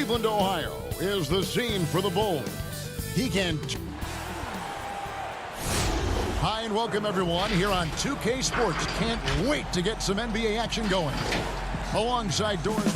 Cleveland, Ohio is the scene for the Bulls. He can... Hi and welcome everyone here on 2K Sports. Can't wait to get some NBA action going. Alongside Doris...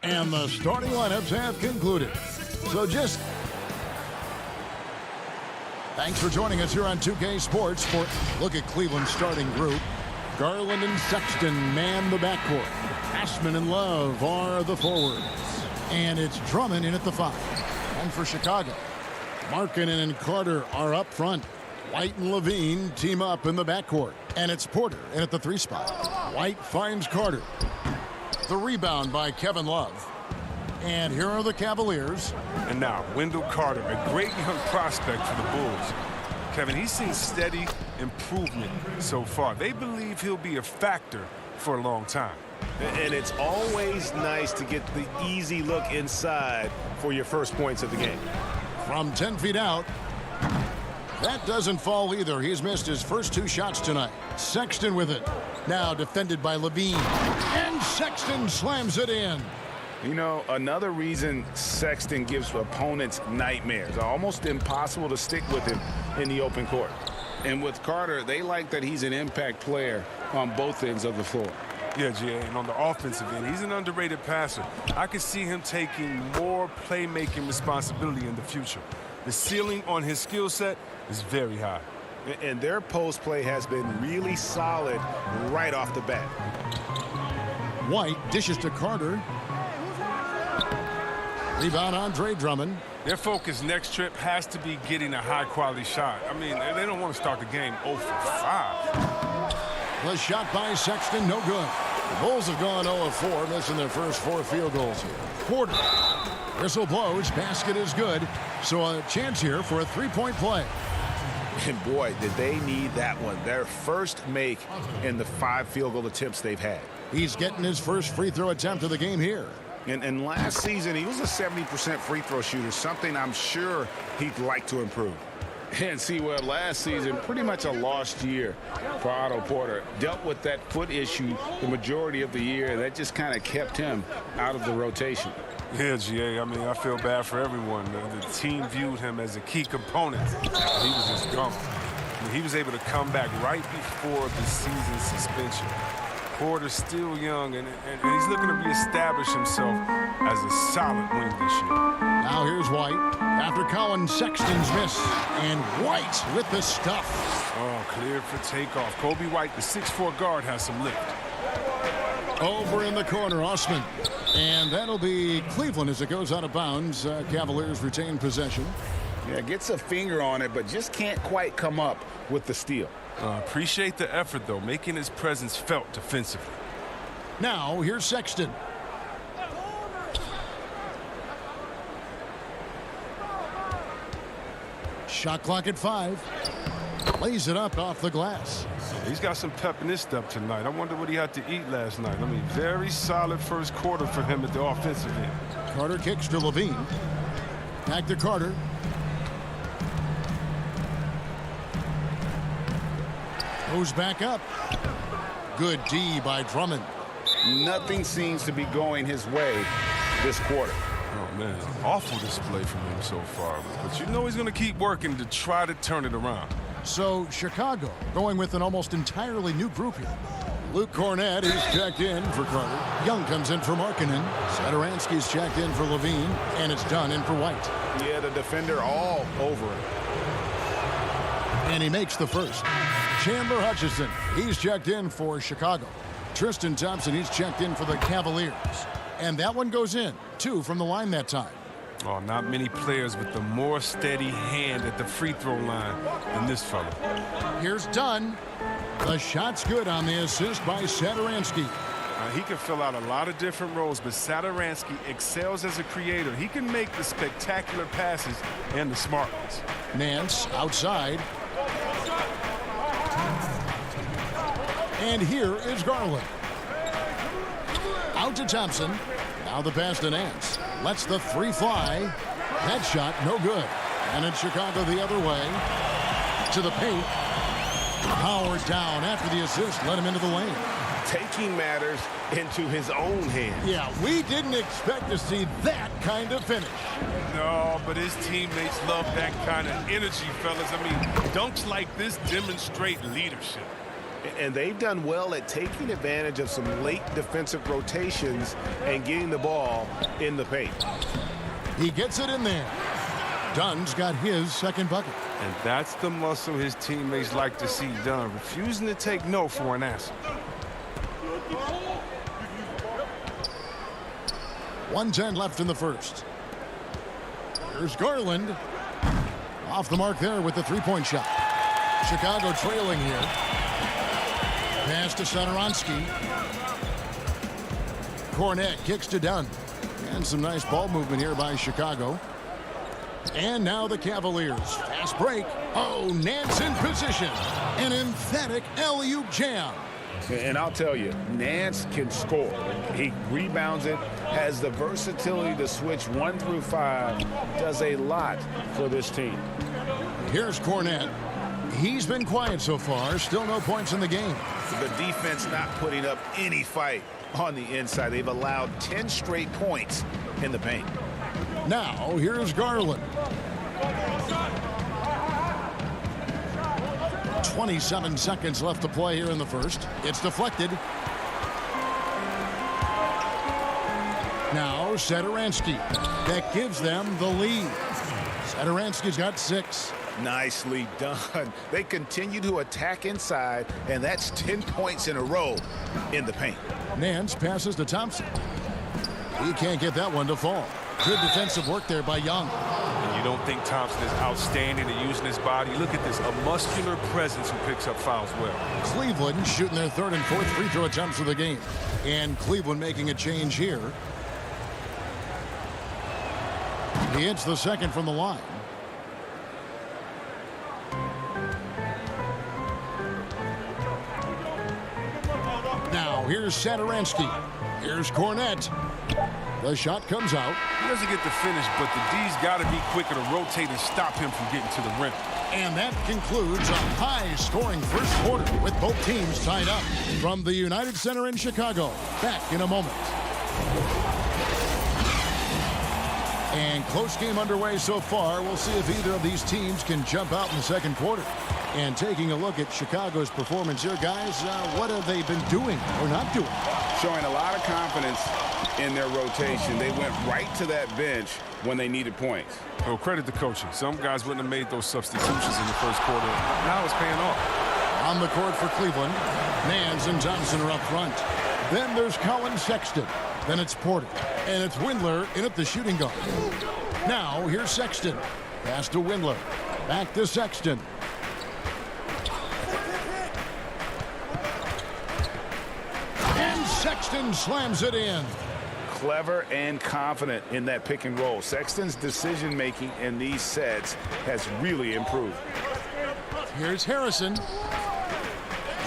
And the starting lineups have concluded. So just... Thanks for joining us here on 2K Sports for look at Cleveland's starting group. Garland and Sexton man the backcourt. Ashman and Love are the forwards. And it's Drummond in at the 5. And for Chicago, Markkanen and Carter are up front. White and Levine team up in the backcourt. And it's Porter in at the 3 spot. White finds Carter. The rebound by Kevin Love. And here are the Cavaliers. And now, Wendell Carter, a great young prospect for the Bulls. Kevin, he's seen steady improvement so far. They believe he'll be a factor for a long time. And it's always nice to get the easy look inside for your first points of the game. From 10 feet out. That doesn't fall either. He's missed his first 2 shots tonight. Sexton with it. Now defended by Levine. And Sexton slams it in. You know, another reason Sexton gives opponents nightmares. Almost impossible to stick with him in the open court. And with Carter, they like that he's an impact player on both ends of the floor. Yeah, G.A., and on the offensive end, he's an underrated passer. I could see him taking more playmaking responsibility in the future. The ceiling on his skill set is very high. And their post play has been really solid right off the bat. White dishes to Carter. Rebound Andre Drummond. Their focus next trip has to be getting a high-quality shot. I mean, they don't want to start the game 0 for 5. The shot by Sexton, no good. The Bulls have gone 0 of 4, missing their first 4 field goals here. Porter. Whistle blows, basket is good. So a chance here for a 3-point play. And boy, did they need that one. Their first make in the 5 field goal attempts they've had. He's getting his first free throw attempt of the game here. And last season, he was a 70% free throw shooter, something I'm sure he'd like to improve. And see, well, last season, pretty much a lost year for Otto Porter. Dealt with that foot issue the majority of the year. That just kind of kept him out of the rotation. Yeah, G.A., I mean, I feel bad for everyone. The team viewed him as a key component. He was just gone. I mean, he was able to come back right before the season suspension. Porter's still young, and he's looking to reestablish himself as a solid wing this year. Now here's White. After Colin Sexton's miss. And White with the stuff. Oh, cleared for takeoff. Kobe White, the 6'4" guard, has some lift. Over in the corner, Osman. And that'll be Cleveland as it goes out of bounds. Cavaliers retain possession. Yeah, gets a finger on it, but just can't quite come up with the steal. Appreciate the effort, though, making his presence felt defensively. Now, here's Sexton. Shot clock at 5. Lays it up off the glass. He's got some pep in his step tonight. I wonder what he had to eat last night. I mean, very solid first quarter for him at the offensive end. Carter kicks to Levine. Back to Carter. Goes back up. Good D by Drummond. Nothing seems to be going his way this quarter. Oh, man, awful display from him so far. But you know he's going to keep working to try to turn it around. So Chicago going with an almost entirely new group here. Luke Cornett is checked in for Carter. Young comes in for Markkanen. Satoransky's checked in for Levine. And it's done in for White. Yeah, the defender all over it. And he makes the first. Chandler Hutchison, he's checked in for Chicago. Tristan Thompson, he's checked in for the Cavaliers. And that one goes in. 2 from the line that time. Oh, not many players with the more steady hand at the free throw line than this fella. Here's Dunn. The shot's good on the assist by Satoransky. He can fill out a lot of different roles, but Satoransky excels as a creator. He can make the spectacular passes and the smart ones. Nance outside. And here is Garland. Out to Thompson. Now the pass to Nance. Lets the 3 fly. That shot no good. And it's Chicago the other way. To the paint. Howard down after the assist. Let him into the lane. Taking matters into his own hands. Yeah, we didn't expect to see that kind of finish. No, but his teammates love that kind of energy, fellas. I mean, dunks like this demonstrate leadership. And they've done well at taking advantage of some late defensive rotations and getting the ball in the paint. He gets it in there. Dunn's got his second bucket. And that's the muscle his teammates like to see done, refusing to take no for an answer. 1:10 left in the first. Here's Garland. Off the mark there with the three-point shot. Chicago trailing here. Pass to Satoransky. Cornett kicks to Dunn. And some nice ball movement here by Chicago. And now the Cavaliers. Fast break. Oh, Nance in position. An emphatic alley-oop jam. And I'll tell you, Nance can score. He rebounds it, has the versatility to switch 1 through 5, does a lot for this team. Here's Cornett. He's been quiet so far. Still no points in the game. The defense not putting up any fight on the inside. They've allowed 10 straight points in the paint. Now, here's Garland. 27 seconds left to play here in the first. It's deflected. Now, Satoransky. That gives them the lead. Satoransky's got 6. Nicely done. They continue to attack inside, and that's 10 points in a row in the paint. Nance passes to Thompson. He can't get that one to fall. Good defensive work there by Young. And you don't think Thompson is outstanding at using his body? Look at this, a muscular presence who picks up fouls well. Cleveland shooting their 3rd and 4th free throw attempts of the game. And Cleveland making a change here. He hits the second from the line. Now, here's Satoransky. Here's Cornett. The shot comes out. He doesn't get the finish, but the D's got to be quicker to rotate and stop him from getting to the rim. And that concludes a high-scoring first quarter with both teams tied up. From the United Center in Chicago, back in a moment. And close game underway so far. We'll see if either of these teams can jump out in the second quarter. And taking a look at Chicago's performance here, guys, what have they been doing or not doing? Showing a lot of confidence in their rotation. They went right to that bench when they needed points. Well, credit the coaching. Some guys wouldn't have made those substitutions in the first quarter. Now it's paying off. On the court for Cleveland, Nance and Thompson are up front. Then there's Colin Sexton. Then it's Porter. And it's Windler in at the shooting guard. Now, here's Sexton. Pass to Windler. Back to Sexton. And Sexton slams it in. Clever and confident in that pick and roll. Sexton's decision-making in these sets has really improved. Here's Harrison.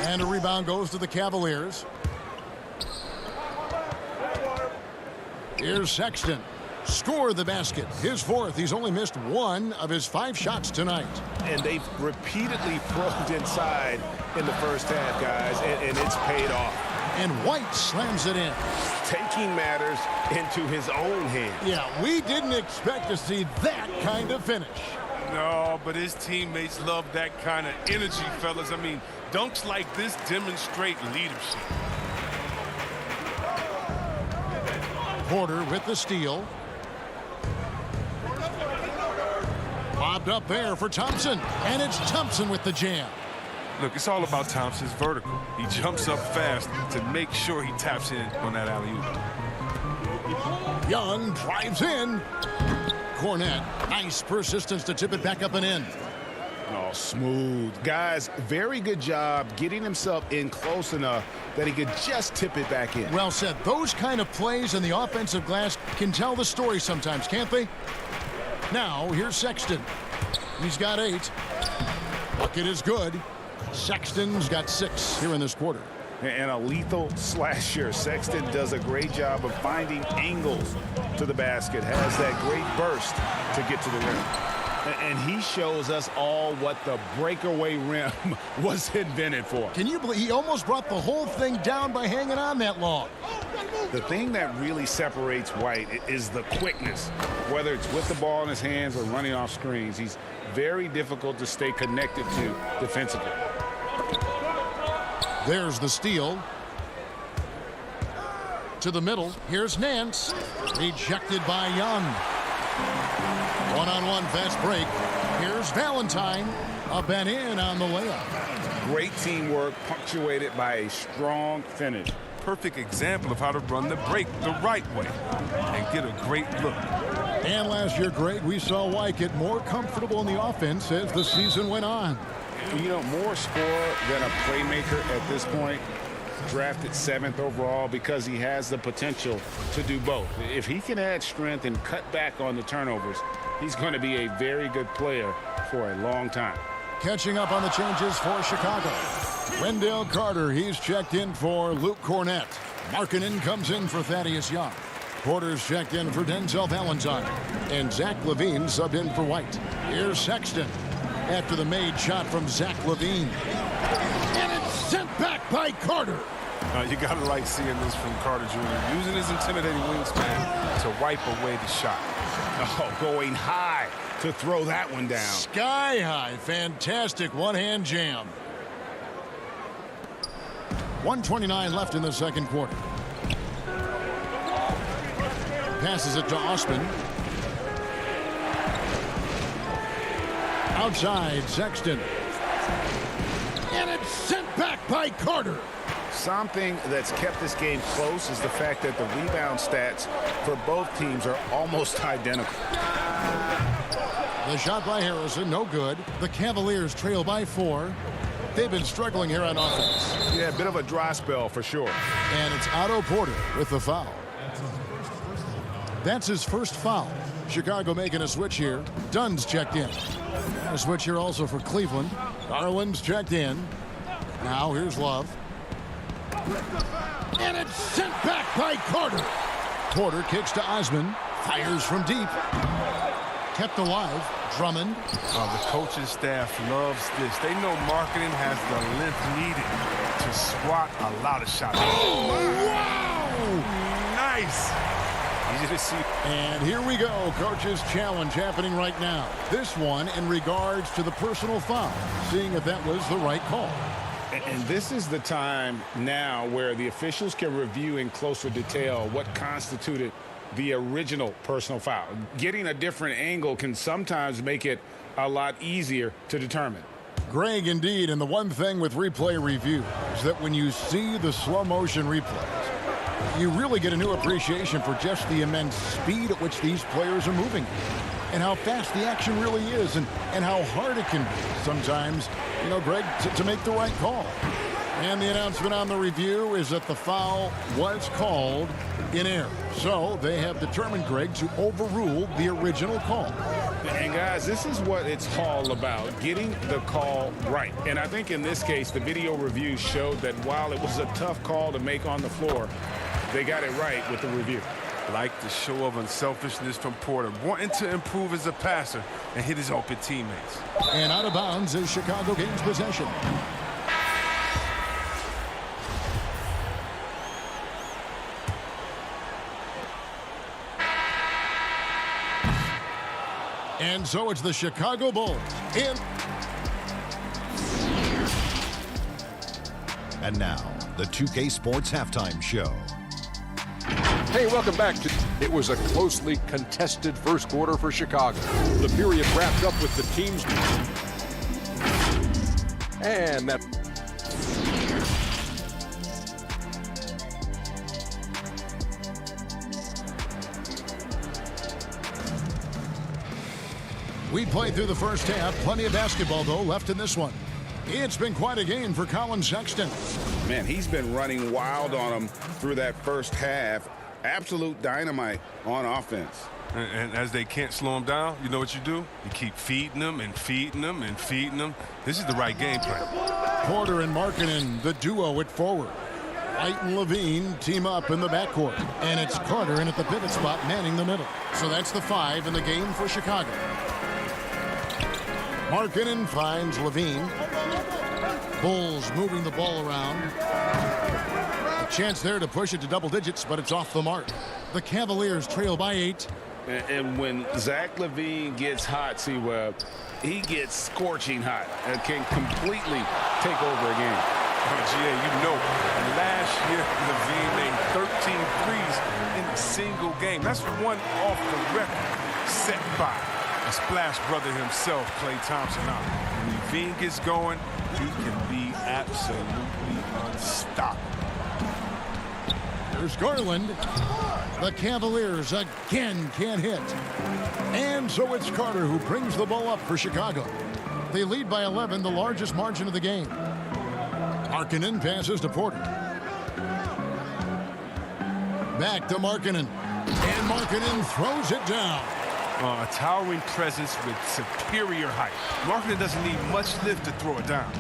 And a rebound goes to the Cavaliers. Here's Sexton. Score the basket. His 4th. He's only missed 1 of his 5 shots tonight. And they've repeatedly probed inside in the first half, guys, and it's paid off. And White slams it in. Taking matters into his own hands. Yeah, we didn't expect to see that kind of finish. No, but his teammates love that kind of energy, fellas. I mean, dunks like this demonstrate leadership. Porter with the steal. Lobbed up there for Thompson, and it's Thompson with the jam. Look, it's all about Thompson's vertical. He jumps up fast to make sure he taps in on that alley-oop. Young drives in. Cornette, nice persistence to tip it back up and in. Oh, smooth. Guys, very good job getting himself in close enough that he could just tip it back in. Well said. Those kind of plays in the offensive glass can tell the story sometimes, can't they? Now, here's Sexton. He's got 8. Bucket is good. Sexton's got 6 here in this quarter. And a lethal slasher. Sexton does a great job of finding angles to the basket. Has that great burst to get to the rim. And he shows us all what the breakaway rim was invented for. Can you believe he almost brought the whole thing down by hanging on that long? The thing that really separates White is the quickness. Whether it's with the ball in his hands or running off screens, he's very difficult to stay connected to defensively. There's the steal. To the middle. Here's Nance. Rejected by Young. One-on-one fast break. Here's Valentine. Up and in on the layup. Great teamwork punctuated by a strong finish. Perfect example of how to run the break the right way and get a great look. And last year, Greg, we saw White get more comfortable in the offense as the season went on. You know, more scorer than a playmaker at this point. Drafted 7th overall because he has the potential to do both. If he can add strength and cut back on the turnovers, he's going to be a very good player for a long time. Catching up on the changes for Chicago. Wendell Carter, he's checked in for Luke Cornette. Markkanen comes in for Thaddeus Young. Porter's checked in for Denzel Valentine. And Zach LaVine subbed in for White. Here's Sexton after the made shot from Zach LaVine. And it's sent back by Carter. You got to like seeing this from Carter Jr. Using his intimidating wingspan to wipe away the shot. Oh, going high to throw that one down. Sky high. Fantastic one-hand jam. 1:29 left in the second quarter. Passes it to Osman. Outside, Sexton. And it's sent back by Carter. Something that's kept this game close is the fact that the rebound stats for both teams are almost identical. The shot by Harrison, no good. The Cavaliers trail by 4. They've been struggling here on offense. Yeah, a bit of a dry spell for sure. And it's Otto Porter with the foul. That's his first foul. Chicago making a switch here. Dunn's checked in. A switch here also for Cleveland. Garland's checked in. Now here's Love. And it's sent back by Carter. Porter kicks to Osman. Fires from deep. Kept alive. Drummond. The coaching staff loves this. They know Markkanen has the length needed to swat a lot of shots. Oh, wow! Nice. Easy to see. And here we go. Coach's challenge happening right now. This one in regards to the personal foul. Seeing if that was the right call. And this is the time now where the officials can review in closer detail what constituted the original personal foul. Getting a different angle can sometimes make it a lot easier to determine. Greg, indeed, and the one thing with replay review is that when you see the slow motion replays, you really get a new appreciation for just the immense speed at which these players are moving and how fast the action really is and how hard it can be sometimes, you know, Greg, to make the right call. And the announcement on the review is that the foul was called in error. So they have determined, Greg, to overrule the original call. And guys, this is what it's all about, getting the call right. And I think in this case, the video review showed that while it was a tough call to make on the floor, they got it right with the review. Like the show of unselfishness from Porter, wanting to improve as a passer and hit his open teammates. And out of bounds as Chicago gains possession. And so it's the Chicago Bulls in. And now, the 2K Sports Halftime Show. Hey, welcome back to. It was a closely contested first quarter for Chicago. The period wrapped up with the teams. And that. We played through the first half. Plenty of basketball, though, left in this one. It's been quite a game for Colin Sexton. Man, he's been running wild on him through that first half. Absolute dynamite on offense. And as they can't slow him down, you know what you do? You keep feeding them and feeding them and feeding them. This is the right game plan. Porter and Markkanen, the duo at forward. White and Levine team up in the backcourt. And it's Carter in at the pivot spot, manning the middle. So that's the 5 in the game for Chicago. Markkanen finds Levine. Bulls moving the ball around. A chance there to push it to double digits, but it's off the mark. The Cavaliers trail by 8. And when Zach LaVine gets hot, C-Web, he gets scorching hot and can completely take over a game. GA, you know, last year LaVine made 13 threes in a single game. That's one off the record set by a splash brother himself, Klay Thompson. Now, when LaVine gets going, he can be absolutely unstoppable. There's Garland. The Cavaliers again can't hit. And so it's Carter who brings the ball up for Chicago. They lead by 11, the largest margin of the game. Markkanen passes to Porter. Back to Markkanen. And Markkanen throws it down. A towering presence with superior height. Markkanen doesn't need much lift to throw it down.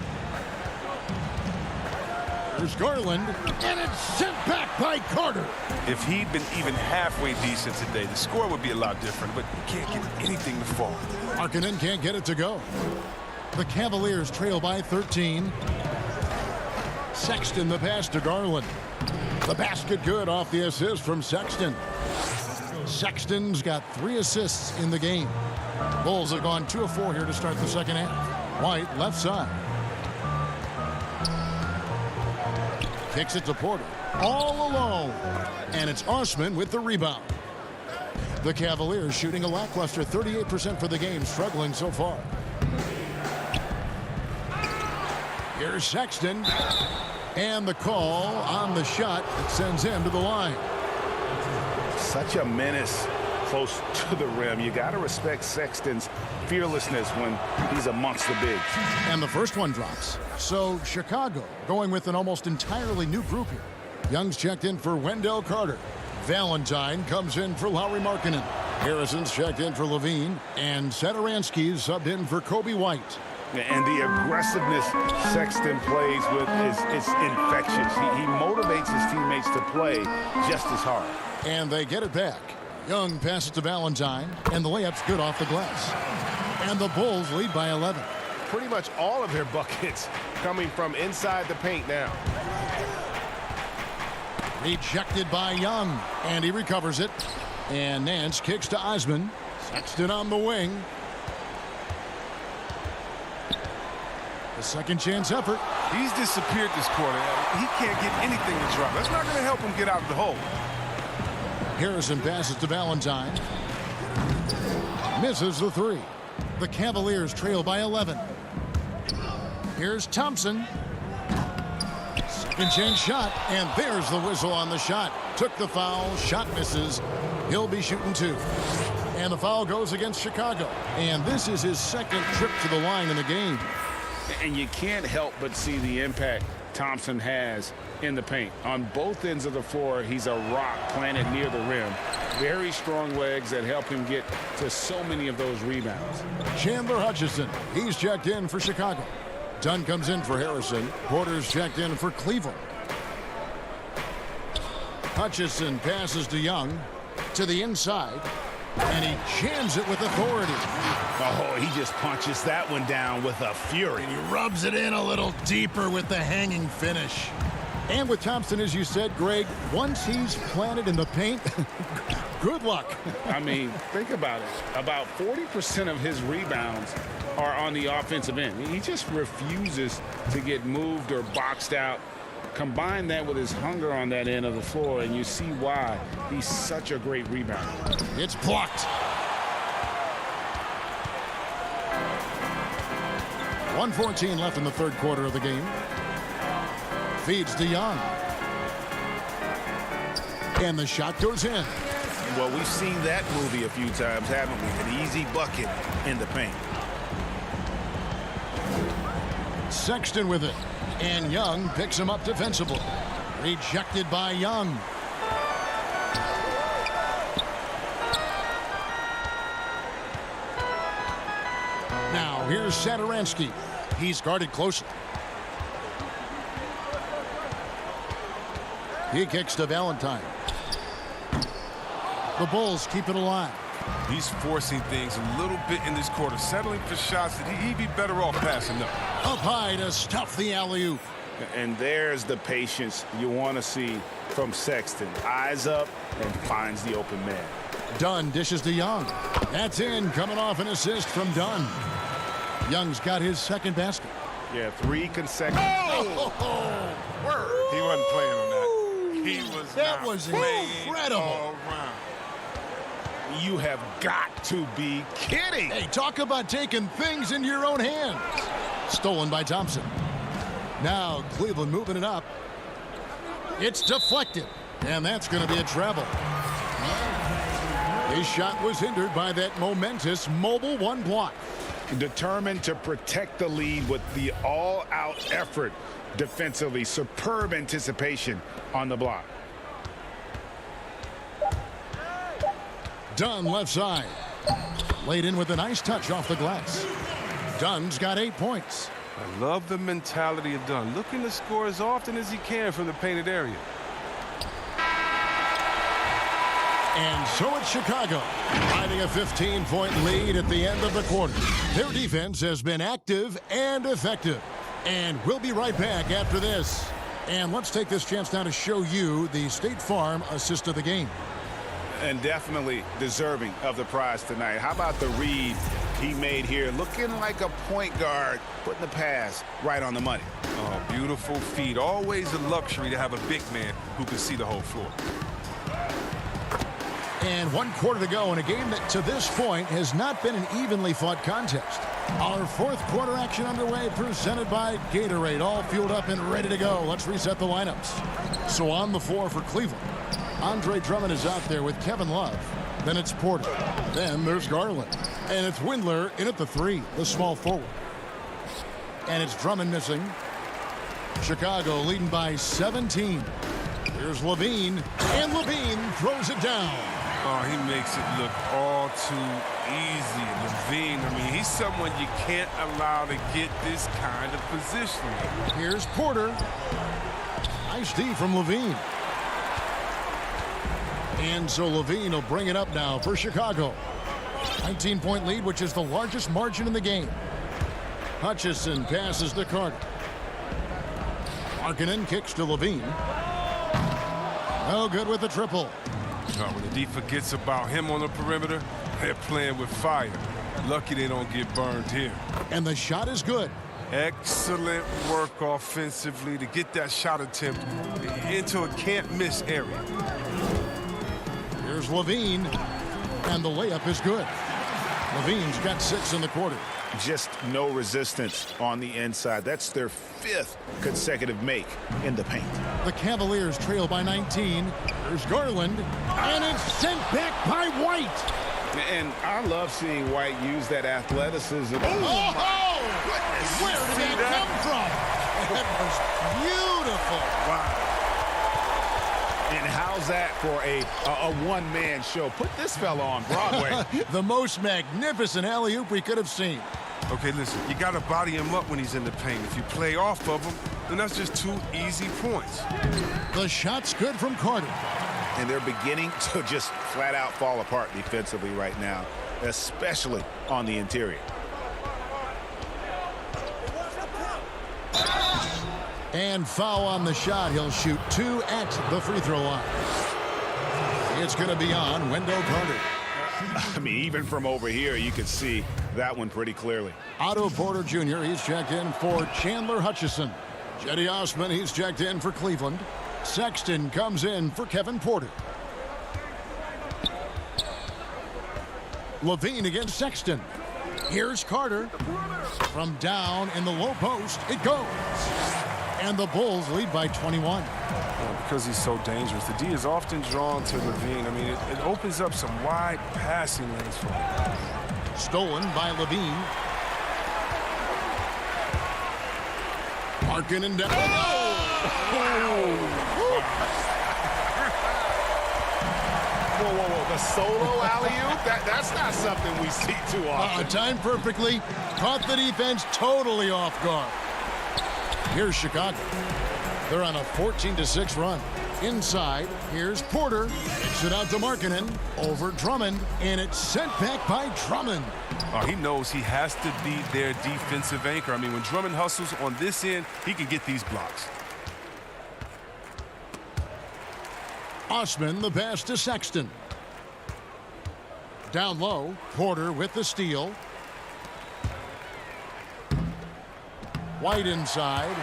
There's Garland, and it's sent back by Carter. If he'd been even halfway decent today, the score would be a lot different, but he can't get anything to fall. Markkanen can't get it to go. The Cavaliers trail by 13. Sexton the pass to Garland. The basket good off the assist from Sexton. Sexton's got 3 assists in the game. Bulls have gone 2 of 4 here to start the second half. White left side. Kicks it to Porter. All alone. And it's Osman with the rebound. The Cavaliers shooting a lackluster 38% for the game, struggling so far. Here's Sexton. And the call on the shot that sends him to the line. Such a menace close to the rim. You got to respect Sexton's fearlessness when he's amongst the bigs. And the first one drops. So Chicago going with an almost entirely new group here. Young's checked in for Wendell Carter. Valentine comes in for Lauri Markkanen. Harrison's checked in for Levine. And Satoransky's subbed in for Kobe White. And the aggressiveness Sexton plays with is infectious. He motivates his teammates to play just as hard. And they get it back. Young passes to Valentine, and the layup's good off the glass. And the Bulls lead by 11. Pretty much all of their buckets coming from inside the paint now. Rejected by Young, and he recovers it. And Nance kicks to Osman. Sexton on the wing. The second chance effort. He's disappeared this quarter. He can't get anything to drop. That's not going to help him get out of the hole. Harrison passes to Valentine. Misses the 3. The Cavaliers trail by 11. Here's Thompson. Second chance shot, and there's the whistle on the shot. Took the foul, shot misses. He'll be shooting 2. And the foul goes against Chicago. And this is his second trip to the line in the game. And you can't help but see the impact Thompson has in the paint. On both ends of the floor, he's a rock planted near the rim. Very strong legs that help him get to so many of those rebounds. Chandler Hutchison, he's checked in for Chicago. Dunn comes in for Harrison. Porter's checked in for Cleveland. Hutchison passes to Young to the inside, and he jams it with authority. Oh, he just punches that one down with a fury. He rubs it in a little deeper with the hanging finish. And with Thompson, as you said, Greg, once he's planted in the paint, Good luck. I mean, think about it. About 40% of his rebounds are on the offensive end. He just refuses to get moved or boxed out. Combine that with his hunger on that end of the floor, and you see why he's such a great rebounder. It's blocked. 1:14 left in the third quarter of the game. Feeds to Young. And the shot goes in. Well, we've seen that movie a few times, haven't we? An easy bucket in the paint. Sexton with it. And Young picks him up defensively. Rejected by Young. Now here's Satoransky. He's guarded closely. He kicks to Valentine. The Bulls keep it alive. He's forcing things a little bit in this quarter, settling for shots that he'd be better off passing up. Up high to stuff the alley-oop. And there's the patience you want to see from Sexton. Eyes up and finds the open man. Dunn dishes to Young. That's in, coming off an assist from Dunn. Young's got his second basket. Yeah, 3 consecutive. He wasn't playing on that. He was That not was playing incredible. all around. You have got to be kidding. Hey, talk about taking things into your own hands. Stolen by Thompson. Now Cleveland moving it up. It's deflected. And that's going to be a travel. His shot was hindered by that momentous mobile one block. Determined to protect the lead with the all-out effort defensively. Superb anticipation on the block. Dunn left side. Laid in with a nice touch off the glass. Dunn's got 8 points. I love the mentality of Dunn, looking to score as often as he can from the painted area. And so it's Chicago, riding a 15-point lead at the end of the quarter. Their defense has been active and effective. And we'll be right back after this. And let's take this chance now to show you the State Farm assist of the game. And definitely deserving of the prize tonight. How about the read he made here? Looking like a point guard, putting the pass right on the money. Oh, beautiful feed. Always a luxury to have a big man who can see the whole floor. And 1 quarter to go in a game that to this point has not been an evenly fought contest. Our fourth quarter action underway, presented by Gatorade, all fueled up and ready to go. Let's reset the lineups. So on the floor for Cleveland, Andre Drummond is out there with Kevin Love. Then it's Porter. Then there's Garland. And it's Windler in at the 3, the small forward. And it's Drummond missing. Chicago leading by 17. Here's Levine. And Levine throws it down. Oh, he makes it look all too easy. Levine, I mean, he's someone you can't allow to get this kind of position. Here's Porter. Nice D from Levine. And so Levine will bring it up now for Chicago. 19-point lead, which is the largest margin in the game. Hutchison passes to Carter. Markkanen kicks to Levine. No good with the triple. Oh, when the D forgets about him on the perimeter, they're playing with fire. Lucky they don't get burned here. And the shot is good. Excellent work offensively to get that shot attempt into a can't-miss area. Here's Levine. And the layup is good. Levine's got 6 in the quarter. Just no resistance on the inside. That's their 5th consecutive make in the paint. The Cavaliers trail by 19. There's Garland. And it's sent back by White. And I love seeing White use that athleticism. Oh, goodness. Where did that come from? That was beautiful. Wow. And how's that for a one-man show? Put this fella on Broadway. The most magnificent alley-oop we could have seen. Okay, listen, you got to body him up when he's in the paint. If you play off of him, then that's just 2 easy points. The shot's good from Carter. And they're beginning to just flat-out fall apart defensively right now, especially on the interior. And foul on the shot. He'll shoot 2 at the free throw line. It's going to be on Wendell Carter. I mean, even from over here, you could see that one pretty clearly. Otto Porter Jr., he's checked in for Chandler Hutchison. Jetty Osman, he's checked in for Cleveland. Sexton comes in for Kevin Porter. Levine against Sexton. Here's Carter. From down in the low post, it goes. And the Bulls lead by 21. Well, because he's so dangerous, the D is often drawn to Levine. I mean, it opens up some wide passing lanes for him. Stolen by Levine. Markkanen down. Whoa. The solo alley-oop? That's not something we see too often. Timed perfectly. Caught the defense totally off guard. Here's Chicago. They're on a 14-6 run. Inside, here's Porter. Kicks it out to Markkanen. Over Drummond. And it's sent back by Drummond. Oh, he knows he has to be their defensive anchor. I mean, when Drummond hustles on this end, he can get these blocks. Osman, the pass to Sexton. Down low, Porter with the steal. White inside.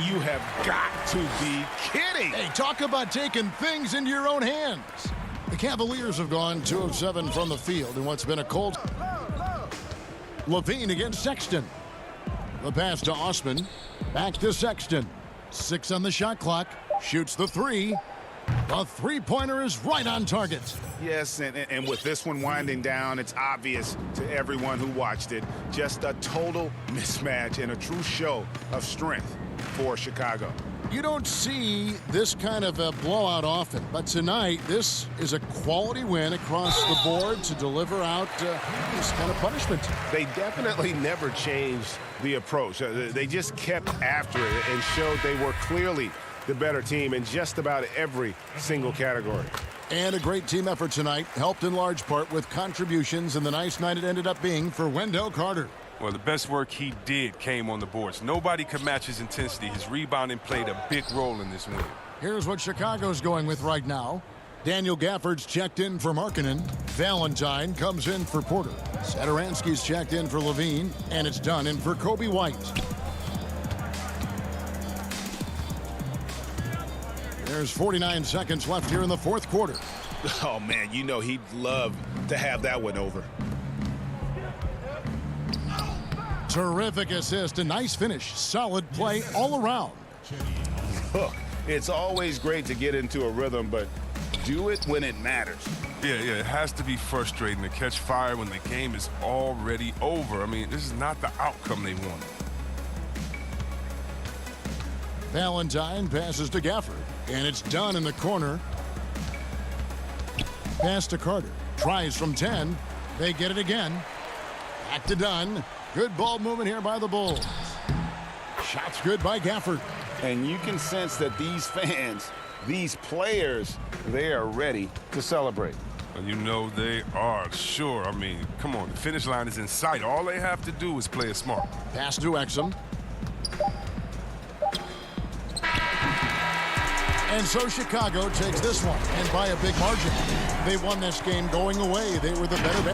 You have got to be kidding. Hey, talk about taking things into your own hands. The Cavaliers have gone 2 of 7 from the field in what's been a cold. Levine against Sexton. The pass to Osman. Back to Sexton. 6 on the shot clock. Shoots the 3. The three-pointer is right on target. Yes, and with this one winding down, it's obvious to everyone who watched it. Just a total mismatch and a true show of strength for Chicago. You don't see this kind of a blowout often, but tonight this is a quality win across the board to deliver out this kind of punishment. They definitely never changed the approach. They just kept after it and showed they were clearly the better team in just about every single category. And a great team effort tonight, helped in large part with contributions, and the nice night it ended up being for Wendell Carter. Well, the best work he did came on the boards. Nobody could match his intensity. His rebounding played a big role in this win. Here's what Chicago's going with right now. Daniel Gafford's checked in for Markkanen. Valentine comes in for Porter. Satoransky's checked in for Levine, and it's done in for Kobe White. There's 49 seconds left here in the fourth quarter. Oh, man, you know he'd love to have that one over. Terrific assist, a nice finish. Solid play all around. Look, it's always great to get into a rhythm, but do it when it matters. Yeah, it has to be frustrating to catch fire when the game is already over. I mean, this is not the outcome they wanted. Valentine passes to Gafford, and it's done in the corner. Pass to Carter. Tries from 10. They get it again. Back to Dunn. Good ball movement here by the Bulls. Shots good by Gafford. And you can sense that these fans, these players, they are ready to celebrate. Well, you know they are, sure. I mean, come on, the finish line is in sight. All they have to do is play it smart. Pass to Exum. And so Chicago takes this one, and by a big margin. They won this game going away. They were the better.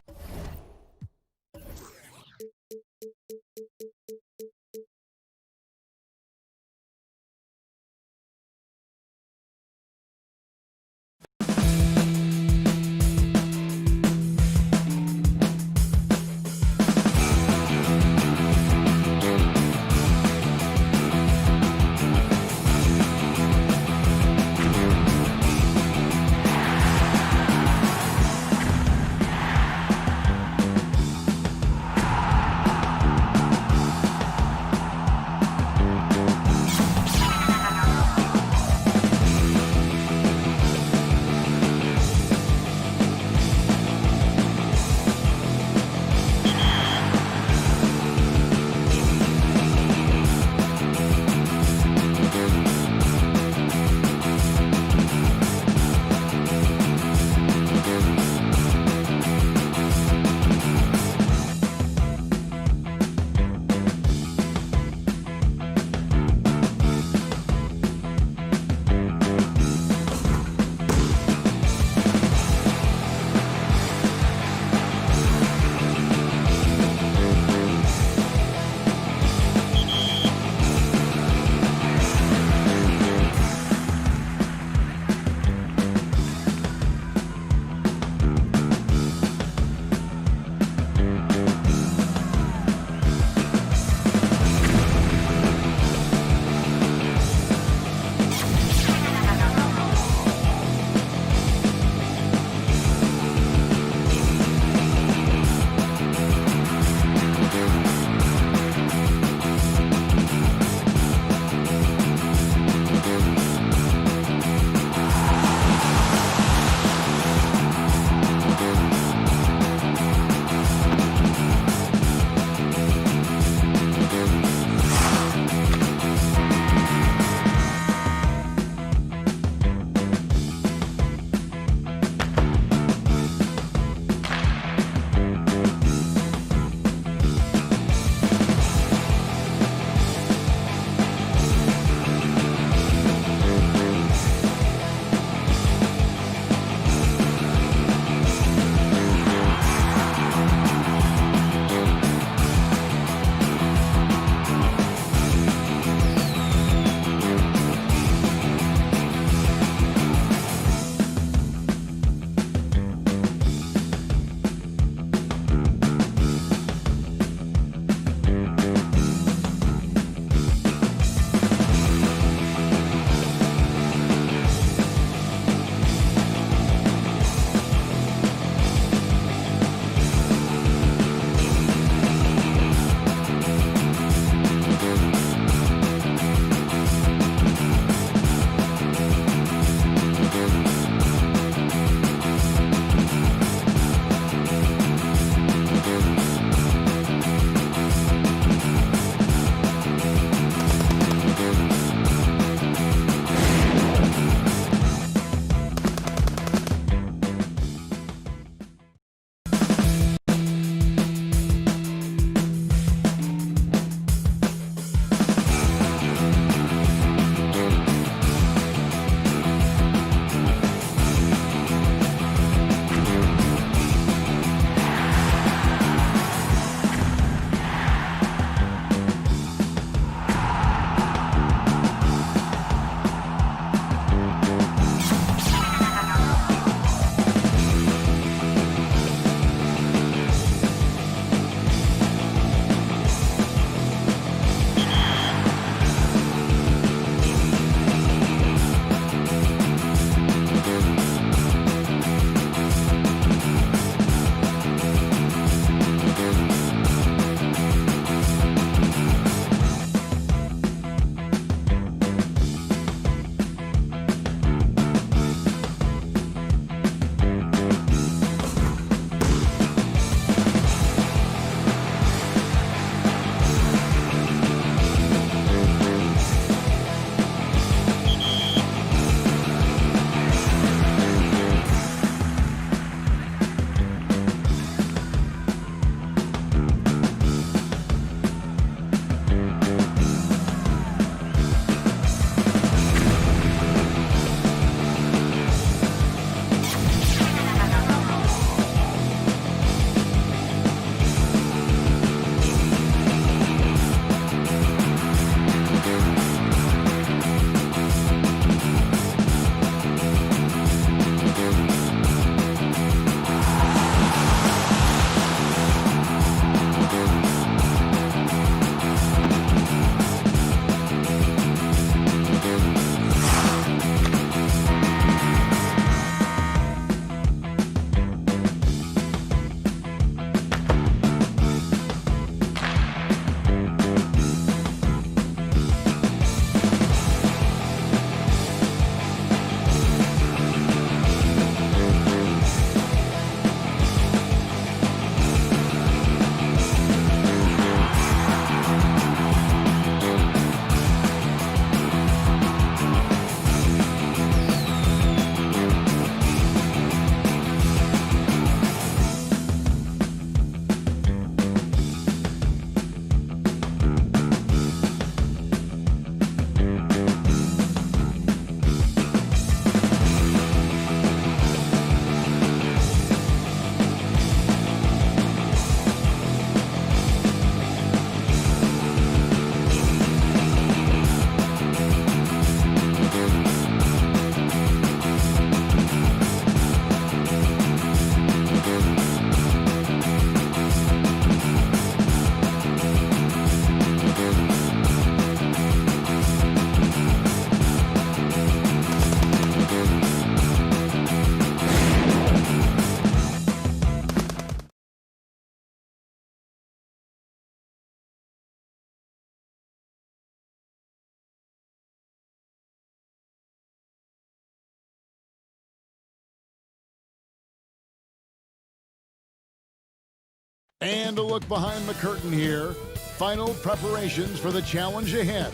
And a look behind the curtain here. Final preparations for the challenge ahead.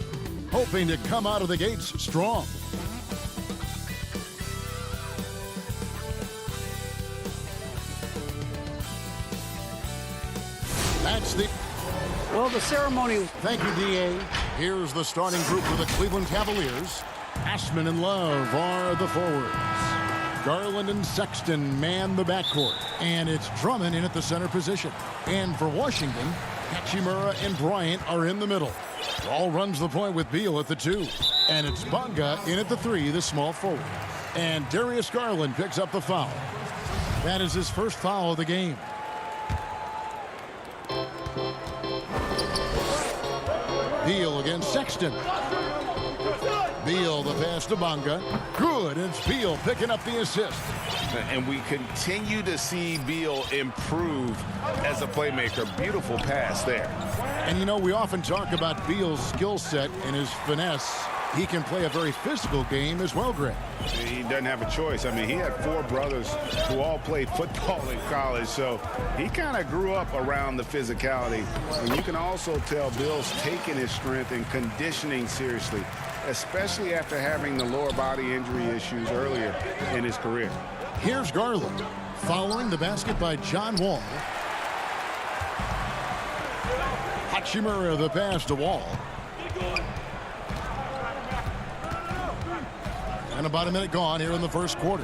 Hoping to come out of the gates strong. That's the... Well, the ceremony... Thank you, D.A. Here's the starting group for the Cleveland Cavaliers. Ashman and Love are the forwards. Garland and Sexton man the backcourt. And it's Drummond in at the center position. And for Washington, Hachimura and Bryant are in the middle. Ball runs the point with Beal at the 2. And it's Bonga in at the 3, the small forward. And Darius Garland picks up the foul. That is his first foul of the game. Beal against Sexton. Beal the pass to Bonga. Good, and it's Beal picking up the assist. And we continue to see Beal improve as a playmaker. Beautiful pass there. And you know, we often talk about Beal's skill set and his finesse. He can play a very physical game as well, Greg. He doesn't have a choice. I mean, he had 4 brothers who all played football in college, so he kind of grew up around the physicality. And you can also tell Bill's taking his strength and conditioning seriously, especially after having the lower body injury issues earlier in his career. Here's Garland, following the basket by John Wall. Hachimura the pass to Wall. And about a minute gone here in the first quarter.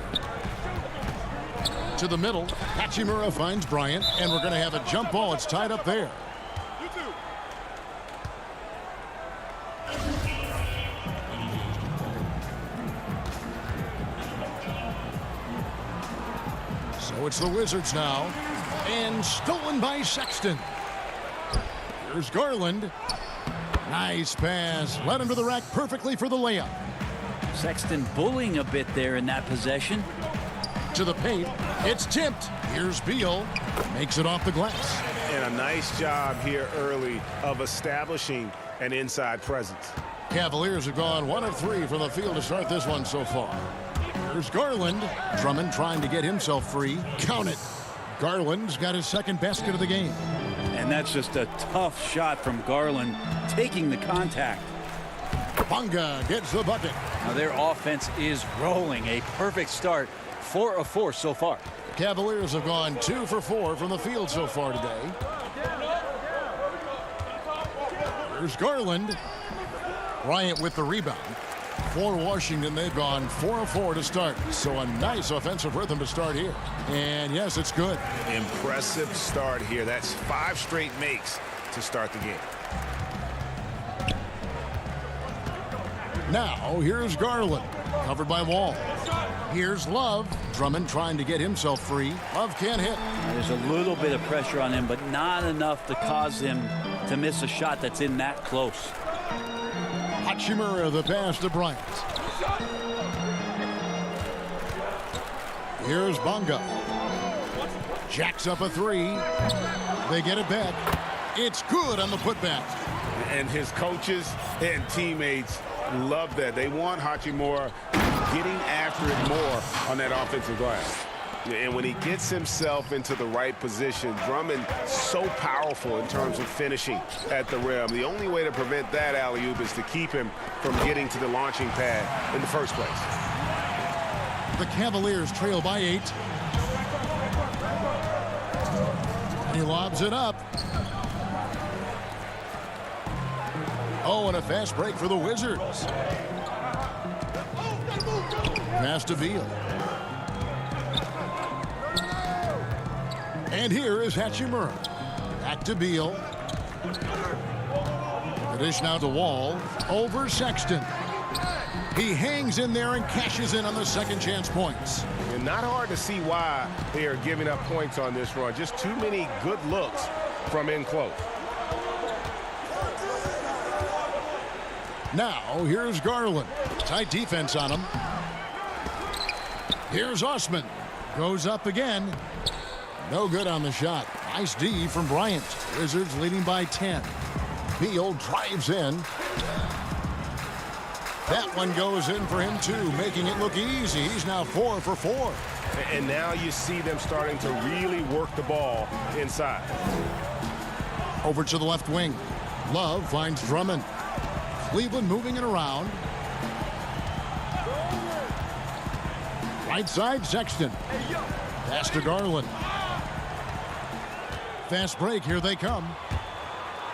To the middle, Hachimura finds Bryant, and we're going to have a jump ball. It's tied up there. So it's the Wizards now, and stolen by Sexton. Here's Garland. Nice pass. Led him to the rack perfectly for the layup. Sexton bullying a bit there in that possession. To the paint. It's tipped. Here's Beal. Makes it off the glass. And a nice job here early of establishing an inside presence. Cavaliers have gone 1 of 3 from the field to start this one so far. Here's Garland. Drummond trying to get himself free. Count it. Garland's got his second basket of the game. And that's just a tough shot from Garland, taking the contact. Bonga gets the bucket. Now their offense is rolling. A perfect start. 4 of 4 so far. Cavaliers have gone 2 for 4 from the field so far today. Here's Garland. Bryant with the rebound. For Washington, they've gone 4 of 4 to start. So a nice offensive rhythm to start here. And yes, it's good. Impressive start here. That's 5 straight makes to start the game. Now, here's Garland, covered by Wall. Here's Love. Drummond trying to get himself free. Love can't hit. There's a little bit of pressure on him, but not enough to cause him to miss a shot that's in that close. Hachimura the pass to Bryant. Here's Bonga. Jacks up a 3. They get it back. It's good on the putback. And his coaches and teammates love that. They want Hachimura getting after it more on that offensive glass. And when he gets himself into the right position, Drummond so powerful in terms of finishing at the rim. The only way to prevent that alley-oop is to keep him from getting to the launching pad in the first place. The Cavaliers trail by 8. And he lobs it up. Oh, and a fast break for the Wizards. Pass to Beal. And here is Hachimura. Back to Beal. The dish now to Wall. Over Sexton. He hangs in there and cashes in on the second chance points. And not hard to see why they are giving up points on this run. Just too many good looks from in close. Now, here's Garland. Tight defense on him. Here's Osman. Goes up again. No good on the shot. Nice D from Bryant. Wizards leading by 10. Beal drives in. That one goes in for him, too, making it look easy. He's now 4 for 4. And now you see them starting to really work the ball inside. Over to the left wing. Love finds Drummond. Cleveland moving it around. Right side, Sexton. Pass to Garland. Fast break, here they come.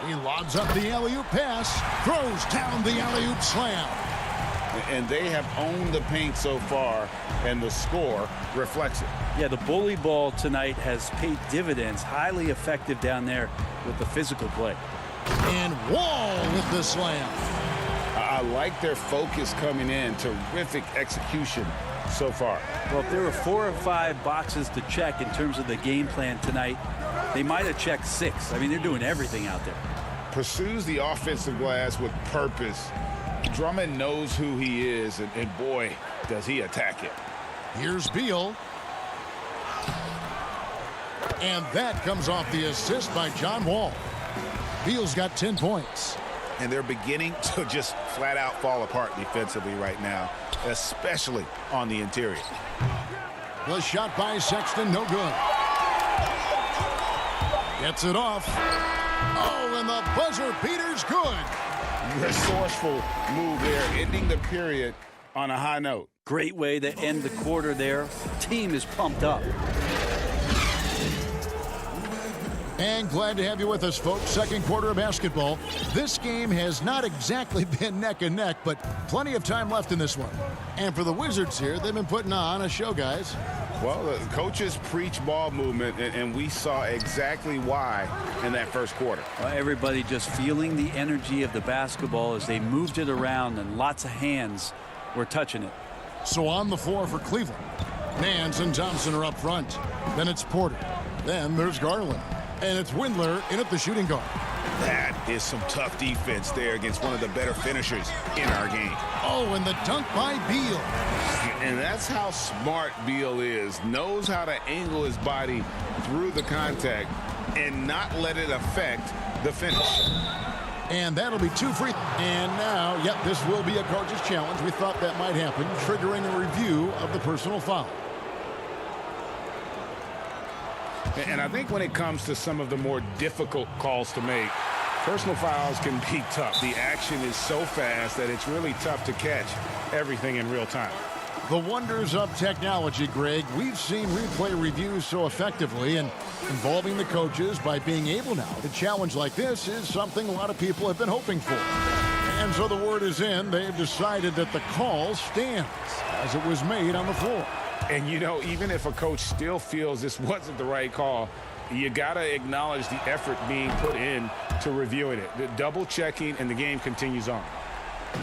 He lobs up the alley-oop pass. Throws down the alley-oop slam. And they have owned the paint so far, and the score reflects it. Yeah, the bully ball tonight has paid dividends. Highly effective down there with the physical play. And Wall with the slam. I like their focus coming in. Terrific execution so far. Well, if there were 4 or 5 boxes to check in terms of the game plan tonight, they might have checked 6. I mean, they're doing everything out there. Pursues the offensive glass with purpose. Drummond knows who he is, and boy, does he attack it. Here's Beal. And that comes off the assist by John Wall. Beal's got 10 points. And they're beginning to just flat out fall apart defensively right now, especially on the interior. The shot by Sexton, no good. Gets it off. Oh, and the buzzer beater's good. Resourceful move there, ending the period on a high note. Great way to end the quarter there. Team is pumped up. And glad to have you with us, folks. Second quarter of basketball. This game has not exactly been neck and neck, but plenty of time left in this one. And for the Wizards here, they've been putting on a show, guys. Well, the coaches preach ball movement, and we saw exactly why in that first quarter. Well, everybody just feeling the energy of the basketball as they moved it around, and lots of hands were touching it. So on the floor for Cleveland, Nance and Thompson are up front. Then it's Porter. Then there's Garland. And it's Windler in at the shooting guard. That is some tough defense there against one of the better finishers in our game. Oh, and the dunk by Beal. And that's how smart Beal is. Knows how to angle his body through the contact and not let it affect the finish. And that'll be 2 free. And now, yep, this will be a coach's challenge. We thought that might happen, triggering a review of the personal foul. And I think when it comes to some of the more difficult calls to make, personal fouls can be tough. The action is so fast that it's really tough to catch everything in real time. The wonders of technology, Greg. We've seen replay reviews so effectively, and involving the coaches by being able now to challenge like this is something a lot of people have been hoping for. And so the word is in. They've decided that the call stands as it was made on the floor. And, you know, even if a coach still feels this wasn't the right call, you got to acknowledge the effort being put in to reviewing it. The double checking, and the game continues on.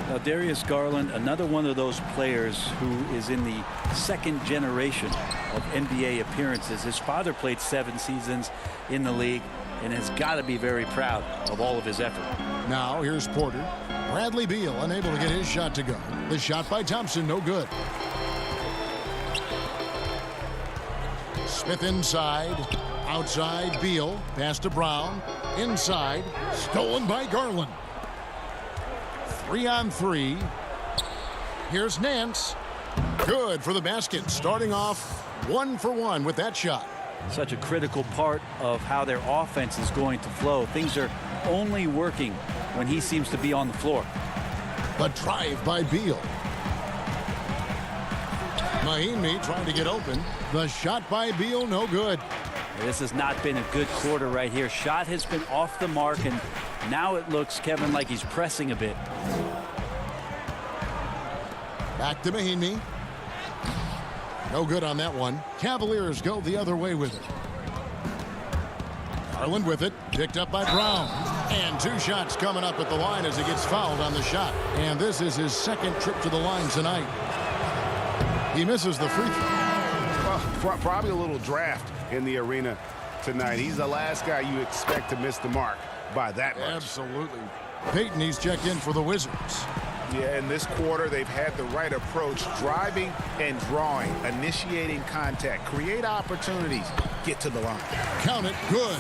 Now, Darius Garland, another one of those players who is in the second generation of NBA appearances. His father played 7 seasons in the league and has got to be very proud of all of his effort. Now here's Porter. Bradley Beal unable to get his shot to go. The shot by Thompson, no good. Smith inside, outside Beal, pass to Brown, inside, stolen by Garland. 3-on-3. Here's Nance. Good for the basket, starting off 1 for 1 with that shot. Such a critical part of how their offense is going to flow. Things are only working when he seems to be on the floor. The drive by Beal. Mahimi trying to get open. The shot by Beal, no good. This has not been a good quarter right here. Shot has been off the mark, and now it looks, Kevin, like he's pressing a bit. Back to Mahimi. No good on that one. Cavaliers go the other way with it. Garland with it. Picked up by Brown. And 2 shots coming up at the line as he gets fouled on the shot. And this is his second trip to the line tonight. He misses the free throw. Well, probably a little draft in the arena tonight. He's the last guy you expect to miss the mark by that much. Absolutely. Payton, he's checked in for the Wizards. Yeah, in this quarter, they've had the right approach, driving and drawing, initiating contact, create opportunities, get to the line. Count it, good.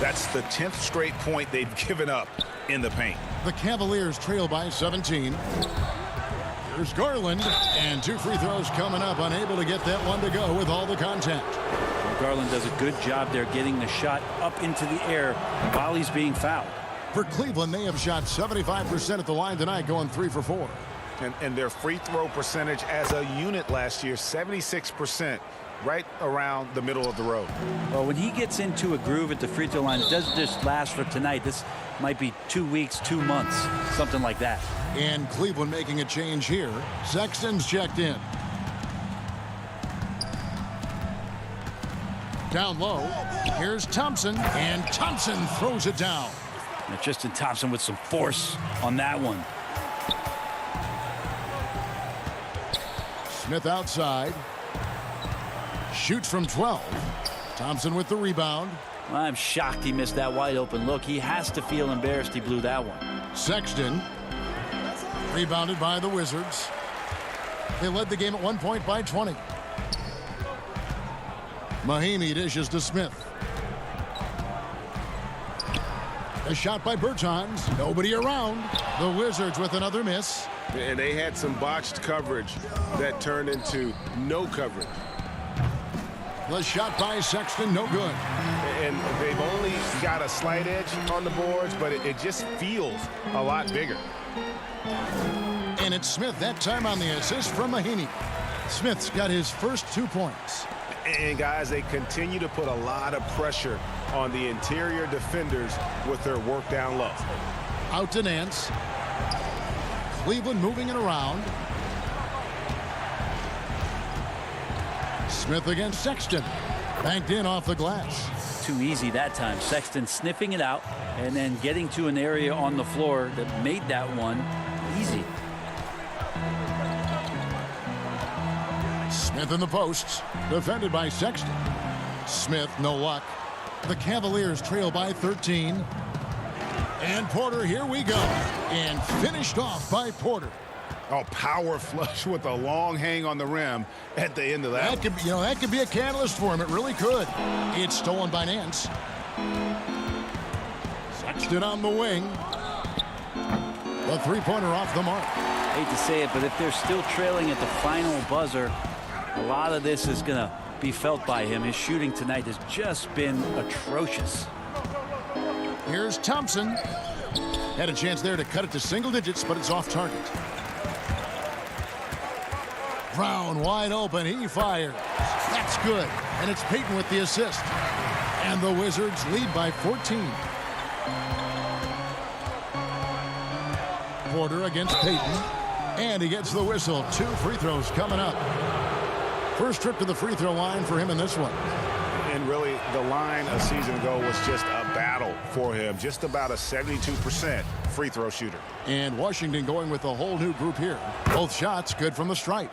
That's the 10th straight point they've given up in the paint. The Cavaliers trail by 17. There's Garland, and 2 free throws coming up, unable to get that one to go with all the contact. Well, Garland does a good job there getting the shot up into the air while he's being fouled. For Cleveland, they have shot 75% at the line tonight, going 3 for 4. And their free throw percentage as a unit last year, 76%, right around the middle of the road. Well, when he gets into a groove at the free throw line, it doesn't just last for tonight. This might be 2 weeks, 2 months, something like that. And Cleveland making a change here. Sexton's checked in. Down low. Here's Thompson, and Thompson throws it down. Now, Tristan Thompson with some force on that one. Smith outside. Shoots from 12. Thompson with the rebound. I'm shocked he missed that wide open look. He has to feel embarrassed he blew that one. Sexton. Rebounded by the Wizards. They led the game at 1 point by 20. Mahinmi dishes to Smith. A shot by Bertans. Nobody around. The Wizards with another miss. And they had some botched coverage that turned into no coverage. The shot by Sexton, no good. And they've only got a slight edge on the boards, but it just feels a lot bigger. And it's Smith that time on the assist from Mahinmi. Smith's got his first 2 points. And guys, they continue to put a lot of pressure on the interior defenders with their work down low. Out to Nance. Cleveland moving it around. Smith against Sexton. Banked in off the glass. Too easy that time. Sexton sniffing it out and then getting to an area on the floor that made that one easy. Smith in the posts. Defended by Sexton. Smith, no luck. The Cavaliers trail by 13. And Porter, here we go. And finished off by Porter. Oh, power flush with a long hang on the rim at the end of that. That could be, that could be a catalyst for him. It really could. It's stolen by Nance. Sexton on the wing. The three-pointer off the mark. Hate to say it, but if they're still trailing at the final buzzer, a lot of this is going to be felt by him. His shooting tonight has just been atrocious. Here's Thompson. Had a chance there to cut it to single digits, but it's off target. Brown wide open. He fires. That's good. And it's Payton with the assist. And the Wizards lead by 14. Porter against Payton. And he gets the whistle. 2 free throws coming up. First trip to the free throw line for him in this one. And really, the line a season ago was just a battle for him. Just about a 72% free throw shooter. And Washington going with a whole new group here. Both shots good from the stripe.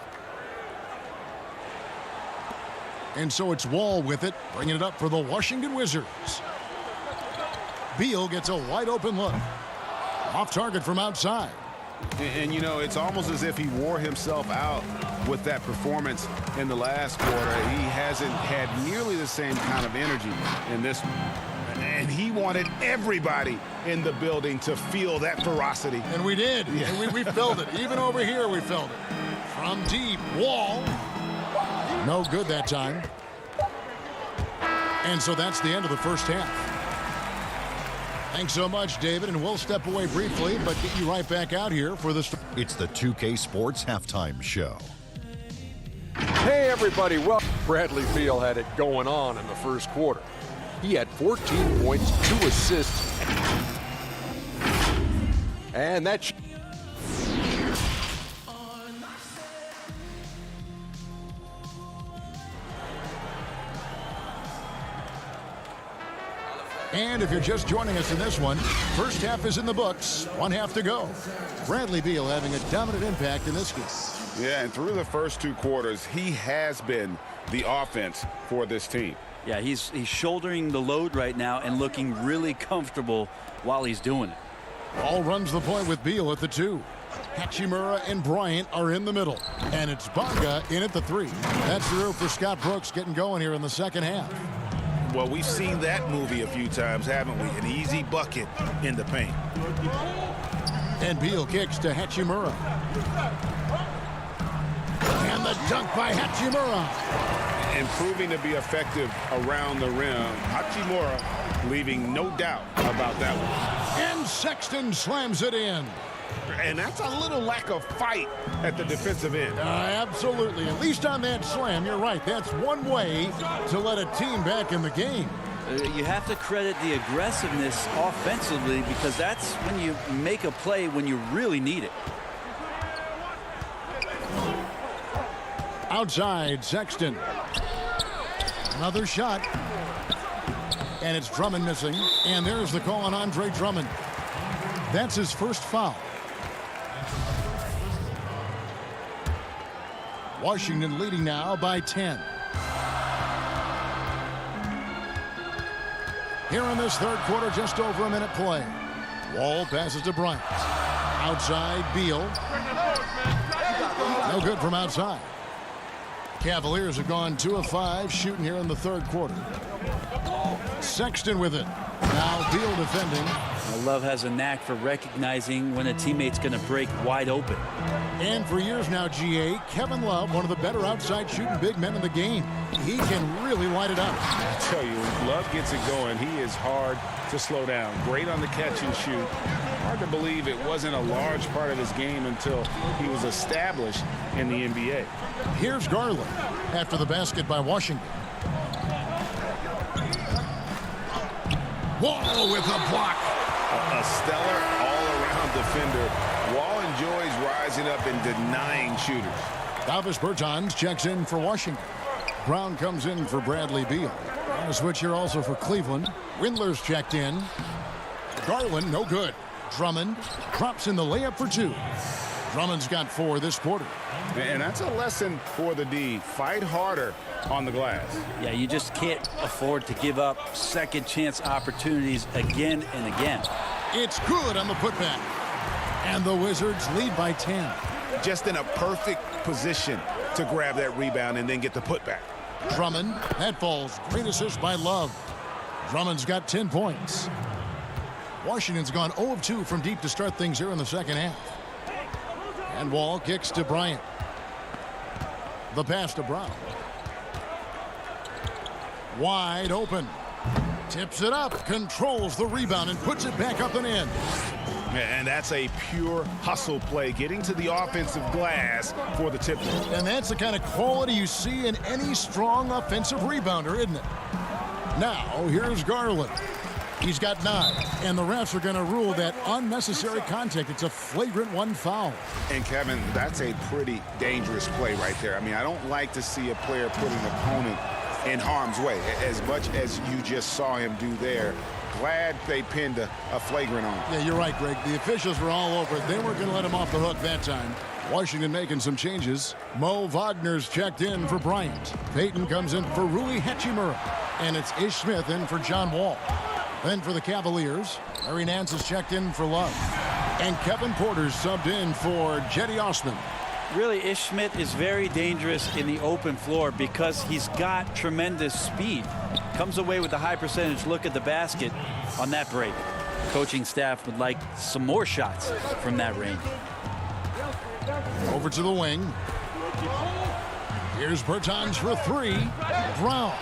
And so it's Wall with it, bringing it up for the Washington Wizards. Beal gets a wide open look. Off target from outside. And you know, it's almost as if he wore himself out with that performance in the last quarter. He hasn't had nearly the same kind of energy in this one. And he wanted everybody in the building to feel that ferocity. And we did. Yeah. And we felt it. Even over here, we felt it. From deep, Wall. No good that time. And so that's the end of the first half. Thanks so much, David, and we'll step away briefly, but get you right back out here for this. It's the 2K Sports Halftime Show. Hey, everybody. Well, Bradley Beal had it going on in the first quarter. He had 14 points, 2 assists. And that... And if you're just joining us in this one, first half is in the books, 1 half to go. Bradley Beal having a dominant impact in this game. Yeah, and through the first 2 quarters, he has been the offense for this team. Yeah, he's shouldering the load right now and looking really comfortable while he's doing it. Ball runs the point with Beal at the 2. Hachimura and Bryant are in the middle. And it's Bonga in at the 3. That's through for Scott Brooks getting going here in the second half. Well, we've seen that movie a few times, haven't we? An easy bucket in the paint. And Beal kicks to Hachimura. Dunked by Hachimura. And proving to be effective around the rim. Hachimura leaving no doubt about that one. And Sexton slams it in. And that's a little lack of fight at the defensive end. Absolutely. At least on that slam, you're right. That's one way to let a team back in the game. You have to credit the aggressiveness offensively, because that's when you make a play when you really need it. Outside, Sexton. Another shot. And it's Drummond missing. And there's the call on Andre Drummond. That's his first foul. Washington leading now by 10. Here in this third quarter, just over a minute play. Wall passes to Bryant. Outside, Beal. No good from outside. Cavaliers have gone 2 of 5 shooting here in the third quarter. Sexton with it. Now Beal defending. Love has a knack for recognizing when a teammate's going to break wide open. And for years now, GA, Kevin Love, one of the better outside shooting big men in the game. He can really light it up. I tell you, when Love gets it going, he is hard to slow down. Great on the catch and shoot. Hard to believe it wasn't a large part of his game until he was established in the NBA. Here's Garland after the basket by Washington. Wall with a block. A stellar all-around defender. Wall enjoys rising up and denying shooters. Davis Bertans checks in for Washington. Brown comes in for Bradley Beal. And a switch here also for Cleveland. Windler's checked in. Garland, no good. Drummond drops in the layup for 2. Drummond's got 4 this quarter. And that's a lesson for the D. Fight harder on the glass. Yeah, you just can't afford to give up second chance opportunities again and again. It's good on the putback. And the Wizards lead by 10. Just in a perfect position to grab that rebound and then get the putback. Drummond, that falls. Great assist by Love. Drummond's got 10 points. Washington's gone 0 of 2 from deep to start things here in the second half. And Wall kicks to Bryant. The pass to Brown. Wide open. Tips it up, controls the rebound, and puts it back up and in. And that's a pure hustle play, getting to the offensive glass for the tip. And that's the kind of quality you see in any strong offensive rebounder, isn't it? Now, here's Garland. He's got 9, and the refs are going to rule that unnecessary contact. It's a flagrant 1 foul. And, Kevin, that's a pretty dangerous play right there. I mean, I don't like to see a player put an opponent in harm's way, as much as you just saw him do there. Glad they pinned a flagrant on him. Yeah, you're right, Greg. The officials were all over it. They weren't going to let him off the hook that time. Washington making some changes. Mo Wagner's checked in for Bryant. Payton comes in for Rui Hachimura. And it's Ish Smith in for John Wall. Then for the Cavaliers, Larry Nance is checked in for Love. And Kevin Porter's subbed in for Jetty Osman. Really, Ish Smith is very dangerous in the open floor because he's got tremendous speed. Comes away with a high percentage look at the basket on that break. Coaching staff would like some more shots from that range. Over to the wing. Here's Bertans for 3. Brown.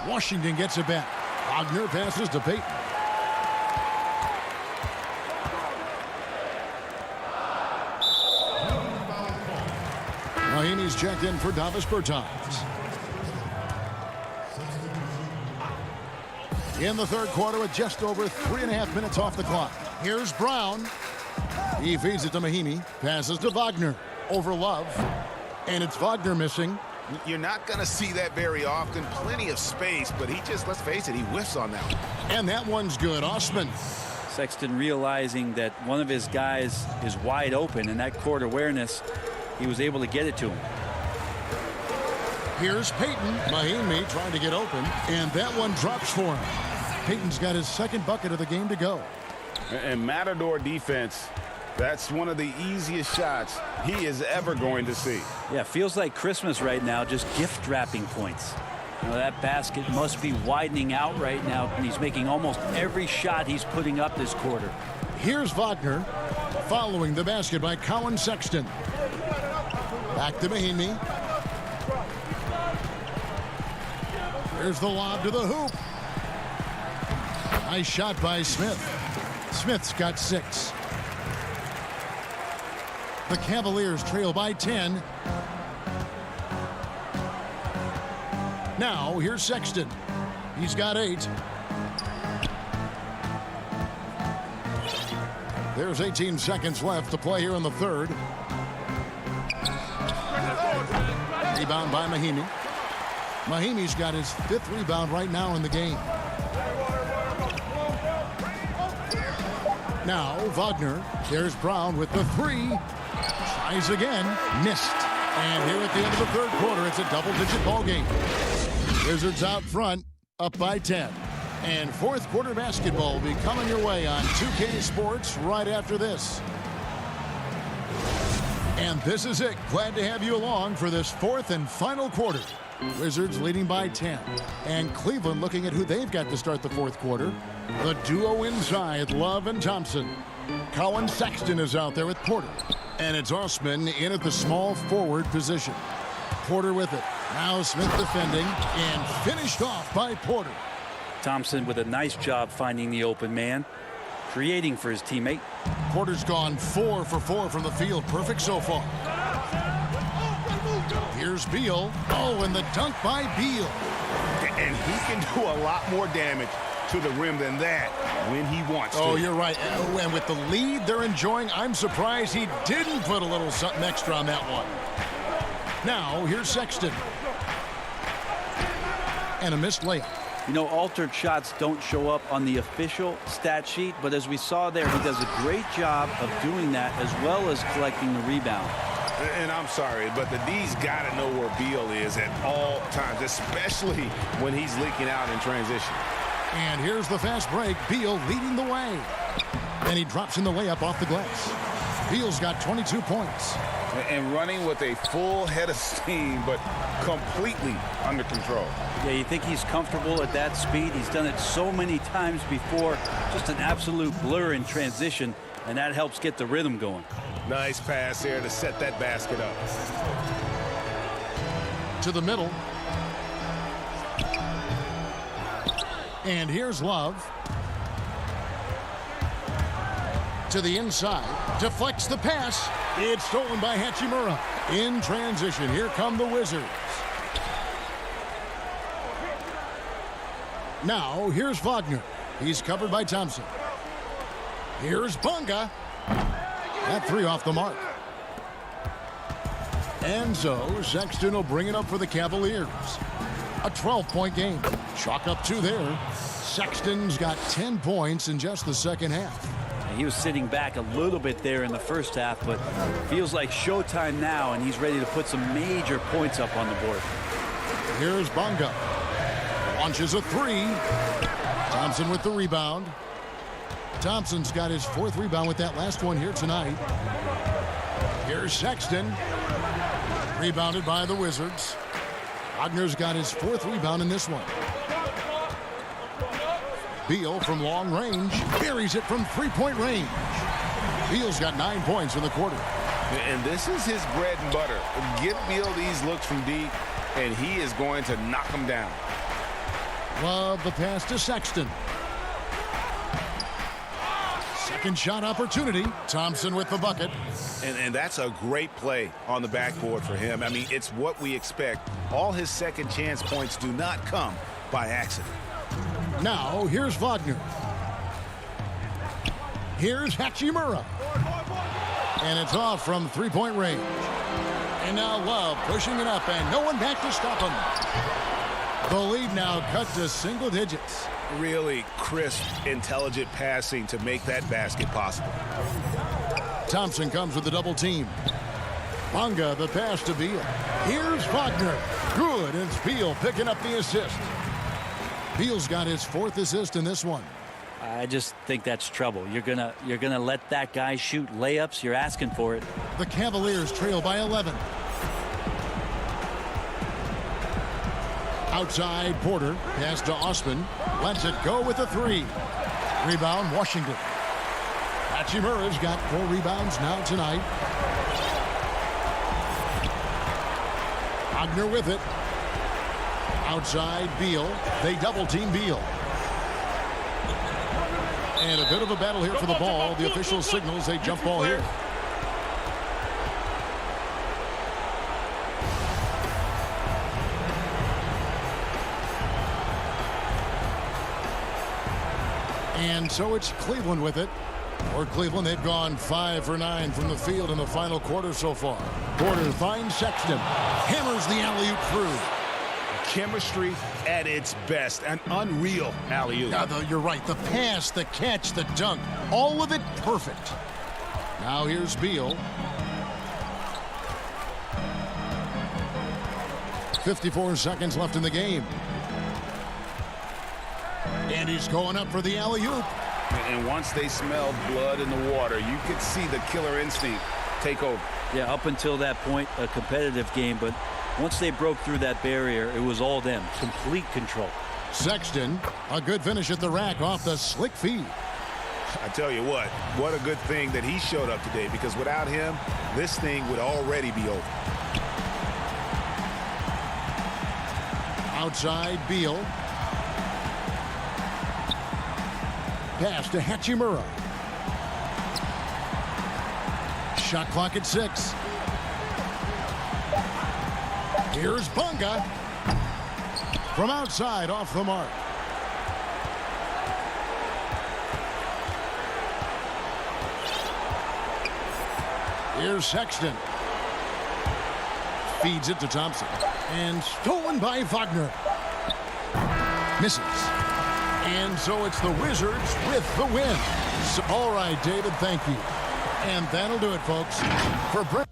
Washington gets it back. Wagner passes to Payton. Mahinmi's checked in for Davis Bertans. In the third quarter with just over 3.5 minutes off the clock. Here's Brown. He feeds it to Mahinmi. Passes to Wagner. Over Love. And it's Wagner missing. You're not going to see that very often. Plenty of space, but he just, let's face it, he whiffs on that one. And that one's good. Osman. Sexton realizing that one of his guys is wide open, and that court awareness, he was able to get it to him. Here's Payton. Mahinmi trying to get open, and that one drops for him. Payton's got his second bucket of the game to go. And Matador defense, that's one of the easiest shots he is ever going to see. Yeah, feels like Christmas right now, just gift wrapping points. You know, that basket must be widening out right now, and he's making almost every shot he's putting up this quarter. Here's Wagner following the basket by Colin Sexton. Back to Mahinmi. Here's the lob to the hoop. Nice shot by Smith. Smith's got 6. The Cavaliers trail by 10. Now, here's Sexton. He's got 8. There's 18 seconds left to play here in the third. Rebound by Mahimi. Mahimi's got his 5th rebound right now in the game. Now, Wagner. There's Brown with the 3. Tries again. Missed. And here at the end of the third quarter, it's a double-digit ball game. Wizards out front, up by 10. And fourth quarter basketball will be coming your way on 2K Sports right after this. And this is it. Glad to have you along for this fourth and final quarter. Wizards leading by 10. And Cleveland looking at who they've got to start the fourth quarter. The duo inside, Love and Thompson. Colin Sexton is out there with Porter. And it's Osman in at the small forward position. Porter with it. Now Smith defending and finished off by Porter. Thompson with a nice job finding the open man, creating for his teammate. Porter's gone 4 for 4 from the field. Perfect so far. Here's Beal. Oh, and the dunk by Beal. And he can do a lot more damage to the rim than that when he wants to. Oh, you're right. And with the lead they're enjoying, I'm surprised he didn't put a little something extra on that one. Now, here's Sexton. And a missed layup. You know, altered shots don't show up on the official stat sheet, but as we saw there, he does a great job of doing that as well as collecting the rebound. And I'm sorry, but the D's got to know where Beal is at all times, especially when he's leaking out in transition. And here's the fast break. Beal leading the way. And he drops in the layup off the glass. Beal's got 22 points. And running with a full head of steam, but completely under control. Yeah, you think he's comfortable at that speed? He's done it so many times before. Just an absolute blur in transition, and that helps get the rhythm going. Nice pass there to set that basket up. To the middle. And here's Love. To the inside. Deflects the pass. It's stolen by Hachimura. In transition. Here come the Wizards. Now, here's Wagner. He's covered by Thompson. Here's Bunga. That 3 off the mark. And so, Sexton will bring it up for the Cavaliers. A 12-point game. Chalk up 2 there. Sexton's got 10 points in just the second half. He was sitting back a little bit there in the first half, but feels like showtime now, and he's ready to put some major points up on the board. Here's Bunga. Launches a 3. Thompson with the rebound. Thompson's got his 4th rebound with that last one here tonight. Here's Sexton. Rebounded by the Wizards. Wagner's got his 4th rebound in this one. Beal from long range buries it from 3-point range. Beal's got 9 points in the quarter. And this is his bread and butter. Give Beal these looks from deep, and he is going to knock them down. Love the pass to Sexton. Second shot opportunity. Thompson with the bucket. And that's a great play on the backboard for him. I mean, it's what we expect. All his second chance points do not come by accident. Now, here's Wagner. Here's Hachimura. And it's off from 3-point range. And now Love pushing it up, and no one back to stop him. The lead now cut to single digits. Really crisp, intelligent passing to make that basket possible. Thompson comes with a double team. Bunga, the pass to Beal. Here's Wagner. Good, and it's Beal picking up the assist. Beal's got his 4th assist in this one. I just think that's trouble. You're gonna let that guy shoot layups. You're asking for it. The Cavaliers trail by 11. Outside Porter. Pass to Osman. Lets it go with a 3. Rebound Washington. Hachimura's got 4 rebounds now tonight. Wagner with it. Outside Beal. They double team Beal. And a bit of a battle here for the ball. The official signals a jump ball here. And so it's Cleveland with it. For Cleveland, they've gone 5 for 9 from the field in the final quarter so far. Porter finds Sexton. Hammers the alley-oop through. Chemistry at its best. An unreal alley-oop. Yeah, you're right. The pass, the catch, the dunk. All of it perfect. Now here's Beal. 54 seconds left in the game. And he's going up for the alley-oop. And once they smelled blood in the water, you could see the killer instinct take over. Yeah, up until that point, a competitive game, but once they broke through that barrier, it was all them. Complete control. Sexton, a good finish at the rack off the slick feed. I tell you what a good thing that he showed up today, because without him, this thing would already be over. Outside Beal. Pass to Hachimura. Shot clock at 6. Here's Bunga. From outside, off the mark. Here's Sexton. Feeds it to Thompson. And stolen by Wagner. Misses. And so it's the Wizards with the win. So, all right, David, thank you. And that'll do it, folks. For Brent.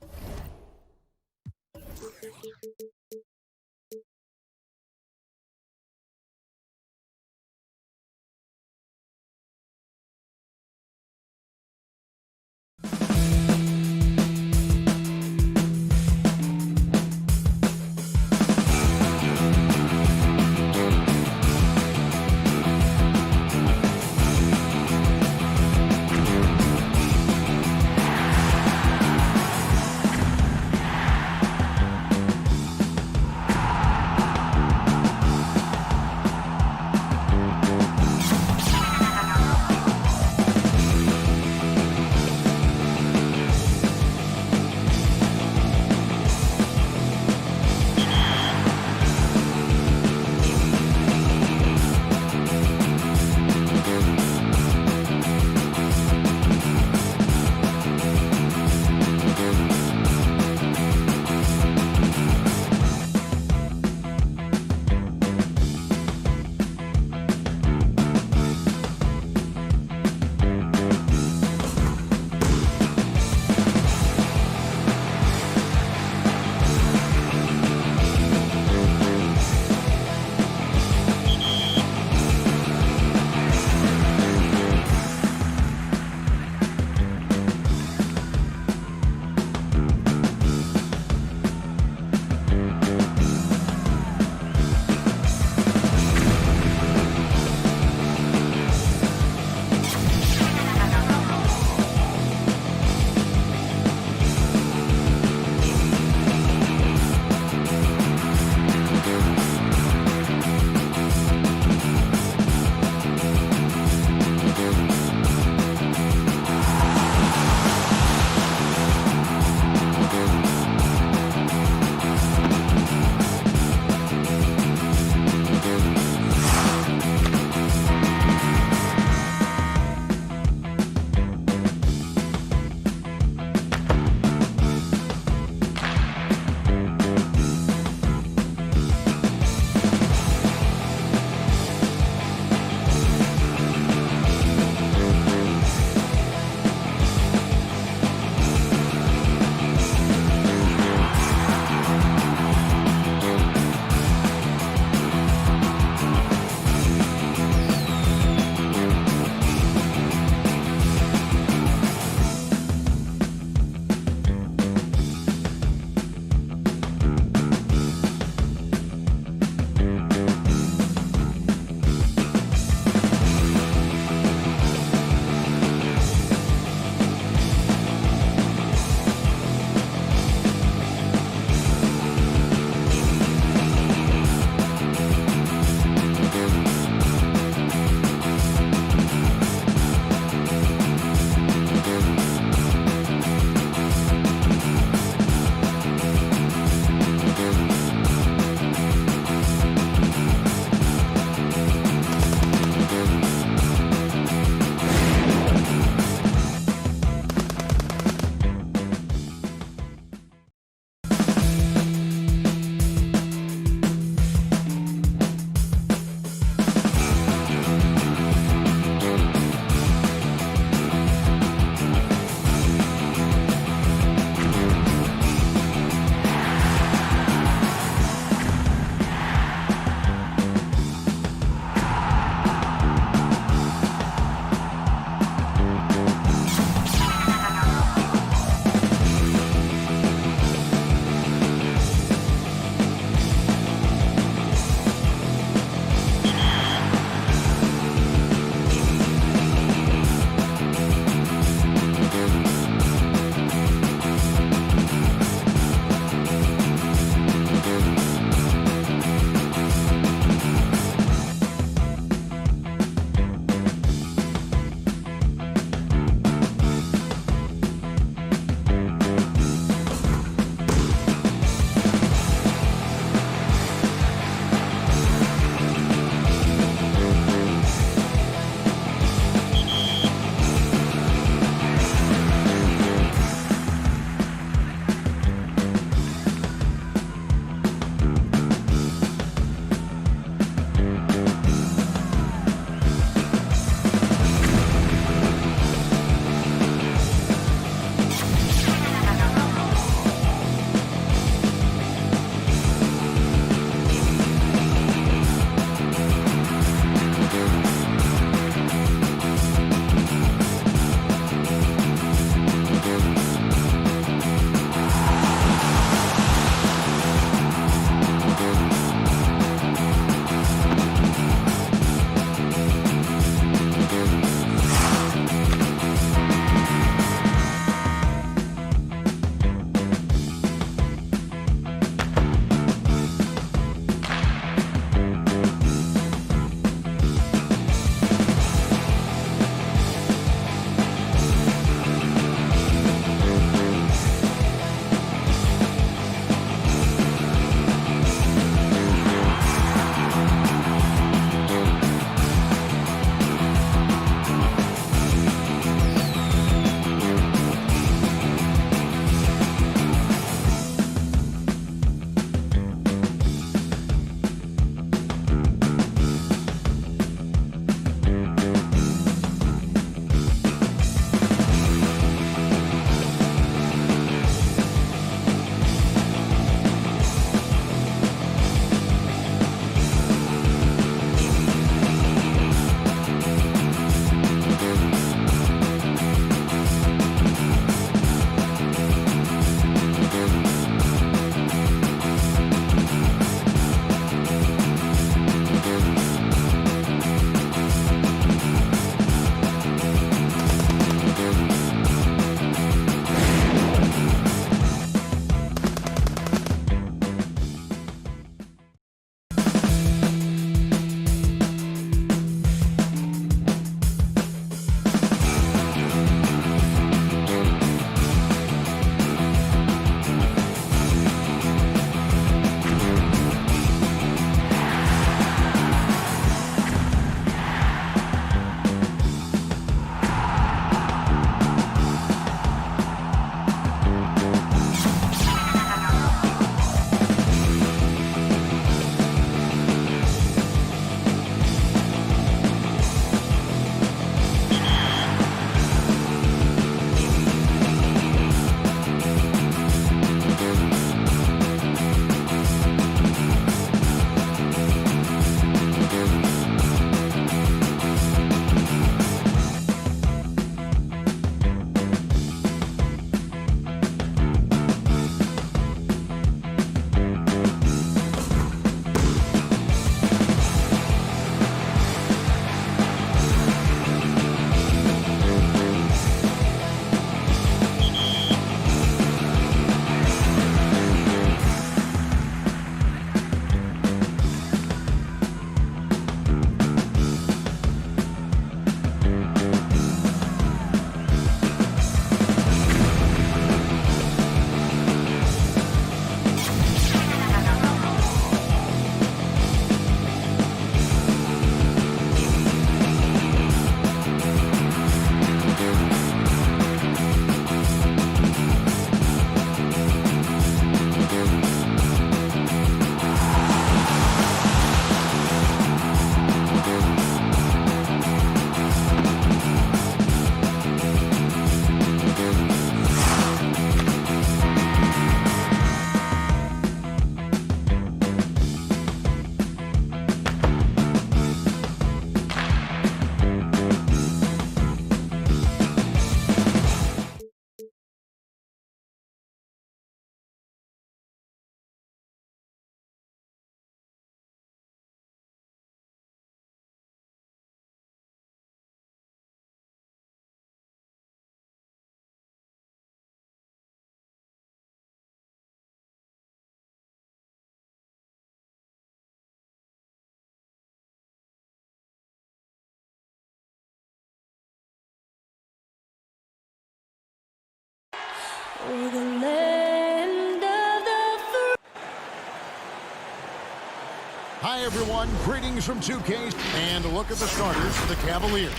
Hi, everyone. Greetings from 2K. And a look at the starters for the Cavaliers.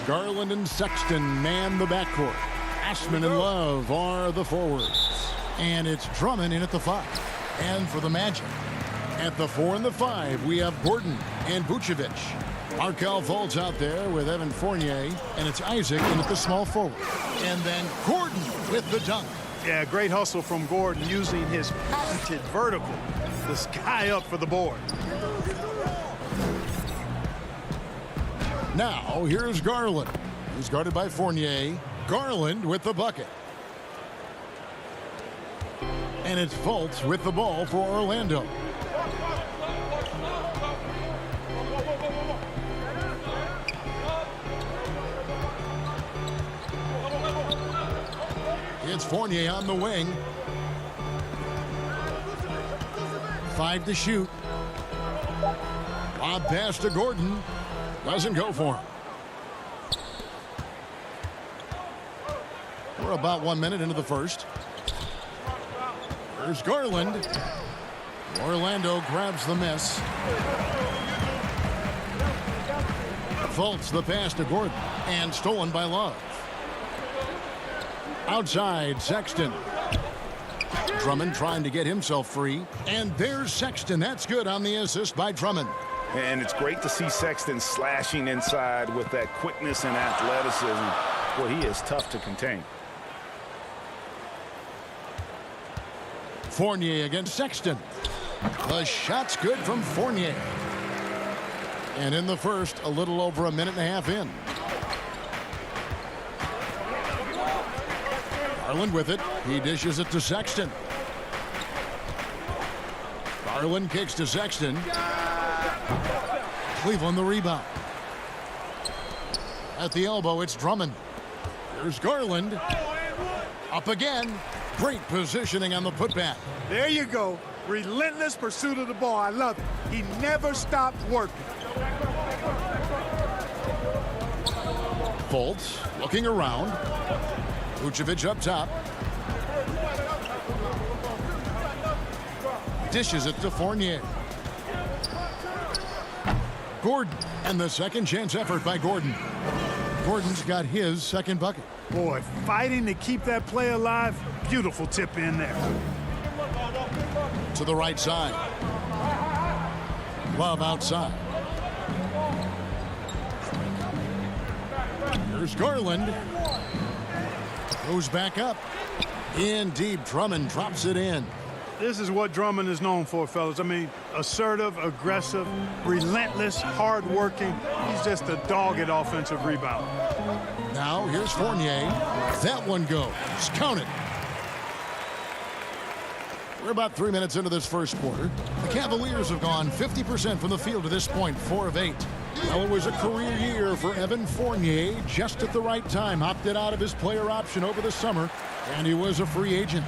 Garland and Sexton man the backcourt. Ashman and Love are the forwards. And it's Drummond in at the 5. And for the Magic, at the 4 and the 5, we have Gordon and Vucevic. Markelle Fultz out there with Evan Fournier, and it's Isaac in at the small forward. And then Gordon with the dunk. Yeah, great hustle from Gordon using his patented vertical to sky up for the board. Now, here's Garland. He's guarded by Fournier. Garland with the bucket. And it's Fultz with the ball for Orlando. It's Fournier on the wing. 5 to shoot. Lob pass to Gordon. Doesn't go for him. We're about 1 minute into the first. There's Garland. Orlando grabs the miss. Fultz the pass to Gordon. And stolen by Love. Outside, Sexton. Drummond trying to get himself free. And there's Sexton. That's good on the assist by Drummond. And it's great to see Sexton slashing inside with that quickness and athleticism. Well, he is tough to contain. Fournier against Sexton. The shot's good from Fournier. And in the first, a little over a minute and a half in. Garland with it. He dishes it to Sexton. Garland kicks to Sexton. Cleveland the rebound. At the elbow, it's Drummond. Here's Garland. Up again. Great positioning on the putback. There you go. Relentless pursuit of the ball. I love it. He never stopped working. Fultz looking around. Vucevic up top. Dishes it to Fournier. Gordon, and the second chance effort by Gordon. Gordon's got his second bucket. Boy, fighting to keep that play alive. Beautiful tip in there. To the right side. Love outside. Here's Garland. Goes back up. In deep, Drummond drops it in. This is what Drummond is known for, fellas. I mean, assertive, aggressive, relentless, hard-working. He's just a dog at offensive rebound. Now, here's Fournier. That one goes. Count it. We're about 3 minutes into this first quarter. The Cavaliers have gone 50% from the field to this point, 4 of 8. Well, it was a career year for Evan Fournier, just at the right time. Opted out of his player option over the summer, and he was a free agent.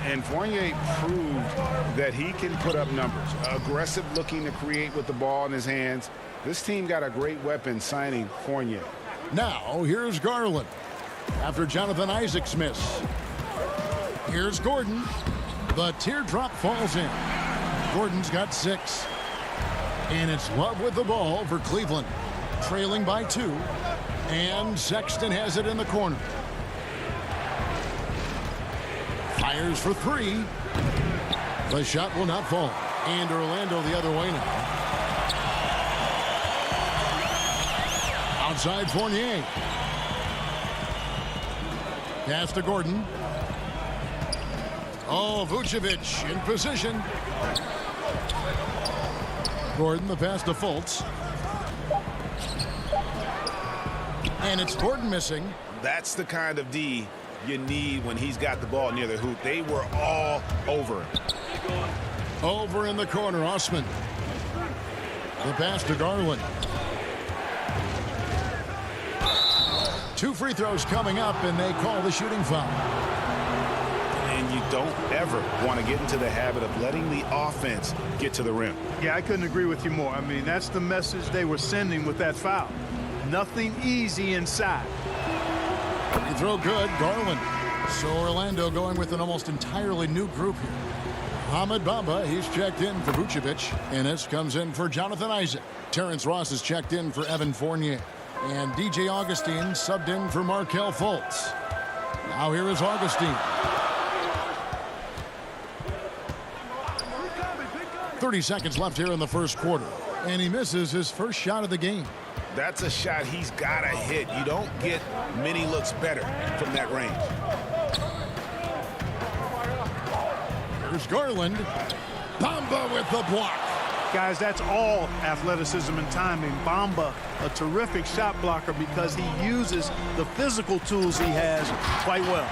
And Fournier proved that he can put up numbers. Aggressive looking to create with the ball in his hands. This team got a great weapon signing Fournier. Now, here's Garland. After Jonathan Isaac's miss. Here's Gordon. The teardrop falls in. Gordon's got 6. And it's Love with the ball for Cleveland. Trailing by 2. And Sexton has it in the corner. Fires for 3. The shot will not fall. And Orlando the other way now. Outside Fournier. Pass to Gordon. Oh, Vucevic in position. Gordon, the pass to Fultz. And it's Gordon missing. That's the kind of D you need when he's got the ball near the hoop. They were all over him. Over in the corner, Osman. The pass to Garland. 2 free throws coming up, and they call the shooting foul. And you don't ever want to get into the habit of letting the offense get to the rim. Yeah, I couldn't agree with you more. I mean, that's the message they were sending with that foul. Nothing easy inside. Free throw good, Garland. So Orlando going with an almost entirely new group here. Hamid Bamba, he's checked in for Vucevic. Ennis comes in for Jonathan Isaac. Terrence Ross is checked in for Evan Fournier. And DJ Augustine subbed in for Markelle Fultz. Now here is Augustine. 30 seconds left here in the first quarter. And he misses his first shot of the game. That's a shot he's got to hit. You don't get many looks better from that range. Here's Garland. Bamba with the block. Guys, that's all athleticism and timing. Bamba, a terrific shot blocker because he uses the physical tools he has quite well.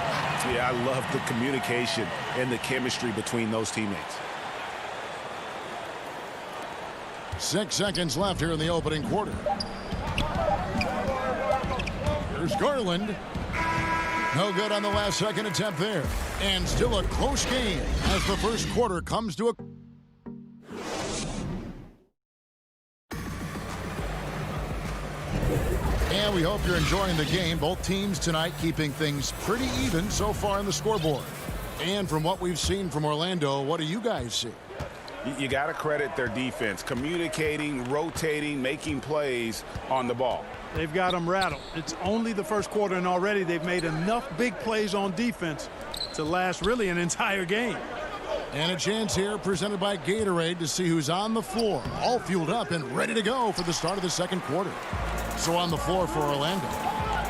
Yeah, I love the communication and the chemistry between those teammates. 6 seconds left here in the opening quarter. Here's Garland. No good on the last second attempt there. And still a close game as the first quarter comes to a... And we hope you're enjoying the game. Both teams tonight keeping things pretty even so far in the scoreboard. And from what we've seen from Orlando, what do you guys see? You got to credit their defense, communicating, rotating, making plays on the ball. They've got them rattled. It's only the first quarter, and already they've made enough big plays on defense to last really an entire game. And a chance here presented by Gatorade to see who's on the floor, all fueled up and ready to go for the start of the second quarter. So on the floor for Orlando,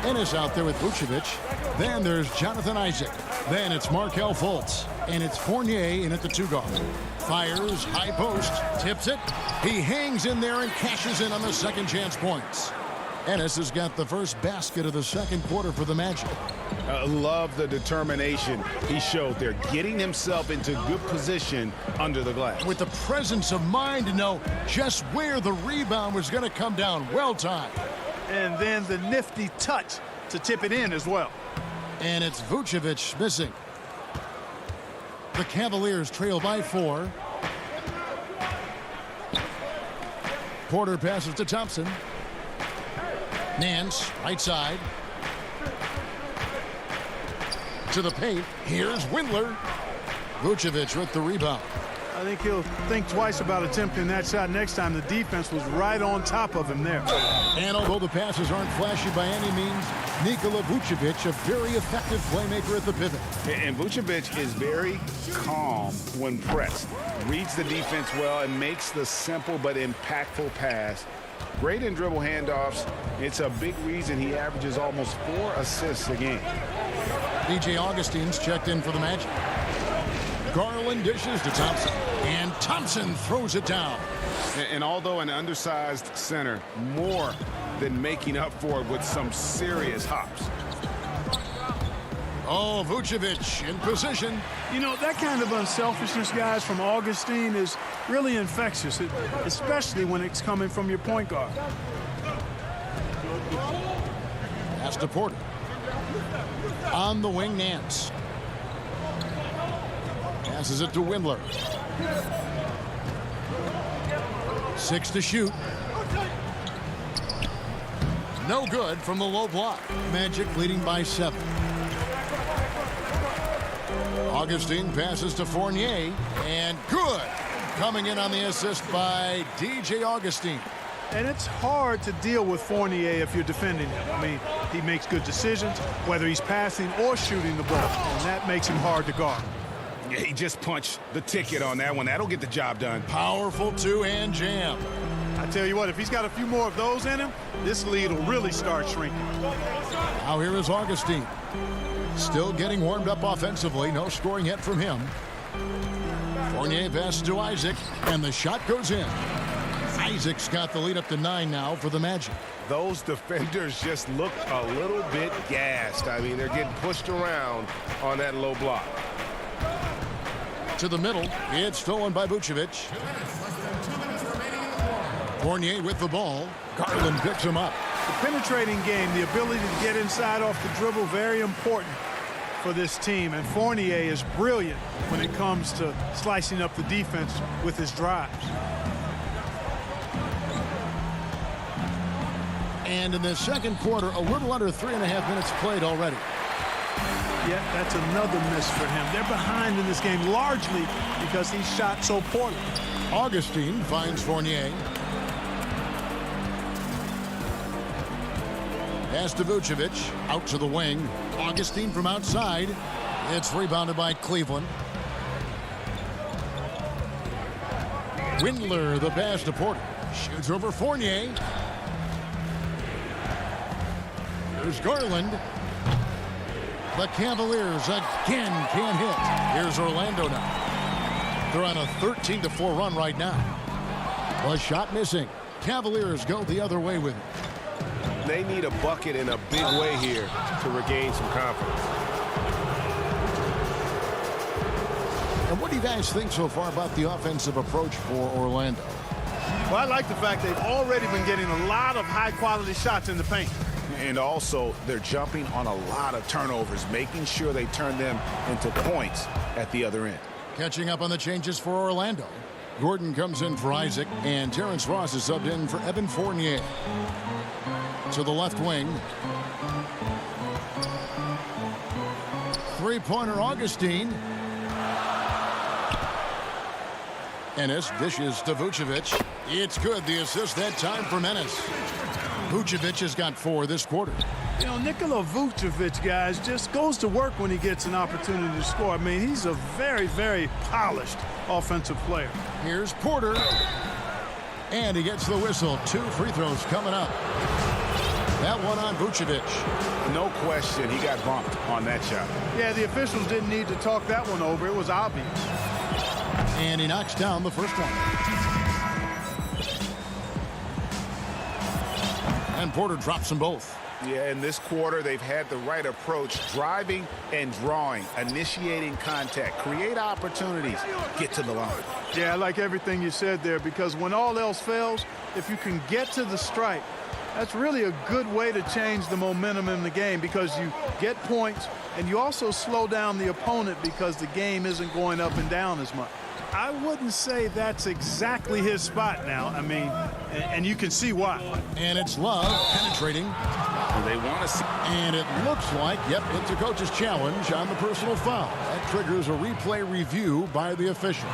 Ennis out there with Vucevic. Then there's Jonathan Isaac. Then it's Markelle Fultz. And it's Fournier in at the 2-guard. Fires, high post, tips it. He hangs in there and cashes in on the second chance points. Ennis has got the first basket of the second quarter for the Magic. Love the determination he showed there, getting himself into good position under the glass. With the presence of mind to know just where the rebound was going to come down. Well timed. And then the nifty touch to tip it in as well. And it's Vucevic missing. The Cavaliers trail by 4. Porter passes to Thompson. Nance, right side. To the paint. Here's Windler. Vucevic with the rebound. I think he'll think twice about attempting that shot next time. The defense was right on top of him there. And although the passes aren't flashy by any means, Nikola Vucevic, a very effective playmaker at the pivot. And Vucevic is very calm when pressed. Reads the defense well and makes the simple but impactful pass. Great in dribble handoffs. It's a big reason he averages almost 4 assists a game. DJ Augustine's checked in for the Magic. Garland dishes to Thompson. And Thompson throws it down. And although an undersized center, more than making up for it with some serious hops. Oh, Vucevic in position. You know, that kind of unselfishness, guys, from Augustine is really infectious, especially when it's coming from your point guard. Pass to Porter. On the wing, Nance. Passes it to Windler. 6 to shoot. No good from the low block. Magic leading by 7. Augustine passes to Fournier. And good. Coming in on the assist by DJ Augustine. And it's hard to deal with Fournier if you're defending him. I mean, he makes good decisions, whether he's passing or shooting the ball. And that makes him hard to guard. Yeah, he just punched the ticket on that one. That'll get the job done. Powerful two-hand jam. I tell you what, if he's got a few more of those in him, this lead will really start shrinking. Now here is Augustine. Still getting warmed up offensively. No scoring yet from him. Fournier passes to Isaac, and the shot goes in. Isaac's got the lead up to 9 now for the Magic. Those defenders just look a little bit gassed. I mean, they're getting pushed around on that low block. To the middle. It's stolen by Vucevic. Fournier with the ball. Garland picks him up. The penetrating game, the ability to get inside off the dribble, very important for this team. And Fournier is brilliant when it comes to slicing up the defense with his drives. And in the second quarter, a little under 3.5 minutes played already. yet. That's another miss for him. They're behind in this game largely because he shot so poorly. Augustine finds Fournier. Pass to Vucevic, out to the wing. Augustine from outside. It's rebounded by Cleveland. Windler, the pass to Porter. Shoots over Fournier. Here's Garland. The Cavaliers again can't hit. Here's Orlando now. They're on a 13-4 run right now. A shot missing. Cavaliers go the other way with it. They need a bucket in a big way here to regain some confidence. And what do you guys think so far about the offensive approach for Orlando? Well, I like the fact they've already been getting a lot of high-quality shots in the paint. And also, they're jumping on a lot of turnovers, making sure they turn them into points at the other end. Catching up on the changes for Orlando. Gordon comes in for Isaac, and Terrence Ross is subbed in for Evan Fournier. To the left wing. Three-pointer Augustine. Ennis dishes to Vucevic. It's good. The assist that time from Ennis. Vucevic has got 4 this quarter. You know, Nikola Vucevic, guys, just goes to work when he gets an opportunity to score. I mean, he's a very, very polished offensive player. Here's Porter. And he gets the whistle. 2 free throws coming up. That one on Vucevic. No question, he got bumped on that shot. Yeah, the officials didn't need to talk that one over. It was obvious. And he knocks down the first one. And Porter drops them both. Yeah, in this quarter, they've had the right approach, driving and drawing, initiating contact, create opportunities, get to the line. Yeah, I like everything you said there, because when all else fails, if you can get to the stripe, that's really a good way to change the momentum in the game, because you get points and you also slow down the opponent because the game isn't going up and down as much. I wouldn't say that's exactly his spot now. I mean, and you can see why. And it's Love penetrating. They want to see. And it looks like, yep, it's a coach's challenge on the personal foul. That triggers a replay review by the official.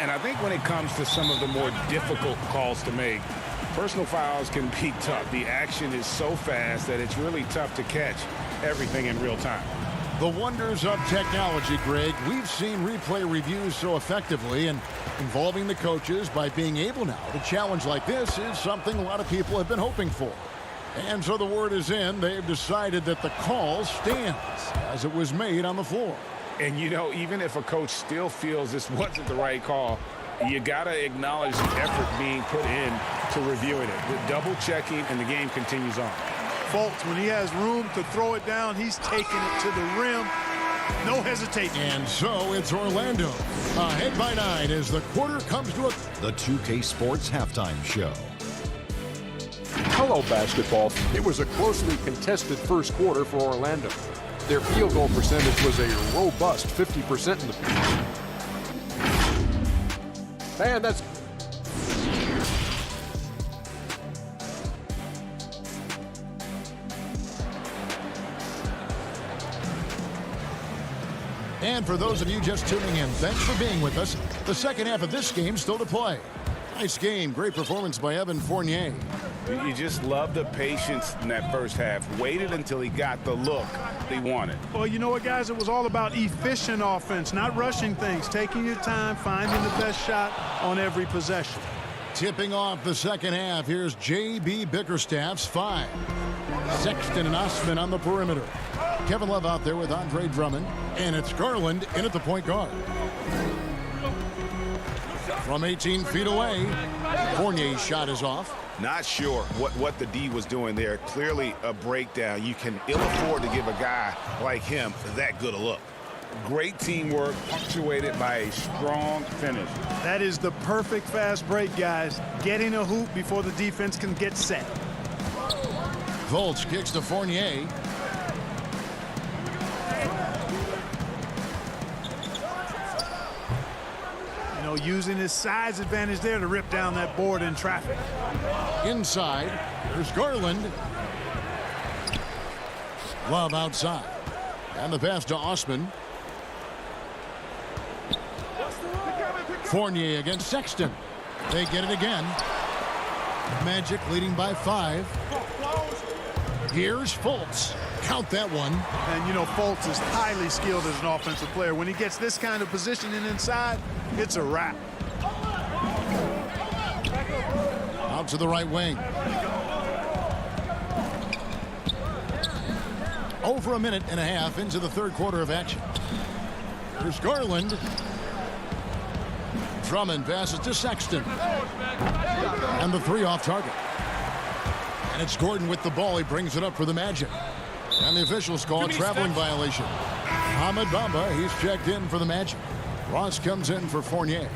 And I think when it comes to some of the more difficult calls to make, personal fouls can be tough. The action is so fast that it's really tough to catch everything in real time. The wonders of technology, Greg. We've seen replay reviews so effectively, and involving the coaches by being able now to challenge like this is something a lot of people have been hoping for. And so the word is in. They've decided that the call stands as it was made on the floor. And, you know, even if a coach still feels this wasn't the right call, you got to acknowledge the effort being put in to reviewing it. The double checking, and the game continues on. Fultz, when he has room to throw it down, he's taking it to the rim. No hesitation. And so it's Orlando ahead by 9 as the quarter comes to a... The 2K Sports Halftime Show. Hello, basketball. It was a closely contested first quarter for Orlando. Their field goal percentage was a robust 50% in the... And that's... And for those of you just tuning in, thanks for being with us. The second half of this game still to play. Nice game. Great performance by Evan Fournier. You just love the patience in that first half. Waited until he got the look he wanted. Well, you know what, guys? It was all about efficient offense, not rushing things, taking your time, finding the best shot on every possession. Tipping off the second half, here's J.B. Bickerstaff's 5. Sexton and Osman on the perimeter. Kevin Love out there with Andre Drummond. And it's Garland in at the point guard. From 18 feet away, Fournier's shot is off. Not sure what the D was doing there. Clearly a breakdown. You can ill afford to give a guy like him that good a look. Great teamwork, punctuated by a strong finish. That is the perfect fast break, guys. Getting a hoop before the defense can get set. Fultz kicks to Fournier. You know, using his size advantage there to rip down that board in traffic. Inside, there's Garland. Love outside. And the pass to Osman. Fournier against Sexton. They get it again. Magic leading by 5. Here's Fultz. Count that one. And, you know, Fultz is highly skilled as an offensive player. When he gets this kind of positioning inside, it's a wrap. Out to the right wing. Over a minute and a half into the third quarter of action. Here's Garland. Drummond passes to Sexton. And the 3 off target. And it's Gordon with the ball. He brings it up for the Magic. And the officials call a traveling violation. Ahmed Bamba, he's checked in for the Magic. Ross comes in for Fournier.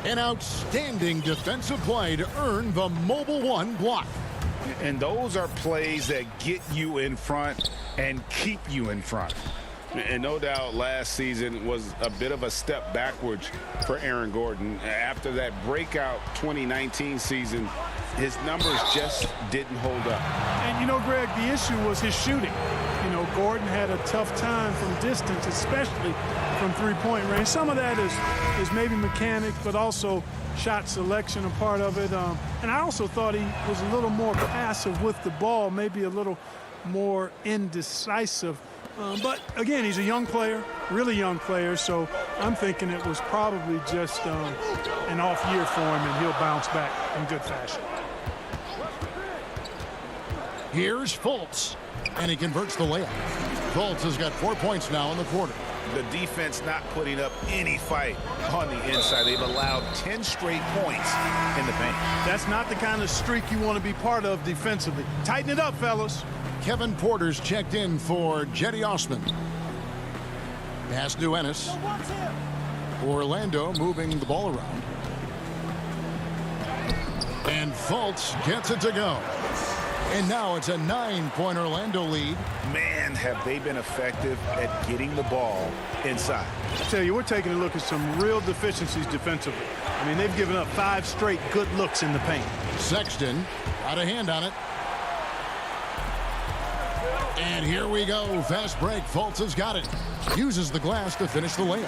An outstanding defensive play to earn the Mobile 1 block. And those are plays that get you in front and keep you in front. And no doubt last season was a bit of a step backwards for Aaron Gordon. After that breakout 2019 season, his numbers just didn't hold up. And, you know, Greg, the issue was his shooting. You know, Gordon had a tough time from distance, especially from three-point range. Some of that is maybe mechanics, but also shot selection a part of it. And I also thought he was a little more passive with the ball, maybe a little more indecisive. But, again, he's a young player, really young player, so I'm thinking it was probably just an off year for him, and he'll bounce back in good fashion. Here's Fultz, and he converts the layup. Fultz has got 4 points now in the quarter. The defense not putting up any fight on the inside. They've allowed 10 straight points in the paint. That's not the kind of streak you want to be part of defensively. Tighten it up, fellas. Kevin Porter's checked in for Jetty Osman. Pass to Ennis. Orlando moving the ball around. And Fultz gets it to go. And now it's a 9-point Orlando lead. Man, have they been effective at getting the ball inside. I tell you, we're taking a look at some real deficiencies defensively. I mean, they've given up 5 straight good looks in the paint. Sexton got a hand on it. And here we go. Fast break. Fultz has got it. Uses the glass to finish the layup.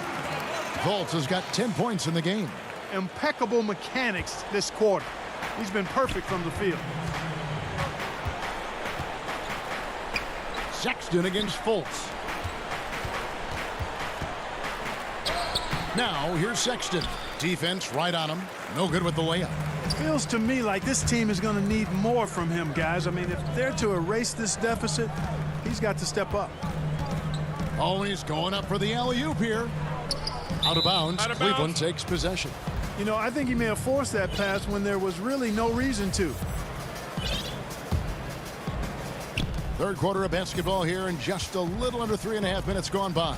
Fultz has got 10 points in the game. Impeccable mechanics this quarter. He's been perfect from the field. Sexton against Fultz. Now here's Sexton. Defense right on him. No good with the layup. Feels to me like this team is going to need more from him, guys. I mean, if they're to erase this deficit, he's got to step up. Oh, he's going up for the alley-oop here. Out of bounds. Cleveland takes possession. You know, I think he may have forced that pass when there was really no reason to. Third quarter of basketball here, and just a little under 3.5 minutes gone by.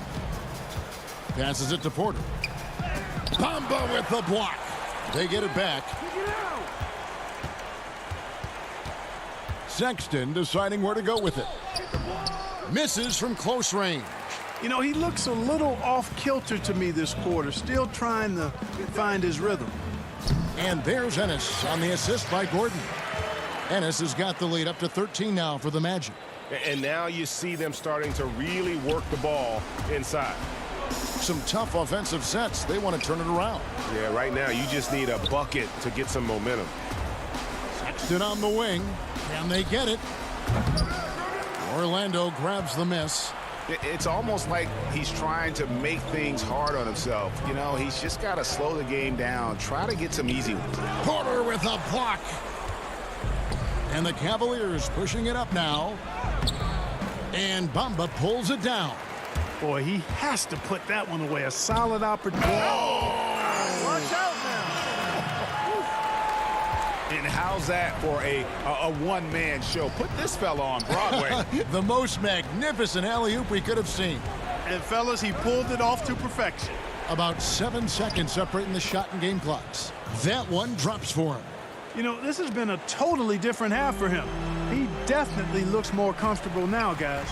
Passes it to Porter. Bamba with the block. They get it back. Sexton deciding where to go with it. Misses from close range. You know, he looks a little off kilter to me this quarter, still trying to find his rhythm. And there's Ennis on the assist by Gordon. Ennis has got the lead up to 13 now for the Magic. And now you see them starting to really work the ball inside. Some tough offensive sets. They want to turn it around. Yeah, right now you just need a bucket to get some momentum. Sexton on the wing. Can they get it? Orlando grabs the miss. It's almost like he's trying to make things hard on himself. You know, he's just got to slow the game down. Try to get some easy ones. Porter with a block. And the Cavaliers pushing it up now. And Bamba pulls it down. Boy, he has to put that one away. A solid opportunity. Oh! Watch out now. And how's that for a one-man show? Put this fella on Broadway. The most magnificent alley-oop we could have seen. And, fellas, he pulled it off to perfection. About 7 seconds separating the shot and game clocks. That one drops for him. You know, this has been a totally different half for him. He definitely looks more comfortable now, guys.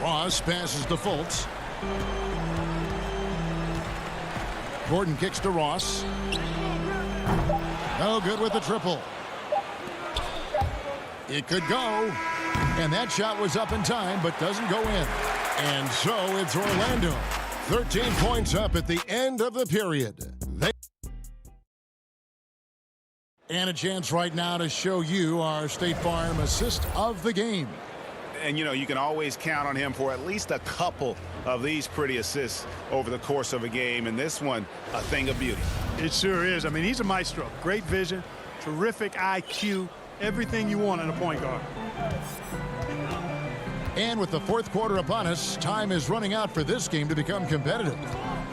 Ross passes to Fultz. Gordon kicks to Ross. No good with the triple. It could go. And that shot was up in time, but doesn't go in. And so it's Orlando. 13 points up at the end of the period. And a chance right now to show you our State Farm assist of the game. And, you know, you can always count on him for at least a couple of these pretty assists over the course of a game. And this one, a thing of beauty. It sure is. I mean, he's a maestro. Great vision, terrific IQ, everything you want in a point guard. And with the fourth quarter upon us, time is running out for this game to become competitive.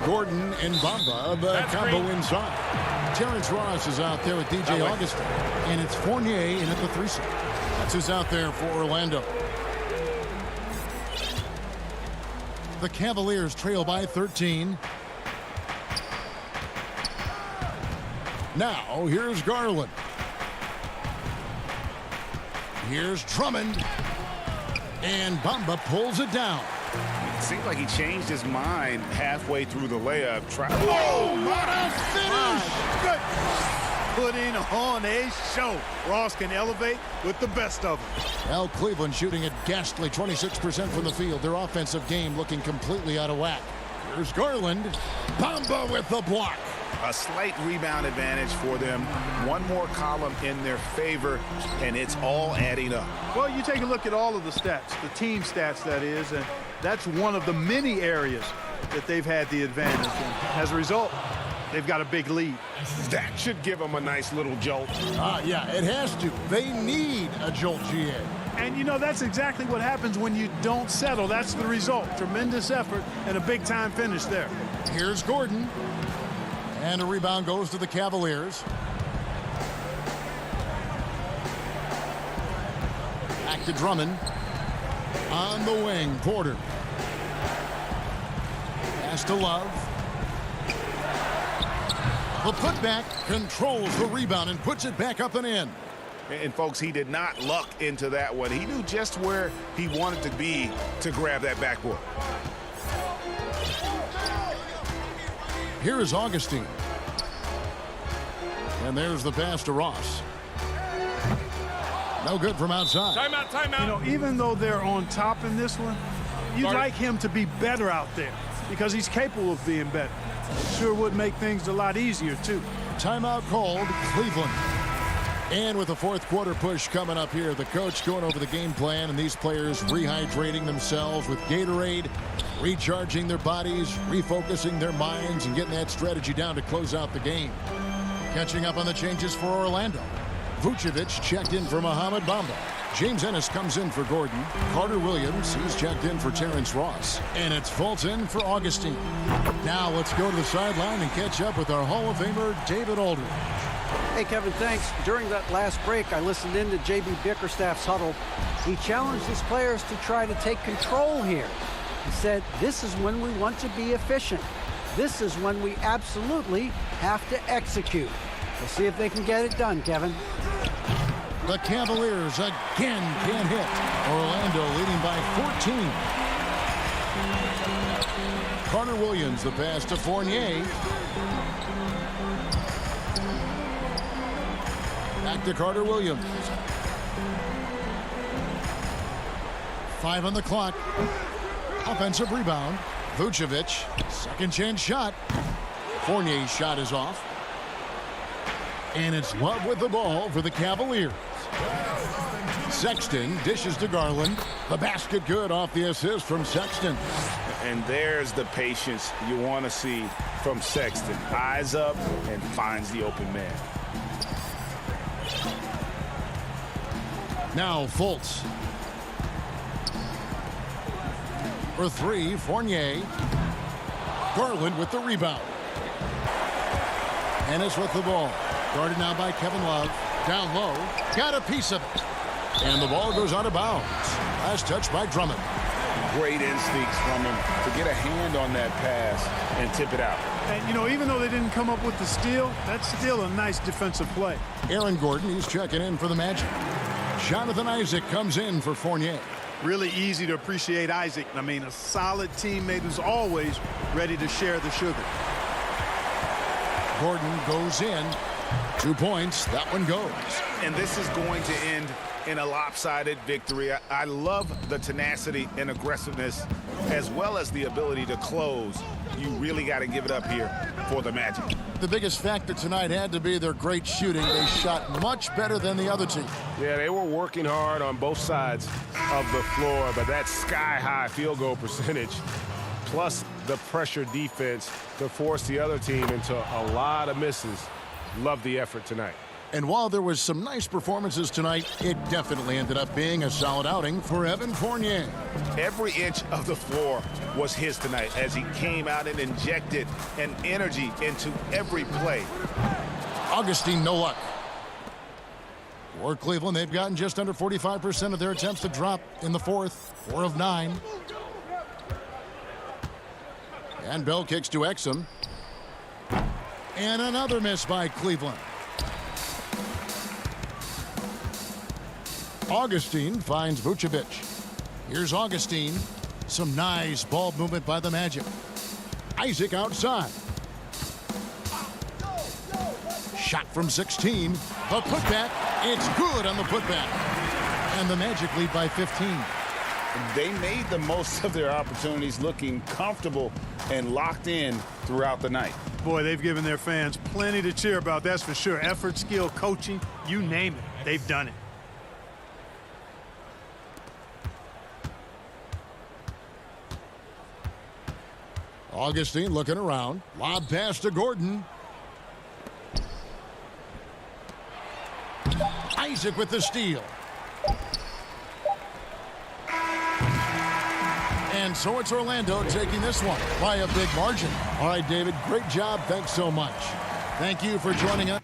Gordon and Bamba, the combo inside. Terrence Ross is out there with DJ Augustin. And it's Fournier in at the 3 slot. That's who's out there for Orlando. The Cavaliers trail by 13. Now, here's Garland. Here's Drummond. And Bamba pulls it down. It seemed like he changed his mind halfway through the layup. Oh, what a finish! Good. Putting on a show. Ross can elevate with the best of them. Well, Cleveland shooting at ghastly 26% from the field. Their offensive game looking completely out of whack. Here's Garland. Bamba with the block. A slight rebound advantage for them. One more column in their favor, and it's all adding up. Well, you take a look at all of the stats, the team stats, that is, and that's one of the many areas that they've had the advantage. And as a result, they've got a big lead. That should give them a nice little jolt. Yeah, it has to. They need a jolt, GA. And, you know, that's exactly what happens when you don't settle. That's the result. Tremendous effort and a big-time finish there. Here's Gordon. And a rebound goes to the Cavaliers. Back to Drummond. On the wing, Porter. Pass to Love. The putback controls the rebound and puts it back up and in. And, folks, he did not luck into that one. He knew just where he wanted to be to grab that backboard. Here is Augustine. And there's the pass to Ross. No good from outside. Timeout. You know, even though they're on top in this one, you'd like him to be better out there because he's capable of being better. Sure would make things a lot easier, too. Timeout called, Cleveland. And with the fourth quarter push coming up here, the coach going over the game plan and these players rehydrating themselves with Gatorade, recharging their bodies, refocusing their minds, and getting that strategy down to close out the game. Catching up on the changes for Orlando. Vucevic checked in for Mohamed Bamba. James Ennis comes in for Gordon. Carter Williams, he's checked in for Terrence Ross. And it's Fulton for Augustine. Now let's go to the sideline and catch up with our Hall of Famer, David Aldridge. Hey, Kevin, thanks. During that last break, I listened in to J.B. Bickerstaff's huddle. He challenged his players to try to take control here. He said, this is when we want to be efficient. This is when we absolutely have to execute. We'll see if they can get it done, Kevin. The Cavaliers again can't hit. Orlando leading by 14. Carter Williams, the pass to Fournier. Back to Carter Williams. 5 on the clock. Offensive rebound. Vucevic, second chance shot. Fournier's shot is off. And it's Love with the ball for the Cavaliers. Sexton dishes to Garland. The basket good off the assist from Sexton. And there's the patience you want to see from Sexton. Eyes up and finds the open man. Now Fultz. For 3, Fournier. Garland with the rebound. Ennis with the ball. Guarded now by Kevin Love. Down low. Got a piece of it. And the ball goes out of bounds. Last touch by Drummond. Great instincts from him to get a hand on that pass and tip it out. And, you know, even though they didn't come up with the steal, that's still a nice defensive play. Aaron Gordon, he's checking in for the Magic. Jonathan Isaac comes in for Fournier. Really easy to appreciate Isaac. I mean, a solid teammate who's always ready to share the sugar. Gordon goes in. 2 points. That one goes. And this is going to end in a lopsided victory. I love the tenacity and aggressiveness as well as the ability to close. You really got to give it up here for the Magic. The biggest factor tonight had to be their great shooting. They shot much better than the other team. Yeah, they were working hard on both sides of the floor, but that sky-high field goal percentage plus the pressure defense to force the other team into a lot of misses. Love the effort tonight. And while there was some nice performances tonight, it definitely ended up being a solid outing for Evan Fournier. Every inch of the floor was his tonight as he came out and injected an energy into every play. Augustine, no luck. For Cleveland, they've gotten just under 45% of their attempts to drop in the fourth, 4 of 9. And Bell kicks to Exum. And another miss by Cleveland. Augustine finds Vucevic. Here's Augustine. Some nice ball movement by the Magic. Isaac outside. Shot from 16. The putback. It's good on the putback. And the Magic lead by 15. They made the most of their opportunities, looking comfortable and locked in throughout the night. Boy, they've given their fans plenty to cheer about, that's for sure. Effort, skill, coaching, you name it, they've done it. Augustine looking around. Lob pass to Gordon. Isaac with the steal. And so it's Orlando taking this one by a big margin. All right, David, great job. Thanks so much. Thank you for joining us.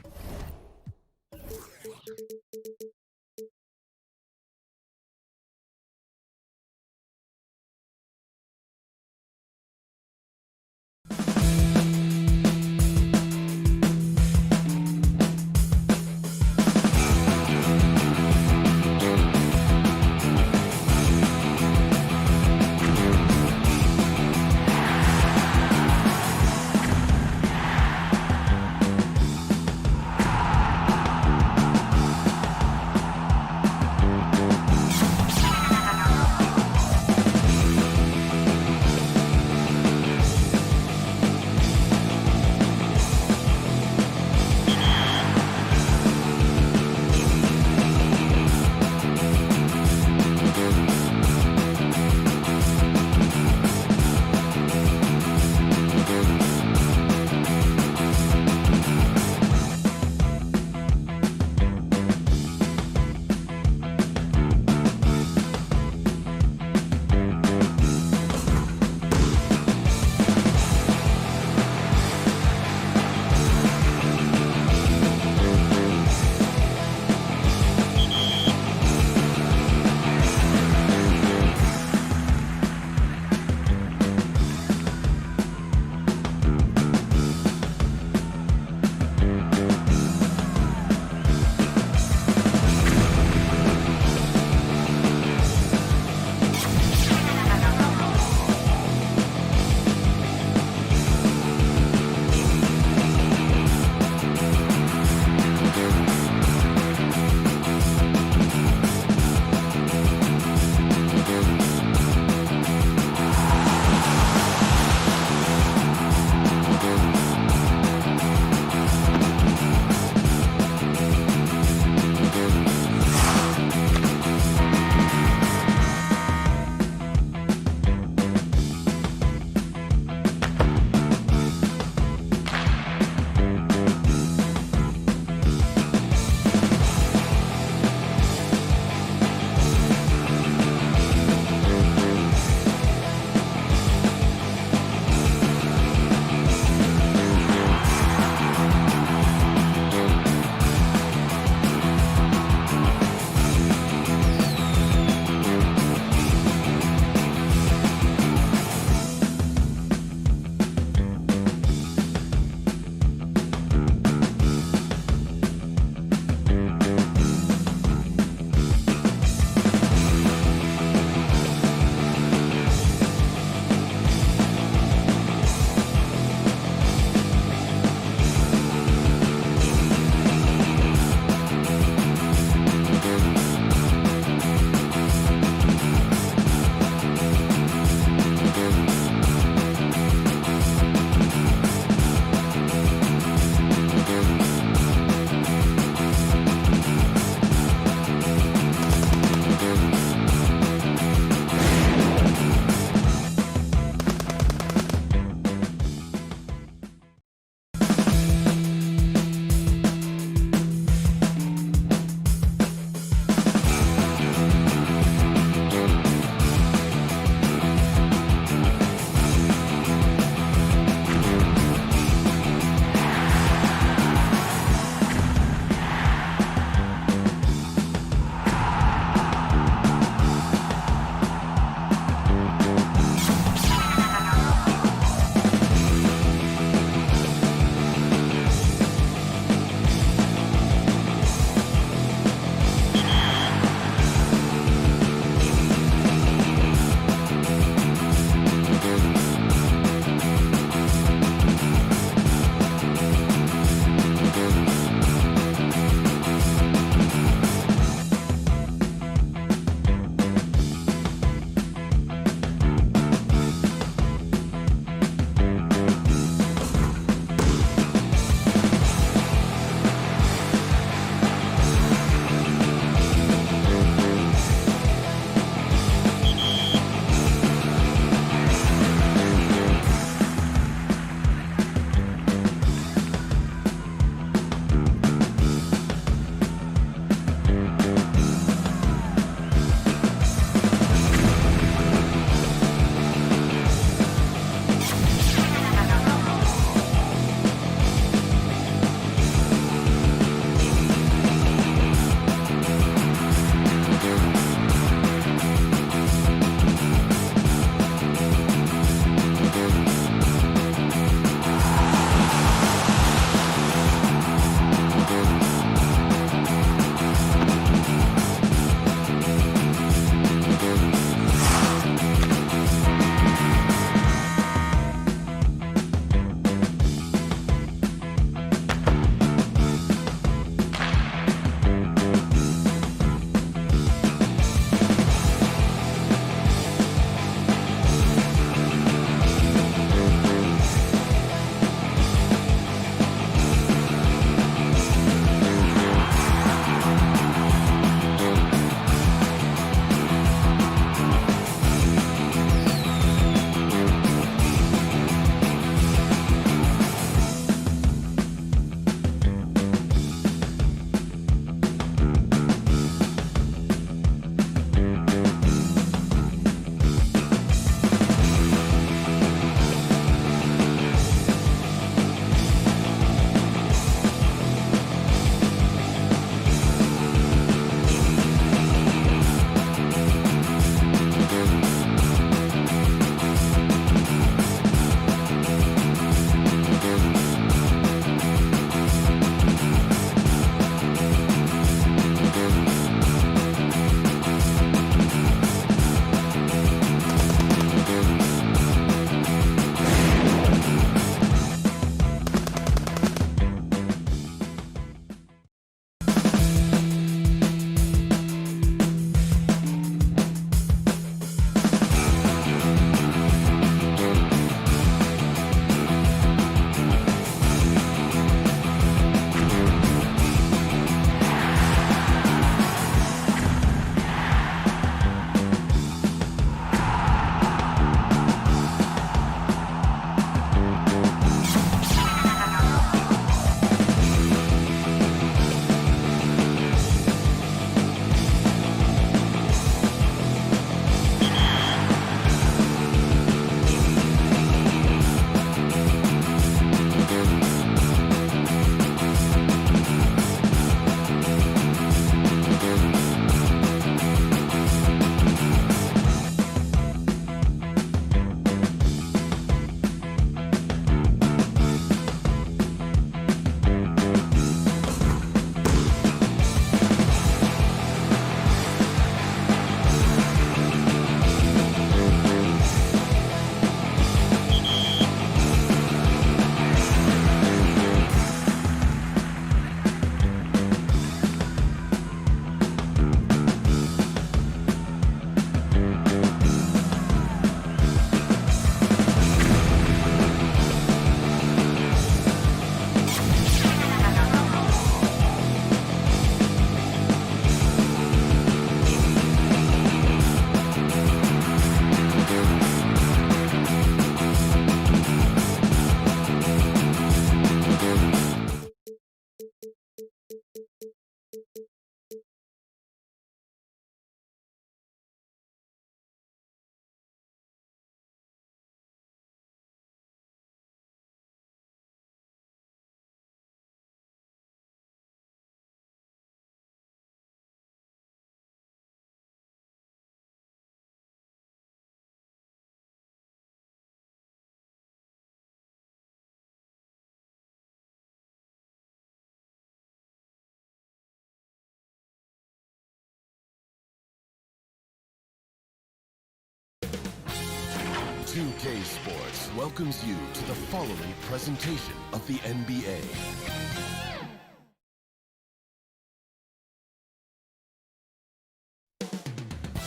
2K Sports welcomes you to the following presentation of the NBA.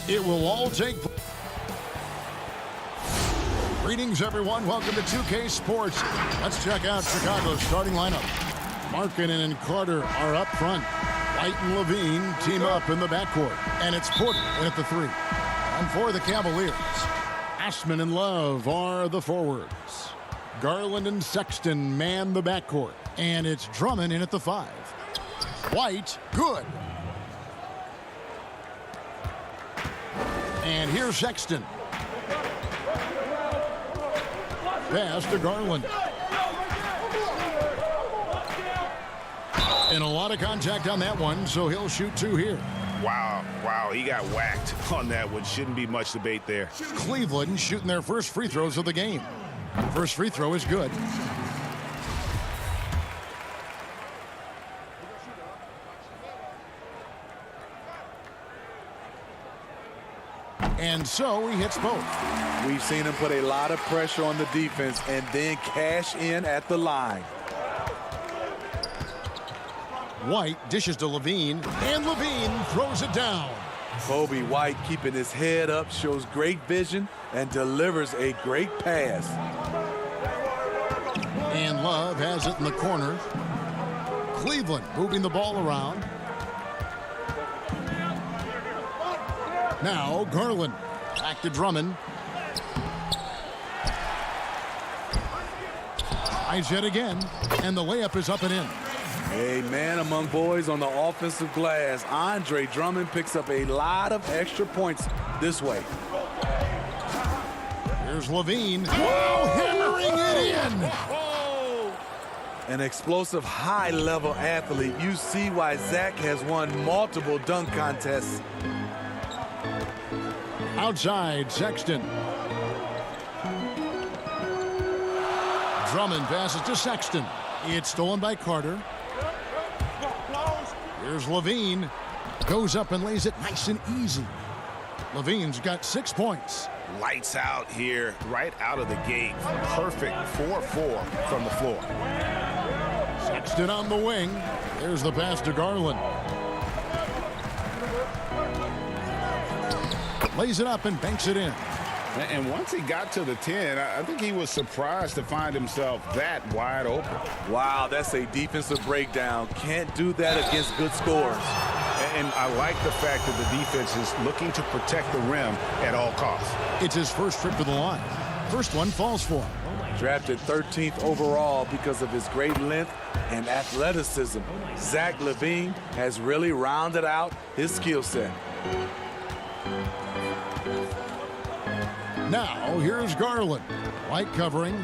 It will all take place. Greetings, everyone. Welcome to 2K Sports. Let's check out Chicago's starting lineup. Markkanen and Carter are up front. White and Levine team up in the backcourt. And it's Porter at the 3. And for the Cavaliers, Ashman and Love are the forwards. Garland and Sexton man the backcourt. And it's Drummond in at the 5. White, good. And here's Sexton. Pass to Garland. And a lot of contact on that one, so he'll shoot 2 here. Wow, he got whacked on that one. Shouldn't be much debate there. Cleveland shooting their first free throws of the game. First free throw is good. And so he hits both. We've seen him put a lot of pressure on the defense and then cash in at the line. White dishes to Levine, and Levine throws it down. Kobe White keeping his head up, shows great vision, and delivers a great pass. And Love has it in the corner. Cleveland moving the ball around. Now Garland back to Drummond. Tries yet again, and the layup is up and in. A man among boys on the offensive glass. Andre Drummond picks up a lot of extra points this way. Here's Levine. Whoa, hammering it in. An explosive, high-level athlete. You see why Zach has won multiple dunk contests. Outside, Sexton. Drummond passes to Sexton. It's stolen by Carter. Here's Levine. Goes up and lays it nice and easy. Levine's got 6 points. Lights out here, right out of the gate. Perfect 4-4 from the floor. Sexton on the wing. There's the pass to Garland. Lays it up and banks it in. And once he got to the 10, I think he was surprised to find himself that wide open. Wow, that's a defensive breakdown. Can't do that against good scores. And I like the fact that the defense is looking to protect the rim at all costs. It's his first trip to the line. First one falls for him. Drafted 13th overall because of his great length and athleticism. Zach LaVine has really rounded out his skill set. Now, here's Garland. White covering.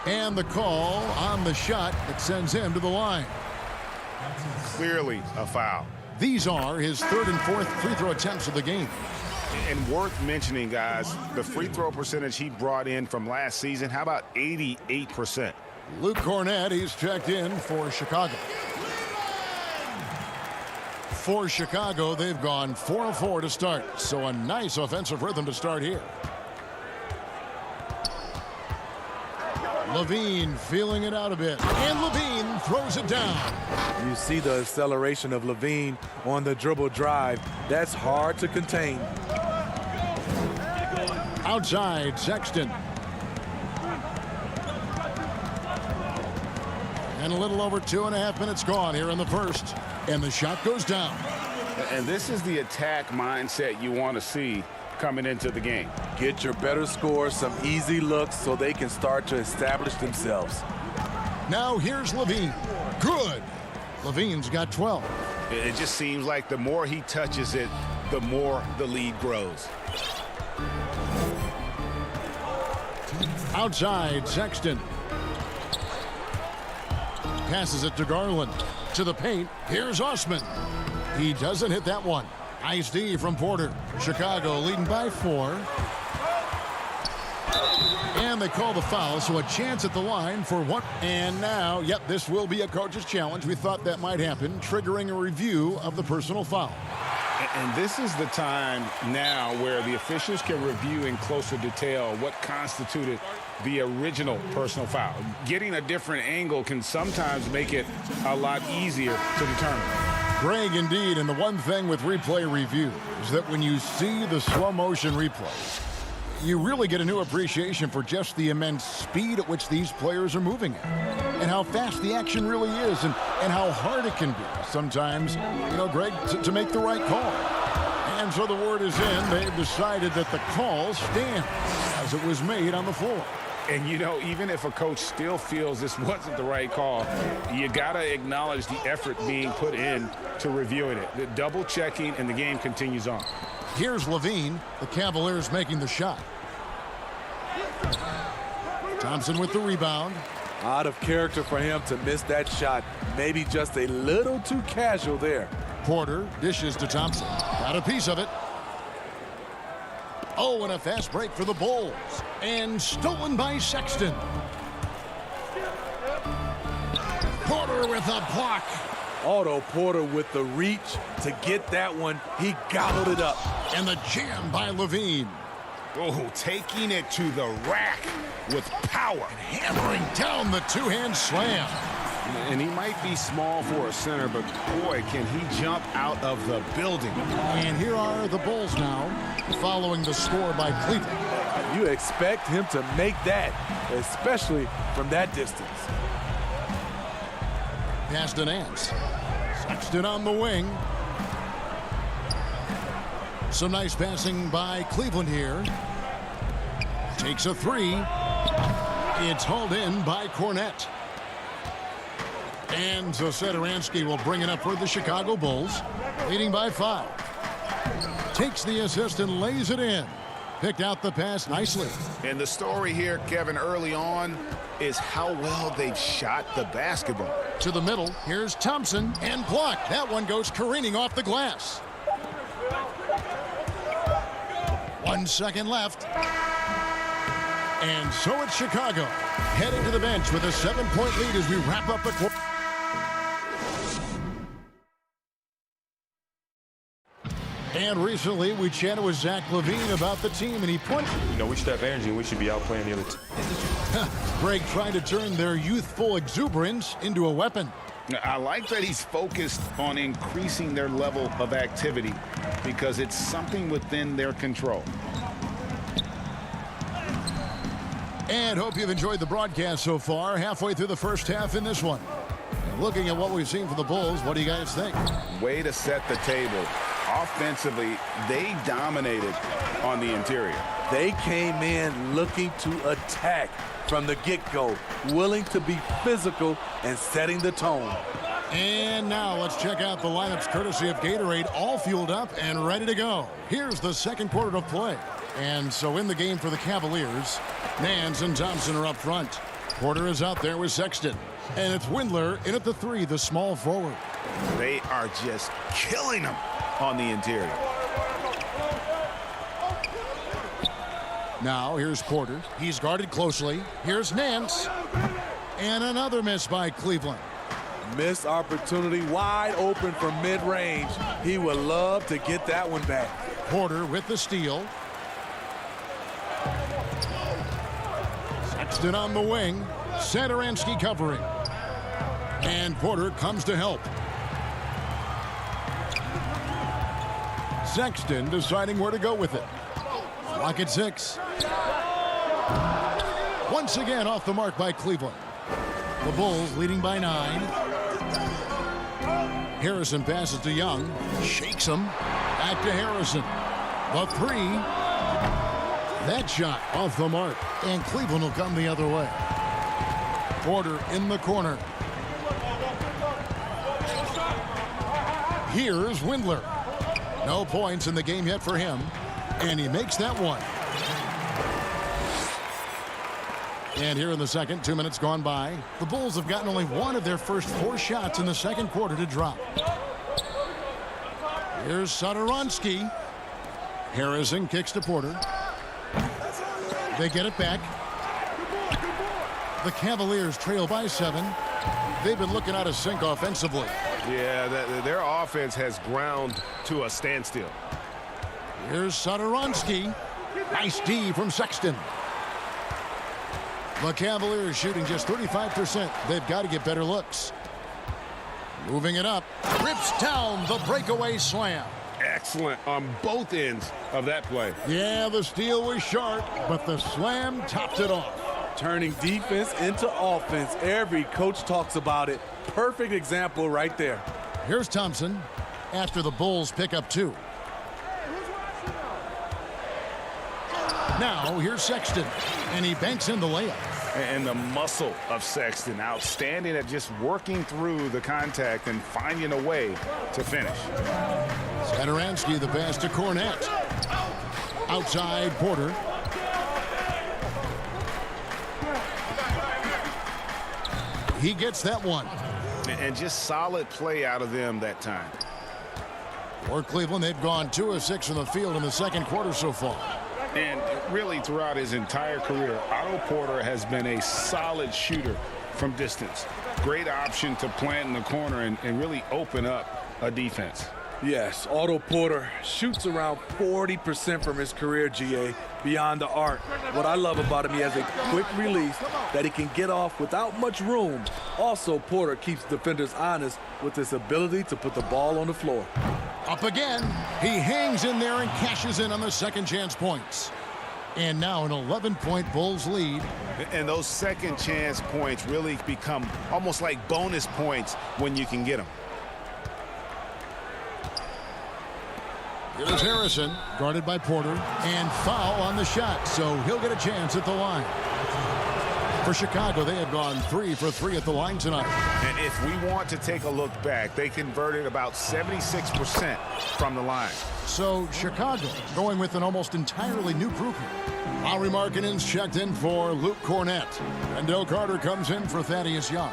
And the call on the shot that sends him to the line. Clearly a foul. These are his 3rd and 4th free throw attempts of the game. And worth mentioning, guys, the free throw percentage he brought in from last season, how about 88%? Luke Cornett, he's checked in for Chicago. For Chicago, they've gone 4 of 4 to start, so a nice offensive rhythm to start here. Levine feeling it out a bit, and Levine throws it down. You see the acceleration of Levine on the dribble drive. That's hard to contain. Outside, Sexton. And a little over 2.5 minutes gone here in the first. And the shot goes down. And this is the attack mindset you want to see coming into the game. Get your better scores, some easy looks so they can start to establish themselves. Now here's Levine. Good. Levine's got 12. It just seems like the more he touches it, the more the lead grows. Outside, Sexton. Passes it to Garland. To the paint. Here's Osman. He doesn't hit that one. Nice D from Porter. Chicago leading by 4. And they call the foul, so a chance at the line for 1. And now, yep, this will be a coach's challenge. We thought that might happen, triggering a review of the personal foul. And this is the time now where the officials can review in closer detail what constituted the original personal foul. Getting a different angle can sometimes make it a lot easier to determine. Greg, indeed, and the one thing with replay review is that when you see the slow motion replay, you really get a new appreciation for just the immense speed at which these players are moving at, and how fast the action really is, and how hard it can be sometimes, Greg, to make the right call. And so the word is in. They've decided that the call stands as it was made on the floor. And, even if a coach still feels this wasn't the right call, you got to acknowledge the effort being put in to reviewing it. The double checking, and the game continues on. Here's Levine, the Cavaliers making the shot. Thompson with the rebound. Out of character for him to miss that shot. Maybe just a little too casual there. Porter dishes to Thompson. Got a piece of it. Oh, and a fast break for the Bulls. And stolen by Sexton. Porter with a block. Otto Porter with the reach to get that one. He gobbled it up. And the jam by Levine. Oh, taking it to the rack with power. And hammering down the two-hand slam. And he might be small for a center, but boy, can he jump out of the building. And here are the Bulls now, following the score by Cleveland. You expect him to make that, especially from that distance. Pass to Nance. Sexton on the wing. Some nice passing by Cleveland here. Takes a three. It's hauled in by Cornette. And so Satoransky will bring it up for the Chicago Bulls, leading by 5. Takes the assist and lays it in. Picked out the pass nicely. And the story here, Kevin, early on is how well they've shot the basketball. To the middle, here's Thompson, and blocked. That one goes careening off the glass. 1 second left. And so it's Chicago heading to the bench with a 7-point lead as we wrap up the quarter. And recently, we chatted with Zach LaVine about the team, and he pointed. We should have energy, and we should be out playing the other team. Greg trying to turn their youthful exuberance into a weapon. I like that he's focused on increasing their level of activity because it's something within their control. And hope you've enjoyed the broadcast so far. Halfway through the first half in this one. And looking at what we've seen from the Bulls, what do you guys think? Way to set the table. Offensively, they dominated on the interior. They came in looking to attack from the get-go, willing to be physical and setting the tone. And now let's check out the lineups courtesy of Gatorade, all fueled up and ready to go. Here's the second quarter of play. And so in the game for the Cavaliers, Nance and Thompson are up front. Porter is out there with Sexton. And it's Windler in at the 3, the small forward. They are just killing them on the interior. Now here's Porter. He's guarded closely. Here's Nance. And another miss by Cleveland. Missed opportunity, wide open from mid-range. He would love to get that one back. Porter with the steal. Sexton on the wing. Satoransky covering. And Porter comes to help. Sexton deciding where to go with it. Clock at 6. Once again off the mark by Cleveland. The Bulls leading by 9. Harrison passes to Young. Shakes him. Back to Harrison. The 3. That shot off the mark. And Cleveland will come the other way. Porter in the corner. Here's Windler. No points in the game yet for him. And he makes that one. And here in the second, 2 minutes gone by, the Bulls have gotten only one of their first 4 shots in the second quarter to drop. Here's Satoransky. Harrison kicks to Porter. They get it back. The Cavaliers trail by 7. They've been looking out of sync offensively. Yeah, their offense has ground to a standstill. Here's Satoransky. Nice D from Sexton. The Cavaliers shooting just 35%. They've got to get better looks. Moving it up. Rips down the breakaway slam. Excellent on both ends of that play. Yeah, the steal was sharp, but the slam topped it off. Turning defense into offense. Every coach talks about it. Perfect example right there. Here's Thompson after the Bulls pick up 2. Now here's Sexton, and he banks in the layup. And the muscle of Sexton, outstanding at just working through the contact and finding a way to finish. Satoransky the pass to Cornette. Outside Porter. He gets that one. And just solid play out of them that time. For Cleveland, they've gone 2 of 6 from the field in the second quarter so far. And really throughout his entire career, Otto Porter has been a solid shooter from distance. Great option to plant in the corner and really open up a defense. Yes, Otto Porter shoots around 40% from his career, GA, beyond the arc. What I love about him, he has a quick release that he can get off without much room. Also, Porter keeps defenders honest with his ability to put the ball on the floor. Up again. He hangs in there and cashes in on the second chance points. And now an 11-point Bulls lead. And those second chance points really become almost like bonus points when you can get them. Here's Harrison, guarded by Porter, and foul on the shot, so he'll get a chance at the line. For Chicago, they have gone 3 for 3 at the line tonight. And if we want to take a look back, they converted about 76% from the line. So Chicago going with an almost entirely new group here. Lauri Markkanen's checked in for Luke Cornette. Wendell Carter comes in for Thaddeus Young.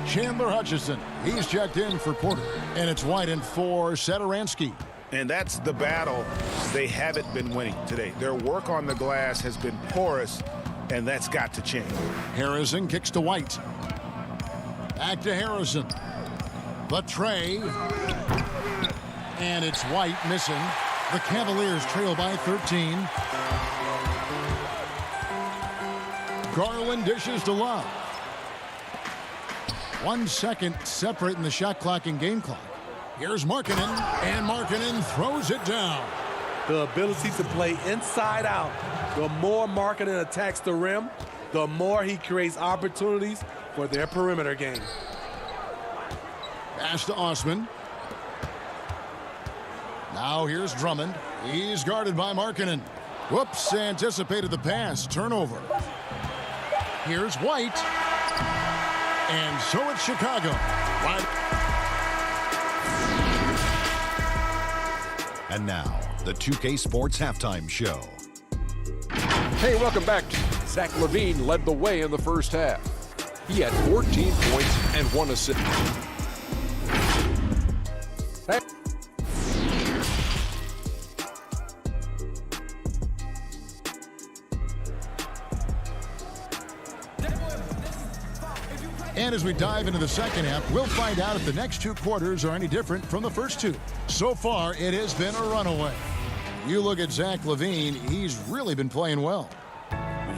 Chandler Hutchison, he's checked in for Porter. And it's White in for Satoransky. And that's the battle they haven't been winning today. Their work on the glass has been porous, and that's got to change. Harrison kicks to White. Back to Harrison. The tray. And it's White missing. The Cavaliers trail by 13. Garland dishes to Love. 1 second separating the shot clock and game clock. Here's Markkanen, and Markkanen throws it down. The ability to play inside out. The more Markkanen attacks the rim, the more he creates opportunities for their perimeter game. Pass to Osman. Now here's Drummond. He's guarded by Markkanen. Whoops, anticipated the pass. Turnover. Here's White. And so it's Chicago. And now, the 2K Sports Halftime Show. Hey, welcome back. Zach LaVine led the way in the first half. He had 14 points and 1 assist. And as we dive into the second half, we'll find out if the next 2 quarters are any different from the first 2. So far, it has been a runaway. You look at Zach LaVine, he's really been playing well.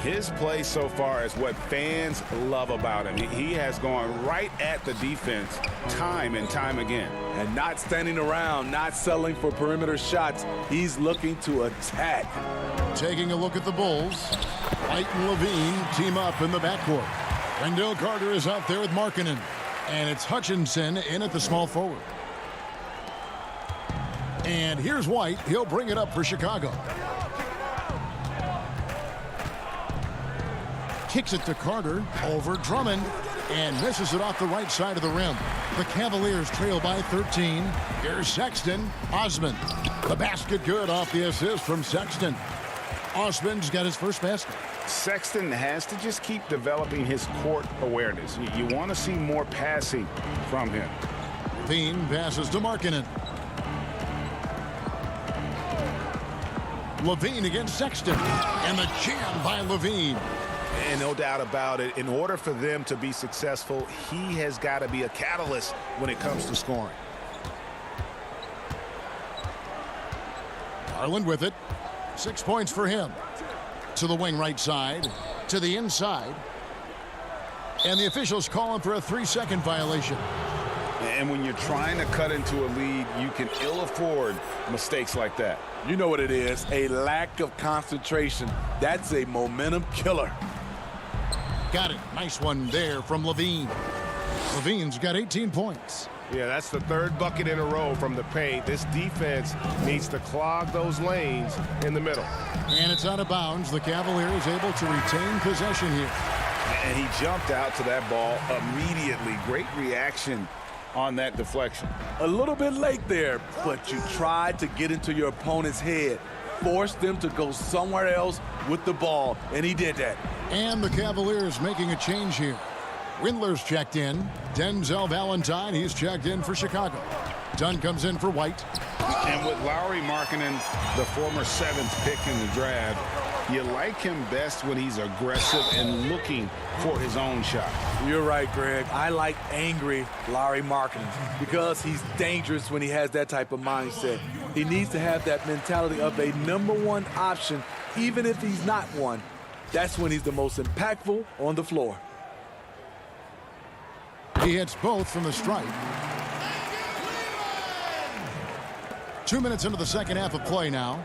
His play so far is what fans love about him. He has gone right at the defense time and time again. And not standing around, not settling for perimeter shots. He's looking to attack. Taking a look at the Bulls, White and LaVine team up in the backcourt. Wendell Carter is out there with Markkanen. And it's Hutchinson in at the small forward. And here's White. He'll bring it up for Chicago. Kicks it to Carter over Drummond and misses it off the right side of the rim. The Cavaliers trail by 13. Here's Sexton. Osman. The basket good off the assist from Sexton. Osman's got his first basket. Sexton has to just keep developing his court awareness. You want to see more passing from him. LaVine passes to Markkanen. LaVine against Sexton. And the jam by LaVine. And no doubt about it, in order for them to be successful, he has got to be a catalyst when it comes to scoring. Garland with it. 6 points for him. To the wing right side. To the inside. And the officials calling for a 3-second violation. And when you're trying to cut into a lead, you can ill afford mistakes like that. You know what it is, a lack of concentration. That's a momentum killer. Got it. Nice one there from Levine. Levine's got 18 points. Yeah, that's the third bucket in a row from the paint. This defense needs to clog those lanes in the middle. And it's out of bounds. The Cavaliers able to retain possession here. And he jumped out to that ball immediately. Great reaction on that deflection. A little bit late there, but you tried to get into your opponent's head. Force them to go somewhere else with the ball, and he did that. And the Cavaliers making a change here. Windler's checked in. Denzel Valentine, he's checked in for Chicago. Dunn comes in for White. And with Lauri Markkanen, the former 7th pick in the draft, you like him best when he's aggressive and looking for his own shot. You're right, Greg. I like angry Lauri Markkanen because he's dangerous when he has that type of mindset. He needs to have that mentality of a #1 option, even if he's not one. That's when he's the most impactful on the floor. He hits both from the stripe. 2 minutes into the second half of play now.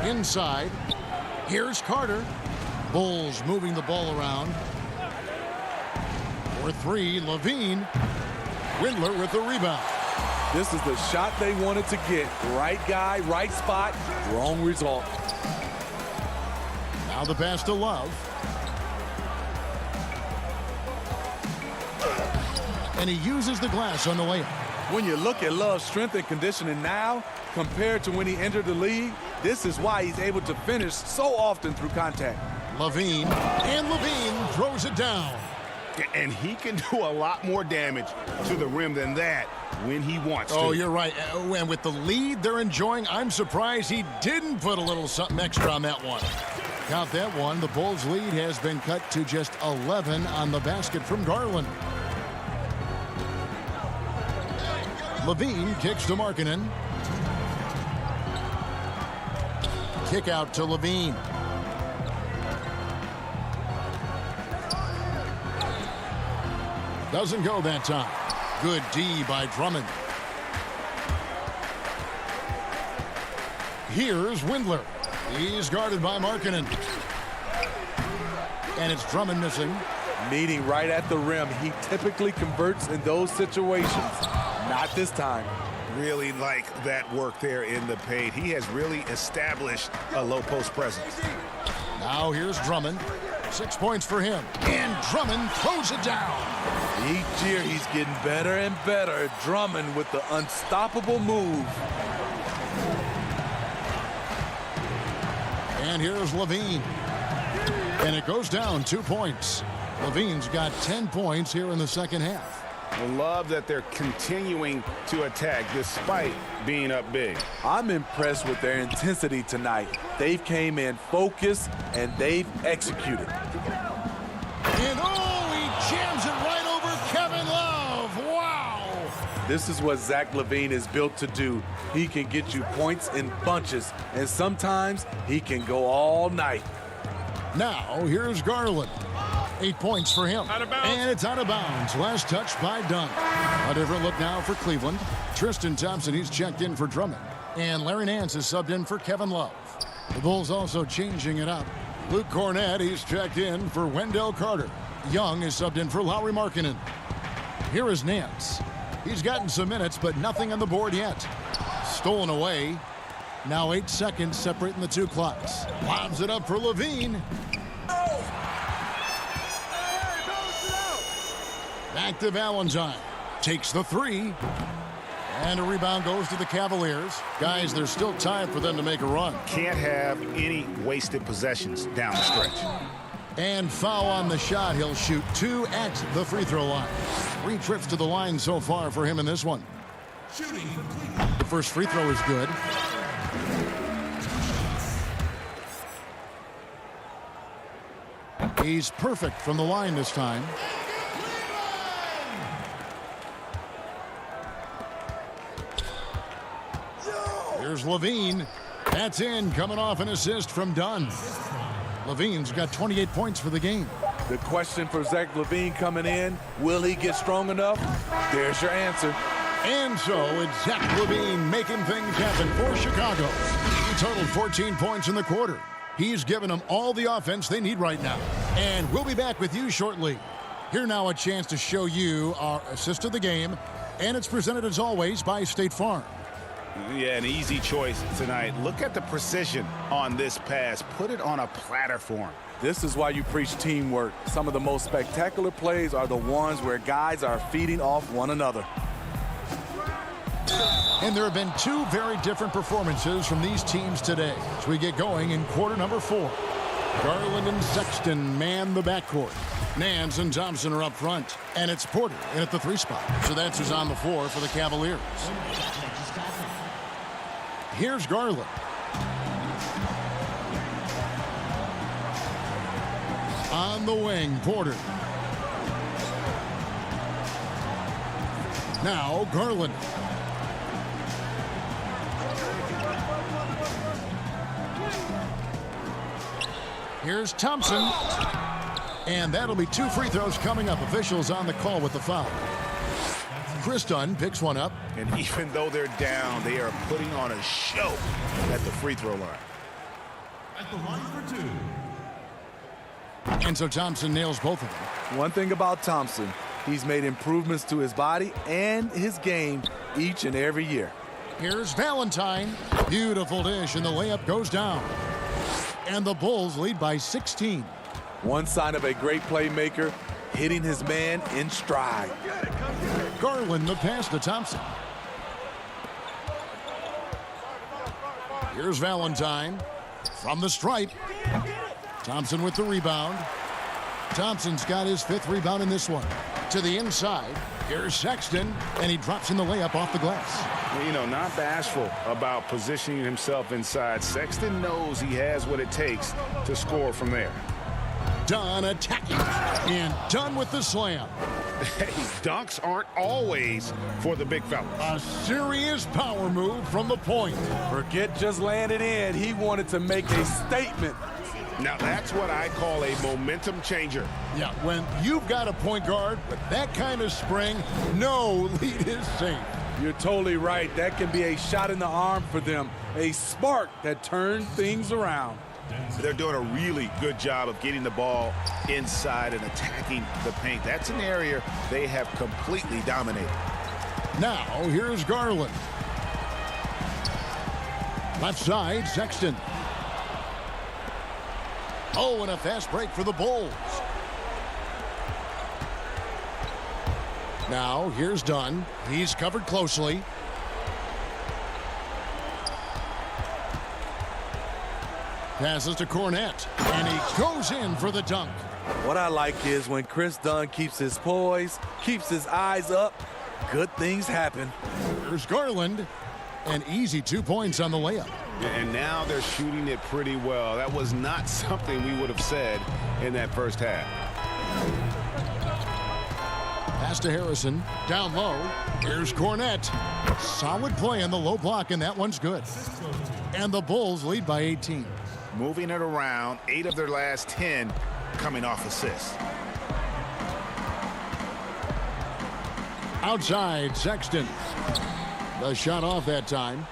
Inside. Here's Carter. Bulls moving the ball around. For 3, Levine. Windler with the rebound. This is the shot they wanted to get. Right guy, right spot, wrong result. Now the pass to Love. And he uses the glass on the layup. When you look at Love's strength and conditioning now compared to when he entered the league, this is why he's able to finish so often through contact. Levine, and Levine throws it down. And he can do a lot more damage to the rim than that when he wants to. Oh, you're right. And with the lead they're enjoying, I'm surprised he didn't put a little something extra on that one. Count that one. The Bulls' lead has been cut to just 11 on the basket from Garland. Levine kicks to Markkanen. Kick out to Levine. Doesn't go that time. Good D by Drummond. Here's Windler. He's guarded by Markkanen. And it's Drummond missing. Meeting right at the rim. He typically converts in those situations. Not this time. Really like that work there in the paint. He has really established a low post presence. Now here's Drummond. 6 points for him. And Drummond throws it down. Each year he's getting better and better. Drummond with the unstoppable move. And here's Levine. And it goes down 2 points. Levine's got 10 points here in the second half. I love that they're continuing to attack despite being up big. I'm impressed with their intensity tonight. They've came in focused and they've executed. And he jams it right over Kevin Love. Wow. This is what Zach LaVine is built to do. He can get you points in bunches, and sometimes he can go all night. Now here's Garland. 8 points for him. And it's out of bounds. Last touch by Dunn. A different look now for Cleveland. Tristan Thompson, he's checked in for Drummond. And Larry Nance is subbed in for Kevin Love. The Bulls also changing it up. Luke Cornett, he's checked in for Wendell Carter. Young is subbed in for Lauri Markkanen. Here is Nance. He's gotten some minutes, but nothing on the board yet. Stolen away. Now 8 seconds separating the two clocks. Lobs it up for Levine. Back to Valentine. Takes the 3. And a rebound goes to the Cavaliers. Guys, there's still time for them to make a run. Can't have any wasted possessions down the stretch. And foul on the shot. He'll shoot 2 at the free throw line. 3 trips to the line so far for him in this one. The first free throw is good. He's perfect from the line this time. Here's Levine. That's in, coming off an assist from Dunn. Levine's got 28 points for the game. The question for Zach LaVine coming in, will he get strong enough? There's your answer. And so it's Zach LaVine making things happen for Chicago. He totaled 14 points in the quarter. He's given them all the offense they need right now. And we'll be back with you shortly. Here now a chance to show you our assist of the game. And it's presented as always by State Farm. Yeah, an easy choice tonight. Look at the precision on this pass. Put it on a platter for him. This is why you preach teamwork. Some of the most spectacular plays are the ones where guys are feeding off one another. And there have been two very different performances from these teams today as we get going in quarter number 4. Garland and Sexton man the backcourt. Nance and Thompson are up front. And it's Porter in at the 3 spot. So that's who's on the floor for the Cavaliers. Here's Garland. On the wing, Porter. Now Garland. Here's Thompson. And that'll be 2 free throws coming up. Officials on the call with the foul. Chris Dunn picks one up. And even though they're down, they are putting on a show at the free throw line. At the line for 2. And so Thompson nails both of them. One thing about Thompson, he's made improvements to his body and his game each and every year. Here's Valentine. Beautiful dish, and the layup goes down. And the Bulls lead by 16. One sign of a great playmaker, hitting his man in stride. Garland the pass to Thompson. Here's Valentine from the stripe. Thompson with the rebound. Thompson's got his 5th rebound in this one. To the inside. Here's Sexton, and he drops in the layup off the glass. You know, not bashful about positioning himself inside. Sexton knows he has what it takes to score from there. Dunn attacking, and Dunn with the slam. Hey, dunks aren't always for the big fella. A serious power move from the point. Forget just laying it in. He wanted to make a statement. Now that's what I call a momentum changer. Yeah, when you've got a point guard with that kind of spring, no lead is safe. You're totally right. That can be a shot in the arm for them. A spark that turns things around. They're doing a really good job of getting the ball inside and attacking the paint. That's an area they have completely dominated. Now, here's Garland. Left side, Sexton. Oh, and a fast break for the Bulls. Now, here's Dunn. He's covered closely. Passes to Cornette, and he goes in for the dunk. What I like is when Chris Dunn keeps his poise, keeps his eyes up, good things happen. Here's Garland. An easy 2 points on the layup. And now they're shooting it pretty well. That was not something we would have said in that first half. Pass to Harrison. Down low. Here's Cornette. Solid play in the low block, and that one's good. And the Bulls lead by 18. Moving it around, 8 of their last 10 coming off assists. Outside, Sexton. The shot off that time.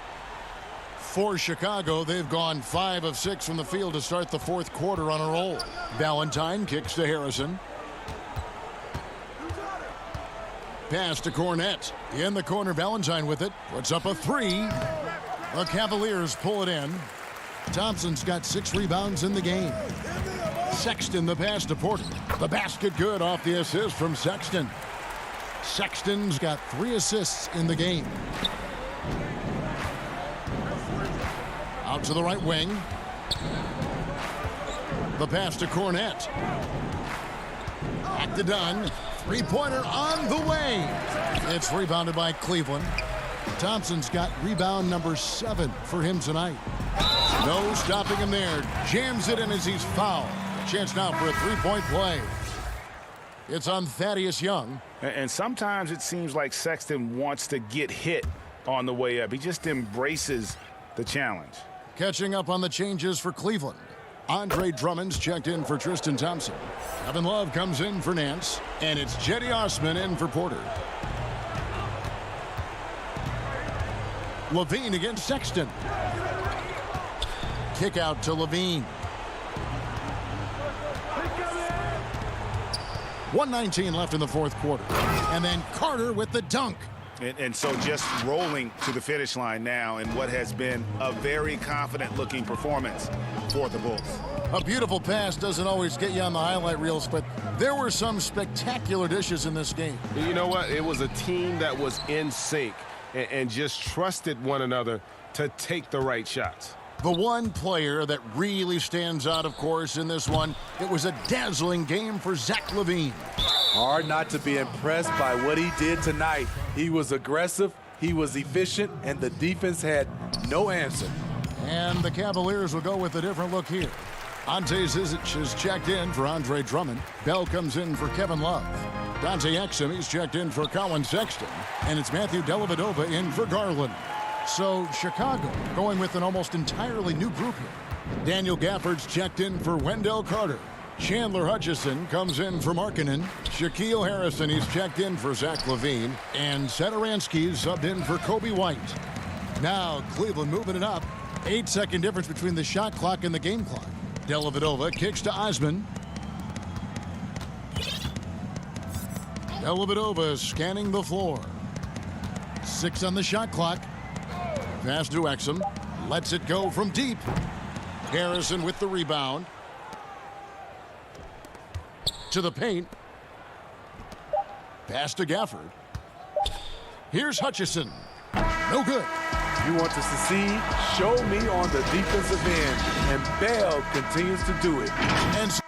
For Chicago, they've gone 5 of 6 from the field to start the 4th quarter on a roll. Valentine kicks to Harrison. Pass to Cornette. In the corner, Valentine with it. Puts up a 3. The Cavaliers pull it in. Thompson's got 6 rebounds in the game. Sexton the pass to Porter. The basket good off the assist from Sexton. Sexton's got 3 assists in the game. Out to the right wing. The pass to Cornette. Back to Dunn. 3-pointer on the way. It's rebounded by Cleveland. Thompson's got rebound number 7 for him tonight. No stopping him there. Jams it in as he's fouled. Chance now for a three-point play. It's on Thaddeus Young. And sometimes it seems like Sexton wants to get hit on the way up. He just embraces the challenge. Catching up on the changes for Cleveland. Andre Drummond's checked in for Tristan Thompson. Kevin Love comes in for Nance. And it's Jetty Osman in for Porter. Levine against Sexton. Kick out to Levine. 1:19 left in the fourth quarter. And then Carter with the dunk. And so just rolling to the finish line now in what has been a very confident-looking performance for the Bulls. A beautiful pass doesn't always get you on the highlight reels, but there were some spectacular dishes in this game. You know what? It was a team that was in sync and just trusted one another to take the right shots. The one player that really stands out, of course, in this one, it was a dazzling game for Zach LaVine. Hard not to be impressed by what he did tonight. He was aggressive, he was efficient, and the defense had no answer. And the Cavaliers will go with a different look here. Ante Zizic is checked in for Andre Drummond. Bell comes in for Kevin Love. Dante Exum, he's checked in for Colin Sexton. And it's Matthew Dellavedova in for Garland. So Chicago going with an almost entirely new group here. Daniel Gafford's checked in for Wendell Carter. Chandler Hutchison comes in for Markkanen. Shaquille Harrison, he's checked in for Zach LaVine. And Satoransky's subbed in for Kobe White. Now Cleveland moving it up. 8-second difference between the shot clock and the game clock. Dellavedova kicks to Osman. Dellavedova scanning the floor. 6 on the shot clock. Pass to Exum. Lets it go from deep. Harrison with the rebound. To the paint. Pass to Gafford. Here's Hutchison. No good. You want to succeed? Show me on the defensive end. And Bell continues to do it. And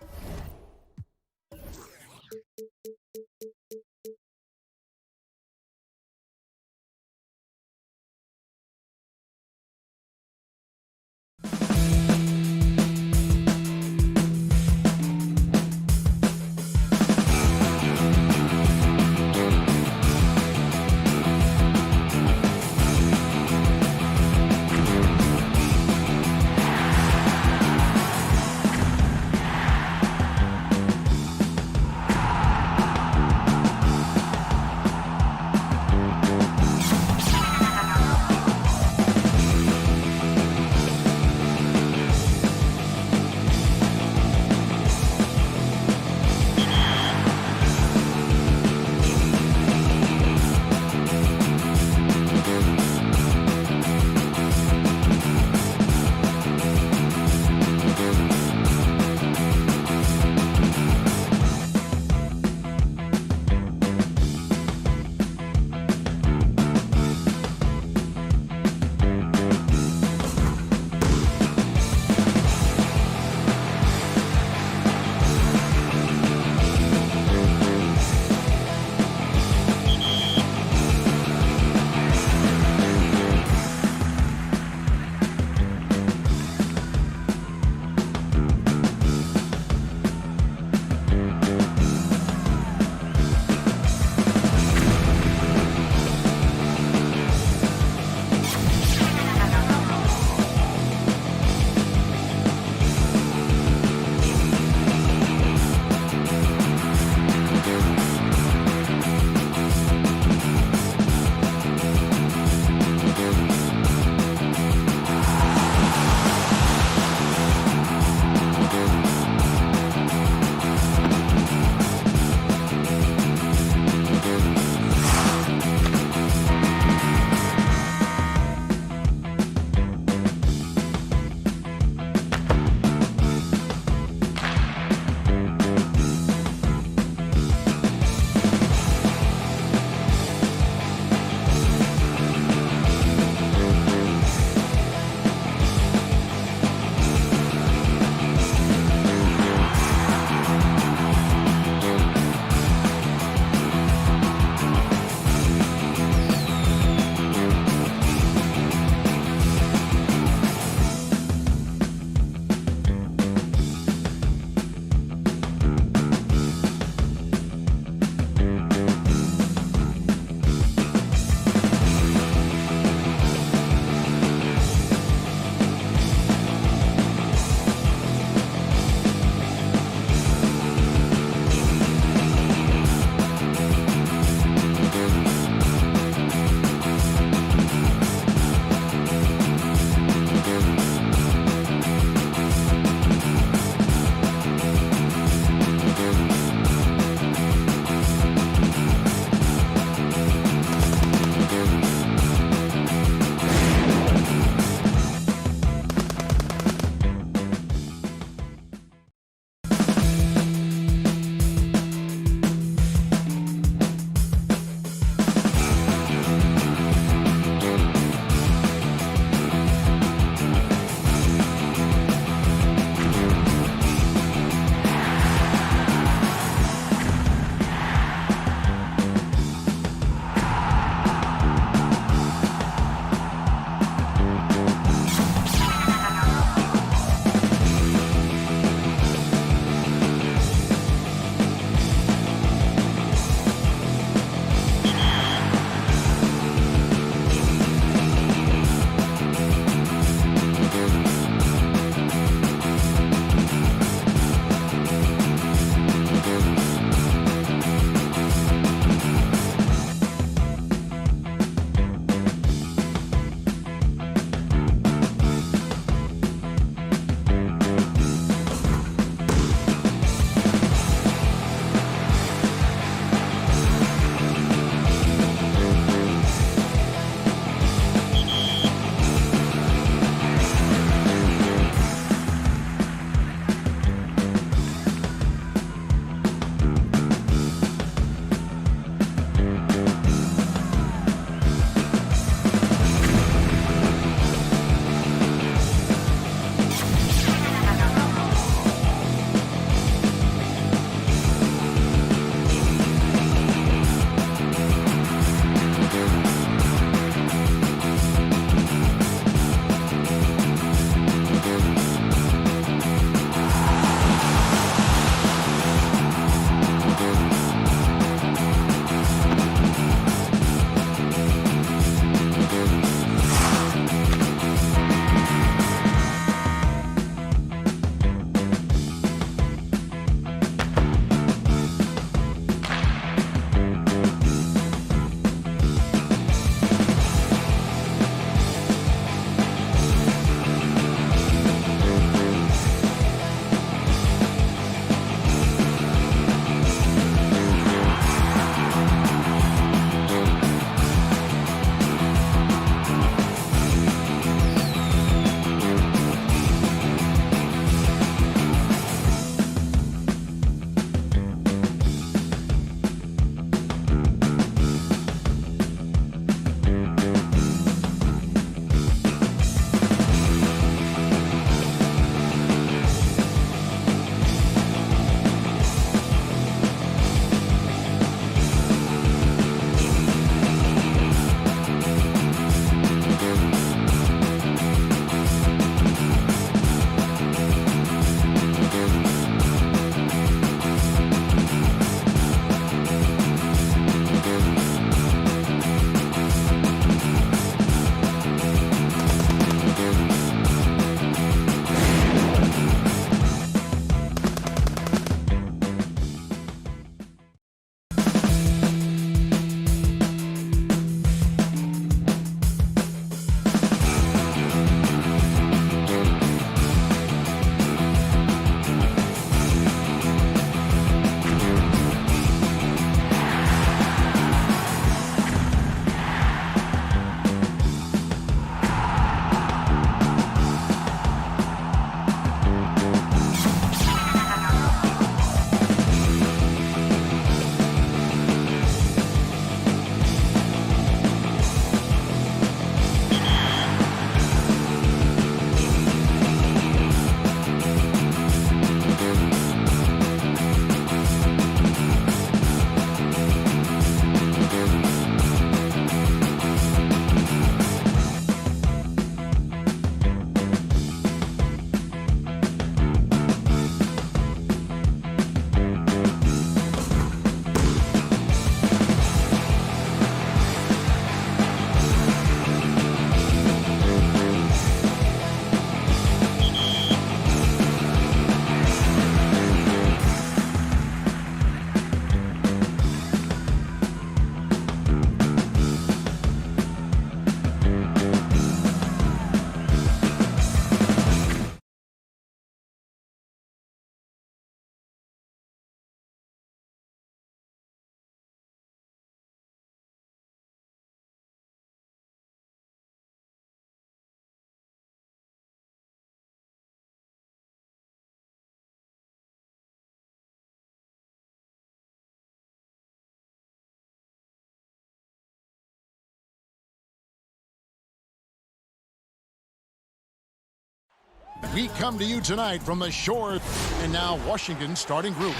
We come to you tonight from the shore. And now Washington starting group.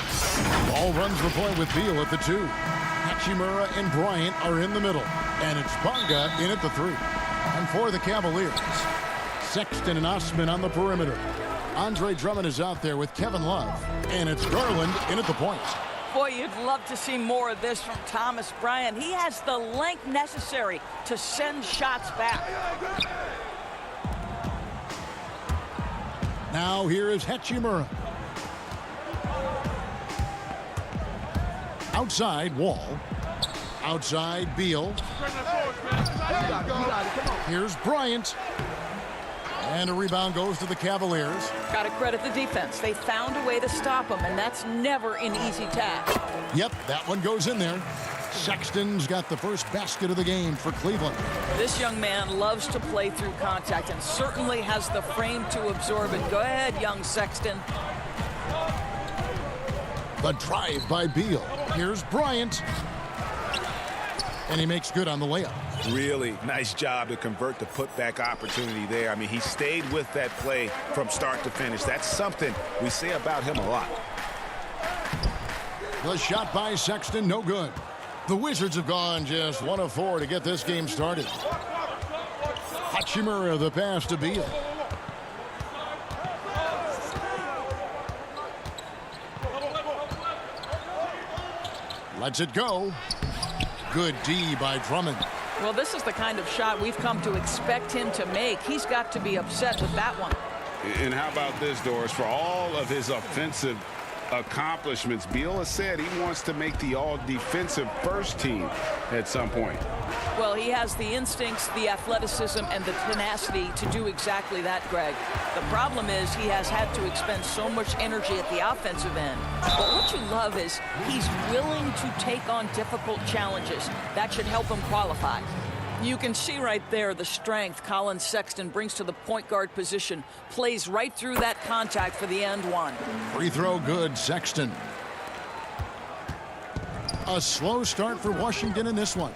Ball runs the point with Beal at the 2. Hachimura and Bryant are in the middle. And it's Bonga in at the 3. And for the Cavaliers, Sexton and Osman on the perimeter. Andre Drummond is out there with Kevin Love. And it's Garland in at the point. Boy, you'd love to see more of this from Thomas Bryant. He has the length necessary to send shots back. Now here is Hachimura. Outside, Wall. Outside, Beal. Here's Bryant. And a rebound goes to the Cavaliers. Got to credit the defense. They found a way to stop him, and that's never an easy task. Yep, that one goes in there. Sexton's got the first basket of the game for Cleveland. This young man loves to play through contact and certainly has the frame to absorb it. Go ahead, young Sexton. The drive by Beal. Here's Bryant. And he makes good on the layup. Really nice job to convert the putback opportunity there. I mean, he stayed with that play from start to finish. That's something we say about him a lot. The shot by Sexton, no good. The Wizards have gone just 1 of 4 to get this game started. Hachimura, the pass to Beal. Lets it go. Good D by Drummond. Well, this is the kind of shot we've come to expect him to make. He's got to be upset with that one. And how about this, Doris? For all of his offensive accomplishments, Beal has said he wants to make the all-defensive first team at some point. Well, he has the instincts, the athleticism, and the tenacity to do exactly that, Greg. The problem is he has had to expend so much energy at the offensive end. But what you love is he's willing to take on difficult challenges. That should help him qualify. You can see right there the strength Colin Sexton brings to the point guard position. Plays right through that contact for the end one. Free throw good, Sexton. A slow start for Washington in this one.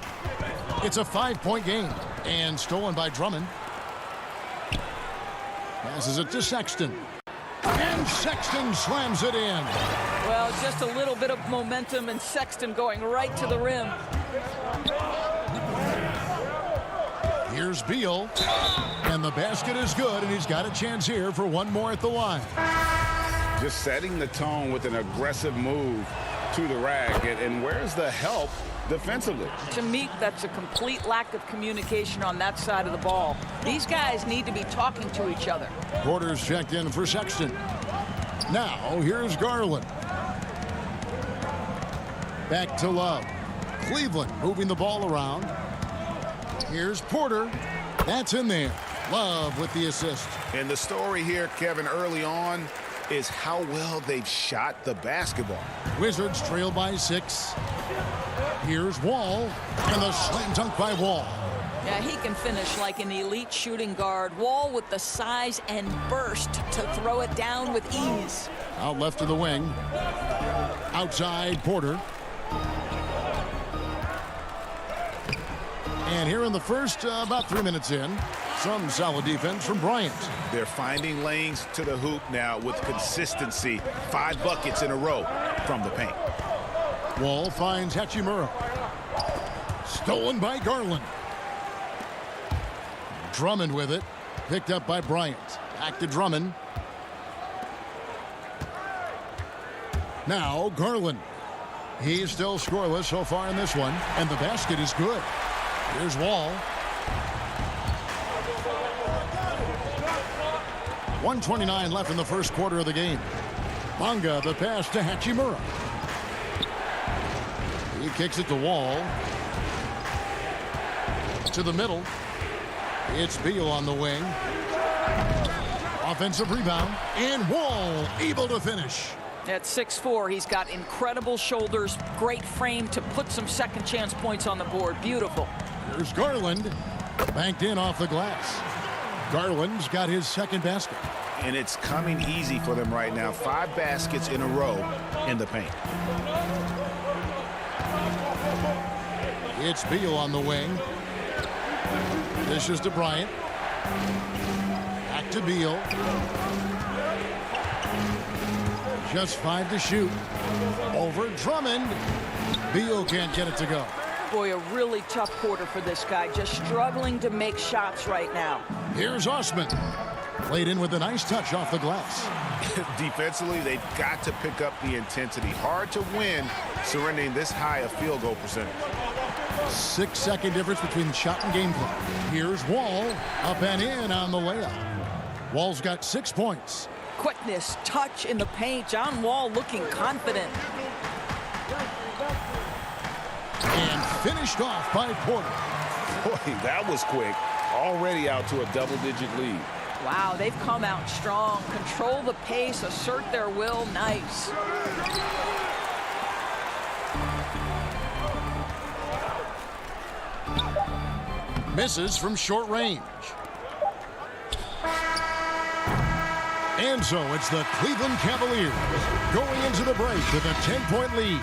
It's a 5-point game and stolen by Drummond. Passes it to Sexton. And Sexton slams it in. Well, just a little bit of momentum and Sexton going right to the rim. Here's Beal. And the basket is good, and he's got a chance here for one more at the line. Just setting the tone with an aggressive move to the rack. And where's the help defensively? To me, that's a complete lack of communication on that side of the ball. These guys need to be talking to each other. Porter's checked in for Sexton. Now, here's Garland. Back to Love. Cleveland moving the ball around. Here's Porter. That's in there. Love with the assist. And the story here, Kevin, early on is how well they've shot the basketball. Wizards trail by 6. Here's Wall. And the slam dunk by Wall. Yeah, he can finish like an elite shooting guard. Wall with the size and burst to throw it down with ease. Out left of the wing. Outside, Porter. And here in the first, about 3 minutes in, some solid defense from Bryant. They're finding lanes to the hoop now with consistency. 5 buckets in a row from the paint. Wall finds Hachimura. Stolen by Garland. Drummond with it. Picked up by Bryant. Back to Drummond. Now Garland. He's still scoreless so far in this one. And the basket is good. Here's Wall. 1:29 left in the first quarter of the game. Bonga, the pass to Hachimura. He kicks it to Wall. To the middle. It's Beal on the wing. Offensive rebound. And Wall able to finish. At 6'4", he's got incredible shoulders, great frame to put some second chance points on the board. Beautiful. Here's Garland. Banked in off the glass. Garland's got his second basket. And it's coming easy for them right now. 5 baskets in a row in the paint. It's Beal on the wing. This is to Bryant. Back to Beal. Just 5 to shoot. Over Drummond. Beal can't get it to go. Boy, a really tough quarter for this guy. Just struggling to make shots right now. Here's Osman. Played in with a nice touch off the glass. Defensively, they've got to pick up the intensity. Hard to win surrendering this high a field goal percentage. 6-second difference between shot and game clock. Here's Wall. Up and in on the layup. Wall's got 6 points. Quickness, touch in the paint. John Wall looking confident. And finished off by Porter. Boy, that was quick. Already out to a double-digit lead. Wow, they've come out strong. Control the pace, assert their will. Nice. Misses from short range. And so it's the Cleveland Cavaliers going into the break with a 10-point lead.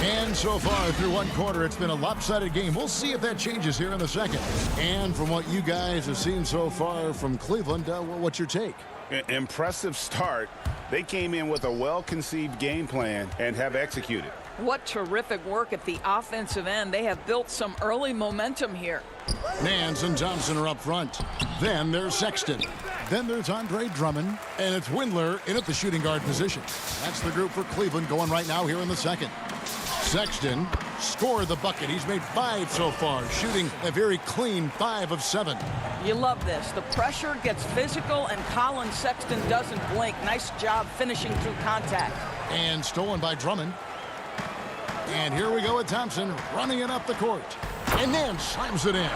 And so far through one quarter, it's been a lopsided game. We'll see if that changes here in the second. And from what you guys have seen so far from Cleveland, what's your take? Impressive start. They came in with a well-conceived game plan and have executed. What terrific work at the offensive end. They have built some early momentum here. Nance and Thompson are up front. Then there's Sexton. Then there's Andre Drummond. And it's Windler in at the shooting guard position. That's the group for Cleveland going right now here in the second. Sexton scored the bucket. He's made 5 so far, shooting a very clean 5 of 7. You love this. The pressure gets physical, and Colin Sexton doesn't blink. Nice job finishing through contact. And stolen by Drummond. And here we go with Thompson running it up the court. And Nance slams it in.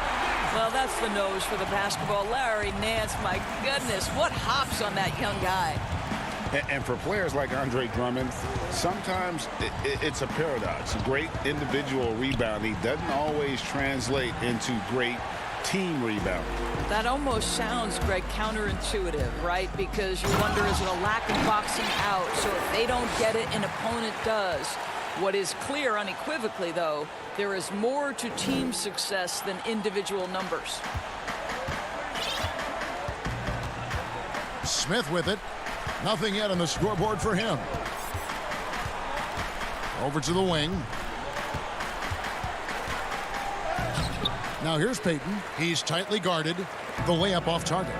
Well, that's the nose for the basketball. Larry Nance, my goodness, what hops on that young guy. And for players like Andre Drummond, sometimes it's a paradox. Great individual rebounding doesn't always translate into great team rebounding. That almost sounds, Greg, counterintuitive, right? Because you wonder, is it a lack of boxing out? So if they don't get it, an opponent does. What is clear unequivocally, though, there is more to team success than individual numbers. Smith with it. Nothing yet on the scoreboard for him. Over to the wing. Now here's Payton. He's tightly guarded. The layup off target.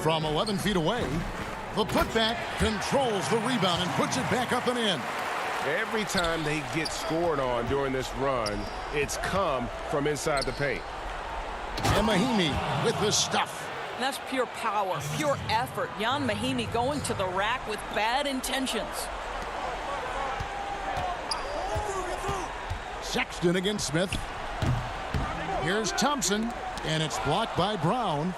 From 11 feet away, the putback controls the rebound and puts it back up and in. Every time they get scored on during this run, it's come from inside the paint. And Mahinmi with the stuff. That's pure power, pure effort. Jan Mahinmi going to the rack with bad intentions. Sexton against Smith. Here's Thompson, and it's blocked by Brown.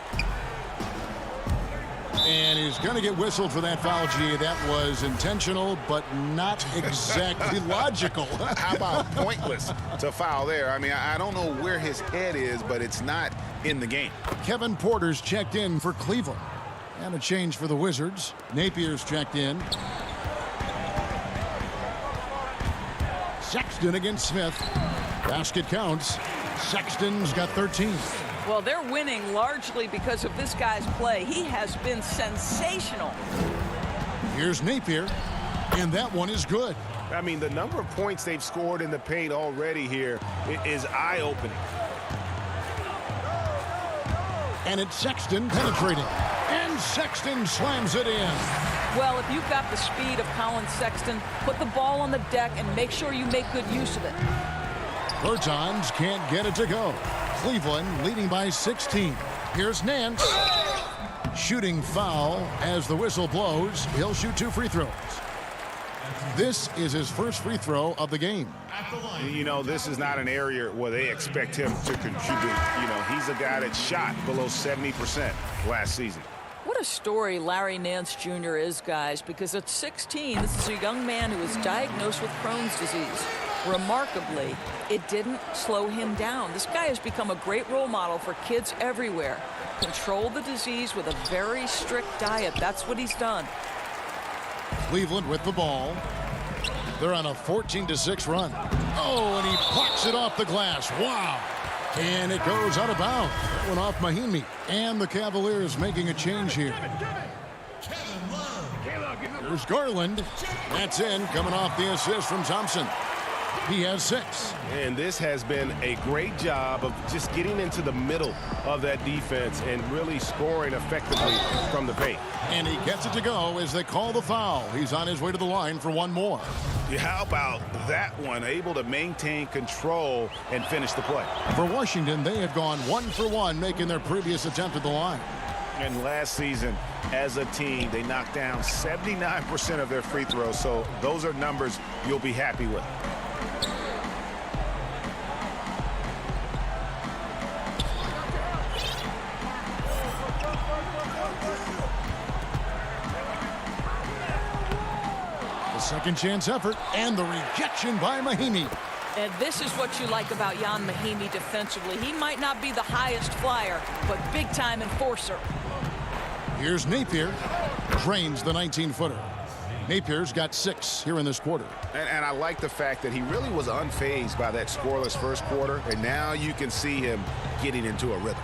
And he's going to get whistled for that foul, G. That was intentional, but not exactly logical. How about pointless to foul there? I mean, I don't know where his head is, but it's not in the game. Kevin Porter's checked in for Cleveland. And a change for the Wizards. Napier's checked in. Sexton against Smith. Basket counts. Sexton's got 13. Well, they're winning largely because of this guy's play. He has been sensational. Here's Napier, and that one is good. I mean, the number of points they've scored in the paint already here is eye-opening. And it's Sexton penetrating. And Sexton slams it in. Well, if you've got the speed of Colin Sexton, put the ball on the deck and make sure you make good use of it. Bertans can't get it to go. Cleveland leading by 16. Here's Nance. Shooting foul as the whistle blows. He'll shoot 2 free throws. This is his first free throw of the game. You know, this is not an area where they expect him to contribute. You know, he's a guy that shot below 70% last season. What a story Larry Nance Jr. is, guys, because at 16, this is a young man who was diagnosed with Crohn's disease. Remarkably, it didn't slow him down. This guy has become a great role model for kids everywhere. Control the disease with a very strict diet. That's what he's done. Cleveland with the ball. They're on a 14-6 run. Oh, and he plucks it off the glass. Wow. And it goes out of bounds. That went off Mahimi. And the Cavaliers making a change here. Here's Garland. That's in, coming off the assist from Thompson. He has 6. And this has been a great job of just getting into the middle of that defense and really scoring effectively from the paint. And he gets it to go as they call the foul. He's on his way to the line for one more. How about that one? Able to maintain control and finish the play. For Washington, they had gone 1 for 1, making their previous attempt at the line. And last season, as a team, they knocked down 79% of their free throws. So those are numbers you'll be happy with. Second chance effort, and the rejection by Mahimi. And this is what you like about Jan Mahimi defensively. He might not be the highest flyer, but big-time enforcer. Here's Napier. Drains the 19-footer. Napier's got 6 here in this quarter. And I like the fact that he really was unfazed by that scoreless first quarter, and now you can see him getting into a rhythm.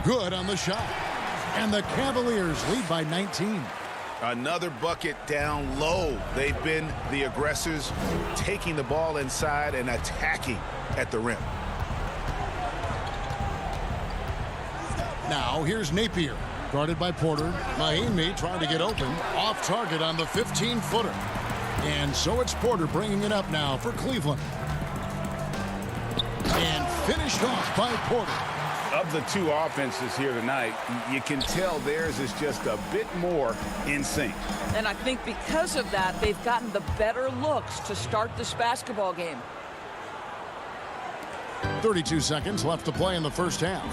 Good on the shot. And the Cavaliers lead by 19. Another bucket down low. They've been the aggressors, taking the ball inside and attacking at the rim. Now here's Napier, guarded by Porter. Mahimi trying to get open, off target on the 15-footer. And so it's Porter bringing it up now for Cleveland. And finished off by Porter. Of the two offenses here tonight, you can tell theirs is just a bit more in sync. And I think because of that, they've gotten the better looks to start this basketball game. 32 seconds left to play in the first half.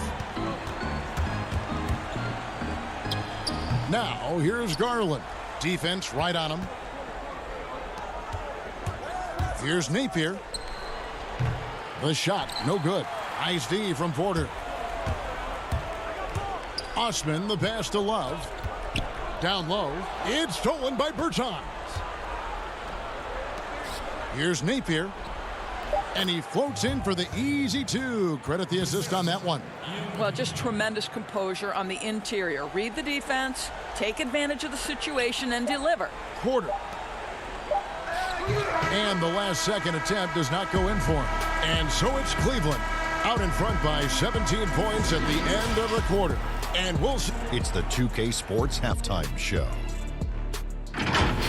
Now, here's Garland. Defense right on him. Here's Napier. The shot, no good. Nice D from Porter. Osman, the pass to Love. Down low. It's stolen by Bertans. Here's Napier. And he floats in for the easy 2. Credit the assist on that one. Well, just tremendous composure on the interior. Read the defense, take advantage of the situation, and deliver. Porter. And the last second attempt does not go in for him. And so it's Cleveland out in front by 17 points at the end of the quarter. And we'll see. It's the 2K Sports Halftime Show.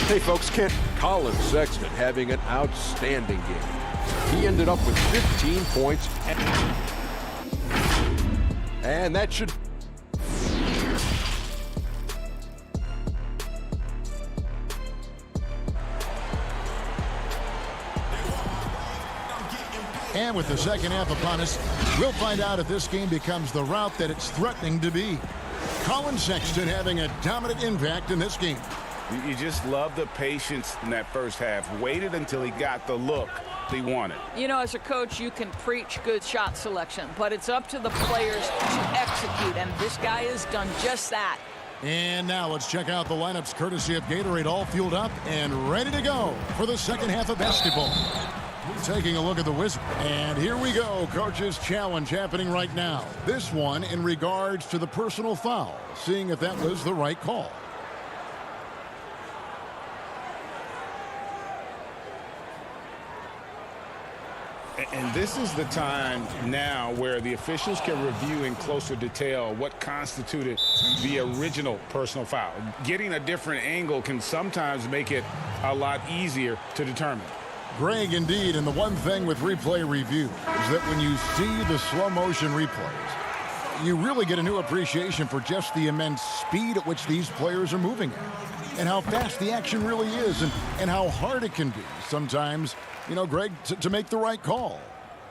Hey, folks, Colin Sexton having an outstanding game. He ended up with 15 points. And that should... And with the second half upon us, we'll find out if this game becomes the route that it's threatening to be. Colin Sexton having a dominant impact in this game. You just love the patience in that first half. Waited until he got the look he wanted. You know, as a coach, you can preach good shot selection, but it's up to the players to execute, and this guy has done just that. And now let's check out the lineups courtesy of Gatorade, all fueled up and ready to go for the second half of basketball. Taking a look at the Wizards. And here we go. Coach's challenge happening right now. This one in regards to the personal foul. Seeing if that was the right call. And this is the time now where the officials can review in closer detail what constituted the original personal foul. Getting a different angle can sometimes make it a lot easier to determine. Greg, indeed, and the one thing with replay review is that when you see the slow motion replays, you really get a new appreciation for just the immense speed at which these players are moving at, and how fast the action really is, and how hard it can be sometimes, you know, Greg, to make the right call.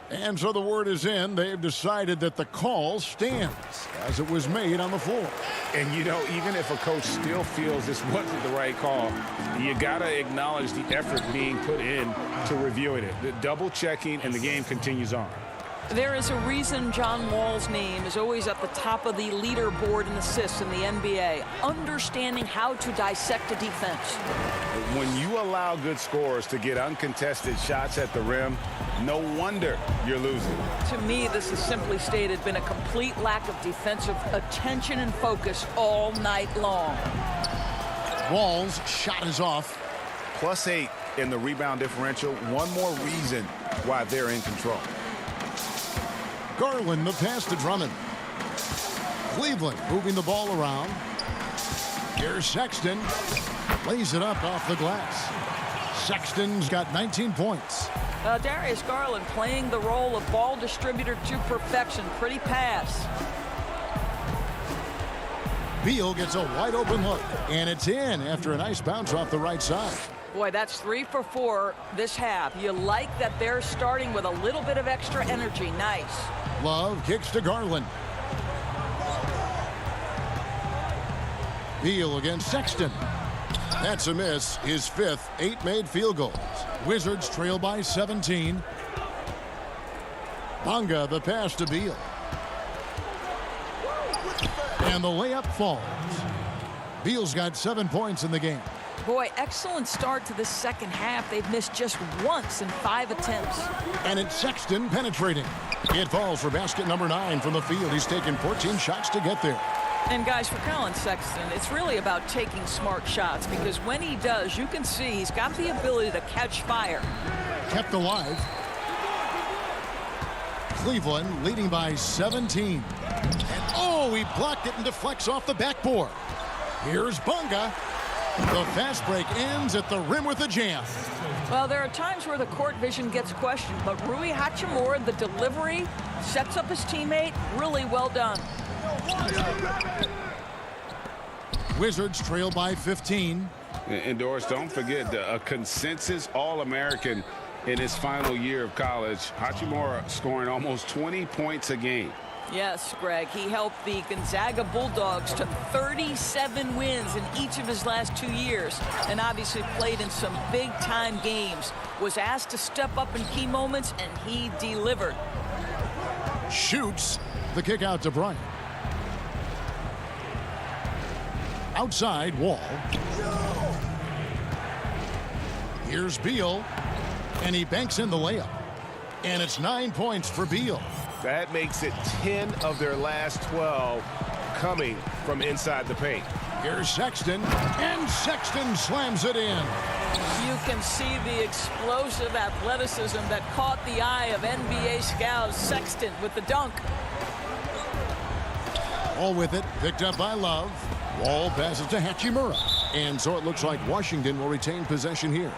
And so the word is in. They've decided that the call stands as it was made on the floor. And, you know, even if a coach still feels this wasn't the right call, you got to acknowledge the effort being put in to reviewing it. The double checking, and the game continues on. There is a reason John Wall's name is always at the top of the leaderboard in assists in the NBA. Understanding how to dissect a defense. When you allow good scorers to get uncontested shots at the rim, no wonder you're losing. To me, this has simply stated been a complete lack of defensive attention and focus all night long. Wall's shot is off. +8 in the rebound differential. One more reason why they're in control. Garland, the pass to Drummond. Cleveland moving the ball around. Here's Sexton. Lays it up off the glass. Sexton's got 19 points. Darius Garland playing the role of ball distributor to perfection. Pretty pass. Beal gets a wide open look, and it's in after a nice bounce off the right side. Boy, that's 3 for 4 this half. You like that they're starting with a little bit of extra energy. Nice. Love kicks to Garland. Beal against Sexton. That's a miss. His 5th, 8 made field goals. Wizards trail by 17. Bonga, the pass to Beal. And the layup falls. Beal's got 7 points in the game. Boy, excellent start to the second half. They've missed just once in 5 attempts. And it's Sexton penetrating. It falls for basket number 9 from the field. He's taken 14 shots to get there. And guys, for Colin Sexton, it's really about taking smart shots, because when he does, you can see he's got the ability to catch fire. Kept alive. Cleveland leading by 17. And oh, he blocked it and deflects off the backboard. Here's Bonga. The fast break ends at the rim with a jam. Well, there are times where the court vision gets questioned, but Rui Hachimura, the delivery, sets up his teammate. Really well done. Wizards trail by 15. And Doris, don't forget a consensus All-American in his final year of college. Hachimura scoring almost 20 points a game. Yes, Greg, he helped the Gonzaga Bulldogs to 37 wins in each of his last 2 years, and obviously played in some big-time games. Was asked to step up in key moments, and he delivered. Shoots. The kick out to Bryant. Outside, Wall. Here's Beal, and he banks in the layup. And it's 9 points for Beal. That makes it 10 of their last 12 coming from inside the paint. Here's Sexton, and Sexton slams it in. You can see the explosive athleticism that caught the eye of NBA scouts. Sexton with the dunk. All with it, picked up by Love. Wall passes to Hachimura. And so it looks like Washington will retain possession here.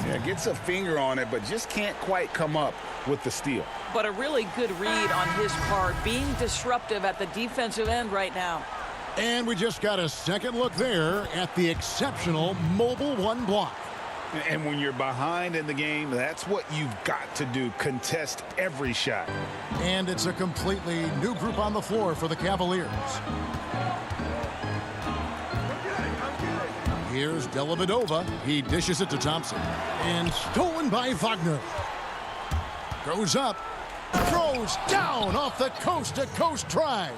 Yeah, gets a finger on it, but just can't quite come up with the steal. But a really good read on his part, being disruptive at the defensive end right now. And we just got a second look there at the exceptional mobile 1 block. And when you're behind in the game, that's what you've got to do. Contest every shot. And it's a completely new group on the floor for the Cavaliers. Here's Dellavedova. He dishes it to Thompson. And stolen by Wagner. Goes up. Throws down off the coast-to-coast drive.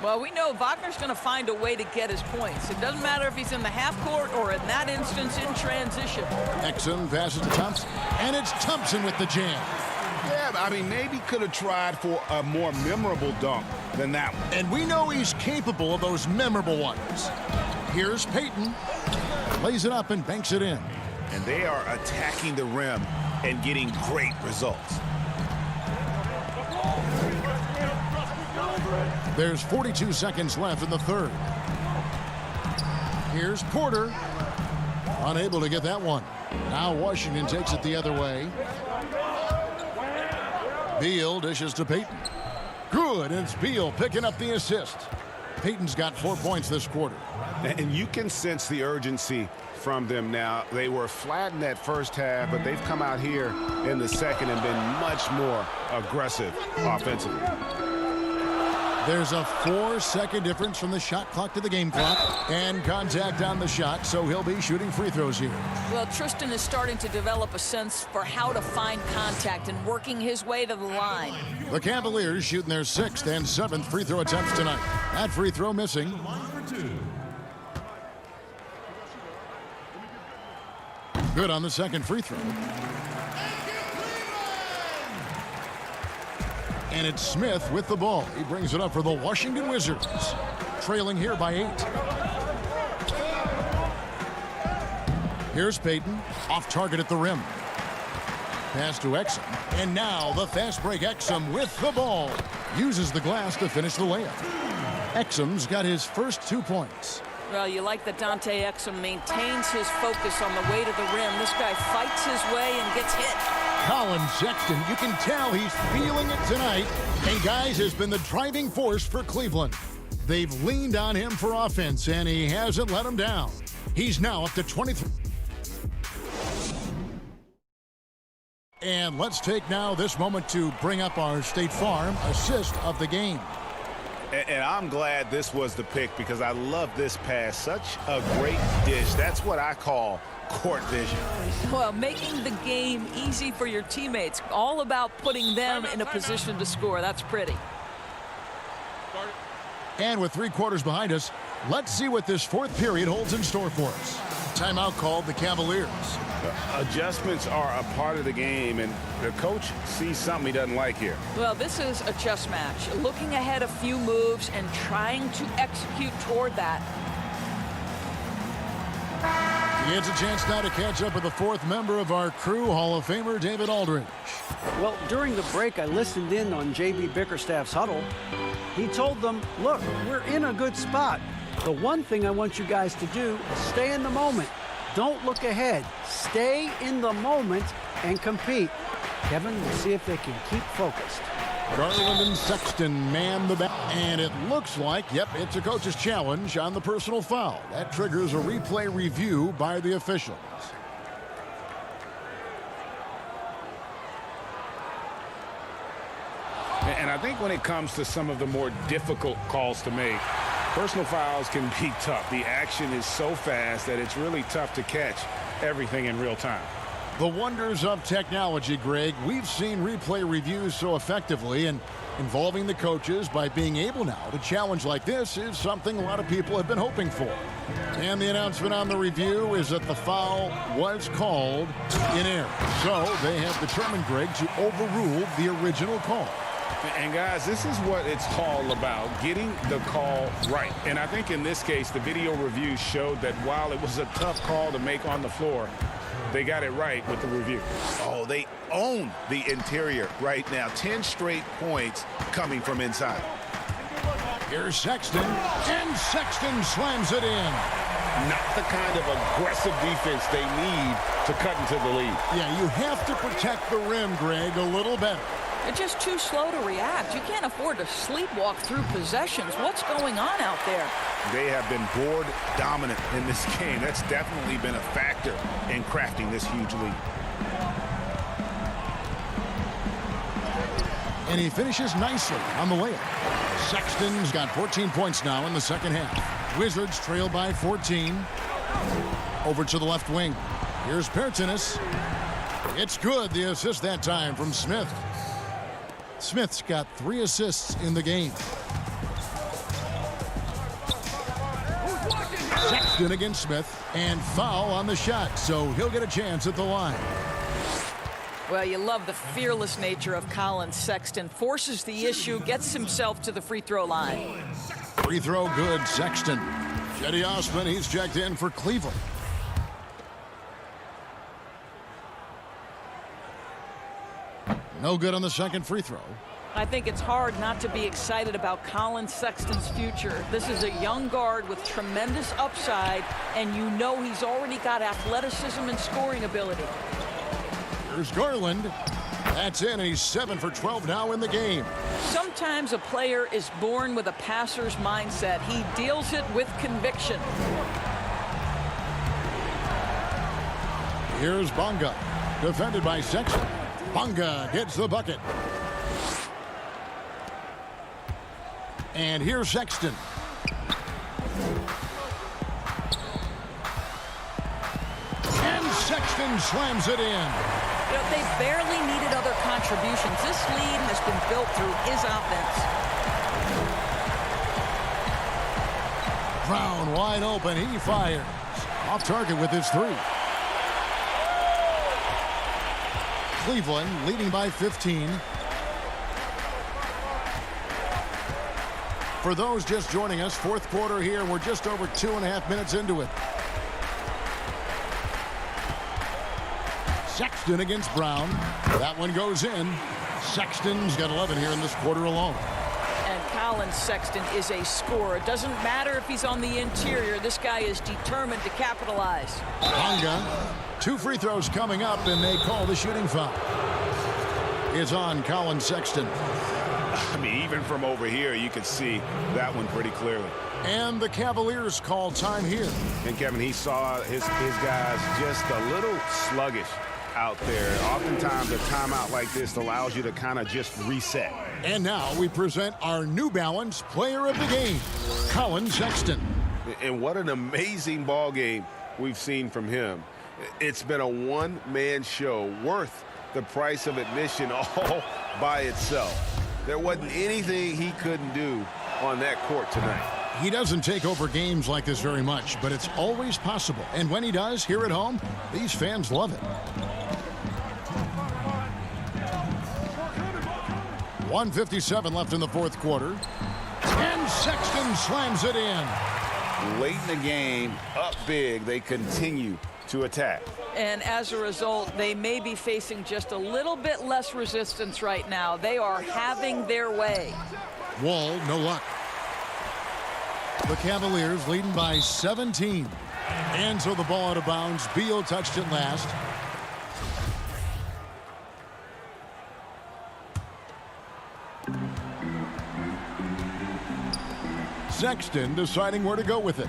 Well, we know Wagner's going to find a way to get his points. It doesn't matter if he's in the half court or in that instance in transition. Exum passes to Thompson. And it's Thompson with the jam. Yeah, I mean, maybe could have tried for a more memorable dunk than that one. And we know he's capable of those memorable ones. Here's Payton. Lays it up and banks it in. And they are attacking the rim and getting great results. There's 42 seconds left in the third. Here's Porter. Unable to get that one. Now Washington takes it the other way. Beal dishes to Payton. Good, and it's Beal picking up the assist. Payton's got 4 points this quarter. And you can sense the urgency from them now. They were flat in that first half, but they've come out here in the second and been much more aggressive offensively. There's a 4-second difference from the shot clock to the game clock, and contact on the shot, so he'll be shooting free throws here. Well, Tristan is starting to develop a sense for how to find contact and working his way to the line. The Cavaliers shooting their 6th and 7th free throw attempts tonight. That free throw missing. Good on the second free throw. And it's Smith with the ball. He brings it up for the Washington Wizards, trailing here by 8. Here's Payton, off target at the rim. Pass to Exum, and now the fast break. Exum with the ball. Uses the glass to finish the layup. Exum's got his first 2 points. Well, you like that Dante Exum maintains his focus on the way to the rim. This guy fights his way and gets hit. Colin Sexton, you can tell he's feeling it tonight. And guys, has been the driving force for Cleveland. They've leaned on him for offense, and he hasn't let them down. He's now up to 23. And let's take now this moment to bring up our State Farm assist of the game. And I'm glad this was the pick because I love this pass. Such a great dish. That's what I call court vision. Well, making the game easy for your teammates. All about putting them in a position to score. That's pretty. And with 3 quarters behind us, let's see what this 4th period holds in store for us. Timeout called the Cavaliers. Adjustments are a part of the game, and the coach sees something he doesn't like here. Well, this is a chess match. Looking ahead a few moves and trying to execute toward that. He gets a chance now to catch up with the 4th member of our crew, Hall of Famer David Aldridge. Well, during the break, I listened in on J.B. Bickerstaff's huddle. He told them, look, we're in a good spot. The one thing I want you guys to do is stay in the moment. Don't look ahead. Stay in the moment and compete. Kevin, we'll see if they can keep focused. Garland and Sexton man the back. And it looks like, yep, it's a coach's challenge on the personal foul. That triggers a replay review by the officials. And I think when it comes to some of the more difficult calls to make, personal fouls can be tough. The action is so fast that it's really tough to catch everything in real time. The wonders of technology, Greg. We've seen replay reviews so effectively, and involving the coaches by being able now to challenge like this is something a lot of people have been hoping for. And the announcement on the review is that the foul was called in error. So they have determined, Greg, to overrule the original call. And guys, this is what it's all about, getting the call right. And I think in this case, the video review showed that while it was a tough call to make on the floor, they got it right with the review. Oh, they own the interior right now. 10 straight points coming from inside. Here's Sexton, and Sexton slams it in. Not the kind of aggressive defense they need to cut into the lead. Yeah, you have to protect the rim, Greg, a little better. They're just too slow to react. You can't afford to sleepwalk through possessions. What's going on out there? They have been board dominant in this game. That's definitely been a factor in crafting this huge lead. And he finishes nicely on the layup. Sexton's got 14 points now in the second half. Wizards trail by 14. Over to the left wing. Here's Pertinis. It's good. The assist that time from Smith. Smith's got 3 assists in the game. Sexton against Smith, and foul on the shot, so he'll get a chance at the line. Well, you love the fearless nature of Colin Sexton. Forces the issue, gets himself to the free throw line. Free throw good, Sexton. Cedi Osman, he's checked in for Cleveland. No good on the second free throw. I think it's hard not to be excited about Colin Sexton's future. This is a young guard with tremendous upside, and you know he's already got athleticism and scoring ability. Here's Garland. That's in, and he's 7 for 12 now in the game. Sometimes a player is born with a passer's mindset. He deals it with conviction. Here's Bonga, defended by Sexton. Bonga gets the bucket. And here's Sexton. And Sexton slams it in. You know, they barely needed other contributions. This lead has been built through his offense. Brown wide open. He fires. Off target with his 3. Cleveland leading by 15. For those just joining us, fourth quarter here. We're just over 2.5 minutes into it. Sexton against Brown. That one goes in. Sexton's got 11 here in this quarter alone. And Colin Sexton is a scorer. It doesn't matter if he's on the interior. This guy is determined to capitalize. Bonga. 2 free throws coming up, and they call the shooting foul. It's on Colin Sexton. I mean, even from over here, you could see that one pretty clearly. And the Cavaliers call time here. And, Kevin, he saw his guys just a little sluggish out there. Oftentimes, a timeout like this allows you to kind of just reset. And now we present our New Balance player of the game, Colin Sexton. And what an amazing ball game we've seen from him. It's been a one-man show worth the price of admission all by itself. There wasn't anything he couldn't do on that court tonight. He doesn't take over games like this very much, but it's always possible. And when he does, here at home, these fans love it. 1:57 left in the fourth quarter. And Sexton slams it in. Late in the game, up big, they continue to attack. And as a result, they may be facing just a little bit less resistance right now. They are having their way. Wall, no luck. The Cavaliers leading by 17. And so the ball out of bounds. Beal touched it last. Sexton deciding where to go with it.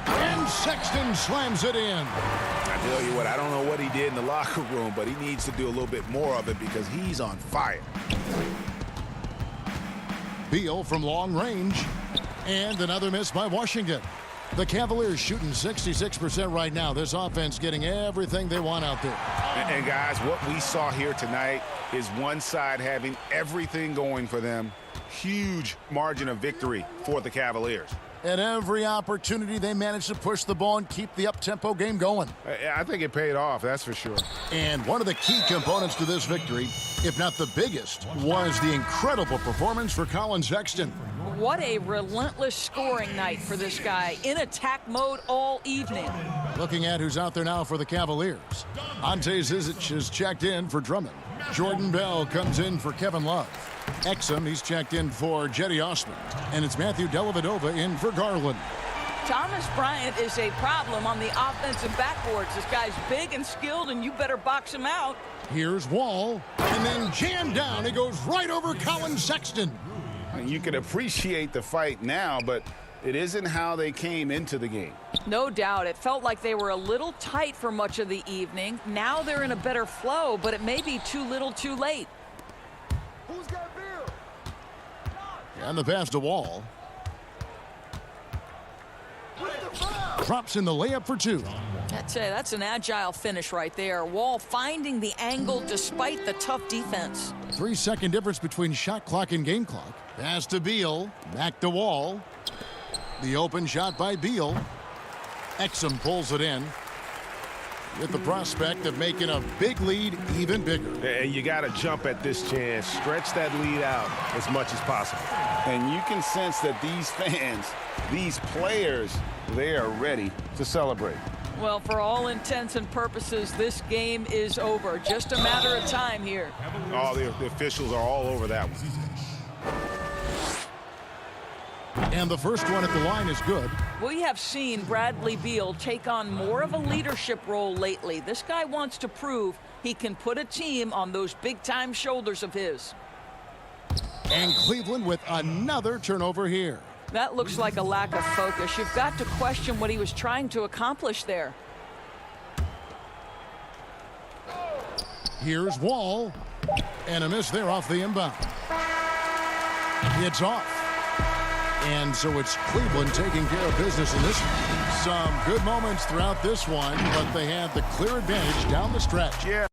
And Sexton slams it in. I tell you what, I don't know what he did in the locker room, but he needs to do a little bit more of it because he's on fire. Beal from long range. And another miss by Washington. The Cavaliers shooting 66% right now. This offense getting everything they want out there. And guys, what we saw here tonight is one side having everything going for them. Huge margin of victory for the Cavaliers. At every opportunity, they managed to push the ball and keep the up-tempo game going. I think it paid off, that's for sure. And one of the key components to this victory, if not the biggest, was the incredible performance for Colin Sexton. What a relentless scoring night for this guy. In attack mode all evening. Looking at who's out there now for the Cavaliers. Ante Zizic is checked in for Drummond. Jordan Bell comes in for Kevin Love. Exum, he's checked in for Jetty Osman. And it's Matthew Dellavedova in for Garland. Thomas Bryant is a problem on the offensive backboards. This guy's big and skilled, and you better box him out. Here's Wall, and then jammed down. He goes right over Colin Sexton. You can appreciate the fight now, but it isn't how they came into the game. No doubt. It felt like they were a little tight for much of the evening. Now they're in a better flow, but it may be too little too late. Who's got Bill? And the pass to Wall. Drops in the layup for 2. That's an agile finish right there. Wall finding the angle despite the tough defense. 3-second difference between shot clock and game clock. Pass to Beal. Back to Wall. The open shot by Beal. Exum pulls it in with the prospect of making a big lead even bigger. And you got to jump at this chance. Stretch that lead out as much as possible. And you can sense that these fans, these players, they are ready to celebrate. Well, for all intents and purposes, this game is over. Just a matter of time here. Oh, the officials are all over that one. And the first one at the line is good. We have seen Bradley Beal take on more of a leadership role lately. This guy wants to prove he can put a team on those big-time shoulders of his. And Cleveland with another turnover here. That looks like a lack of focus. You've got to question what he was trying to accomplish there. Here's Wall. And a miss there off the inbound. It's off. And so it's Cleveland taking care of business in this one. Some good moments throughout this one, but they had the clear advantage down the stretch. Yeah.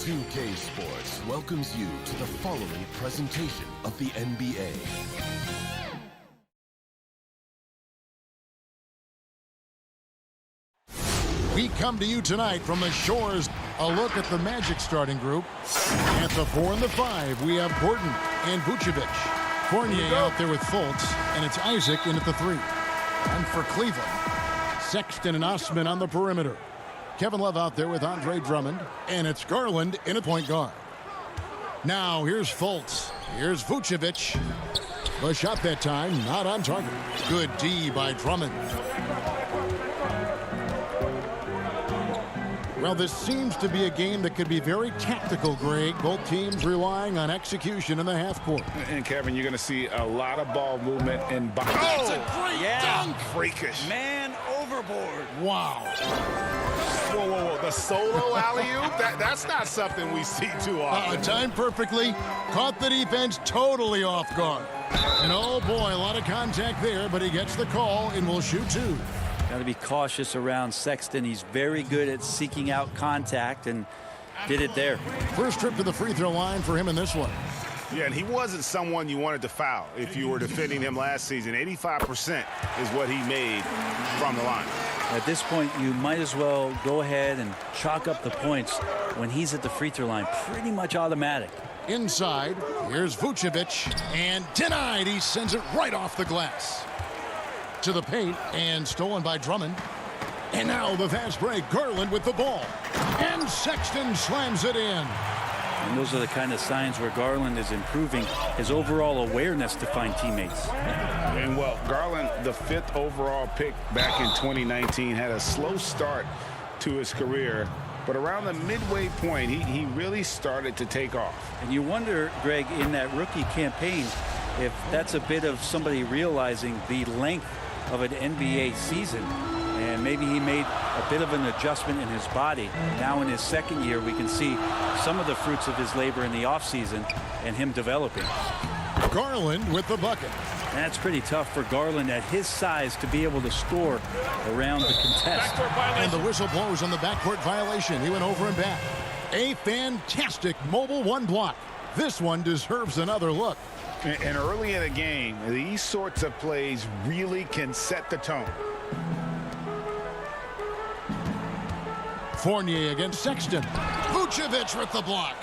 2K Sports welcomes you to the following presentation of the NBA. We come to you tonight from the shores. A look at the Magic starting group. At the 4 and the 5, we have Gordon and Vucevic. Fournier out there with Fultz, and it's Isaac in at the 3. And for Cleveland, Sexton and Osman on the perimeter. Kevin Love out there with Andre Drummond, and it's Garland in at point guard. Now here's Fultz. Here's Vucevic. The shot that time, not on target. Good D by Drummond. Well, this seems to be a game that could be very tactical, Greg. Both teams relying on execution in the half court. And, Kevin, you're going to see a lot of ball movement and That's a great dunk. Freakish. Man overboard. Wow. Whoa, whoa, whoa. The solo alley-oop? That's not something we see too often. Timed perfectly. Caught the defense totally off guard. And oh, boy, a lot of contact there, but he gets the call and will shoot 2. Got to be cautious around Sexton. He's very good at seeking out contact and did it there. First trip to the free throw line for him in this one. Yeah, and he wasn't someone you wanted to foul if you were defending him last season. 85% is what he made from the line. At this point, you might as well go ahead and chalk up the points when he's at the free throw line. Pretty much automatic. Inside, here's Vucevic, and denied. He sends it right off the glass. To the paint, and stolen by Drummond. And now the fast break. Garland with the ball. And Sexton slams it in. And those are the kind of signs where Garland is improving his overall awareness to find teammates. And, well, Garland, the 5th overall pick back in 2019, had a slow start to his career. But around the midway point, he really started to take off. And you wonder, Greg, in that rookie campaign, if that's a bit of somebody realizing the length of an NBA season, and maybe he made a bit of an adjustment in his body. Now in his second year, we can see some of the fruits of his labor in the offseason and him developing. Garland with the bucket. That's pretty tough for Garland at his size to be able to score around the contest. And the whistle blows on the backcourt violation. He went over and back. A fantastic mobile 1 block. This one deserves another look. And early in a game, these sorts of plays really can set the tone. Fournier against Sexton. Vucevic with the block.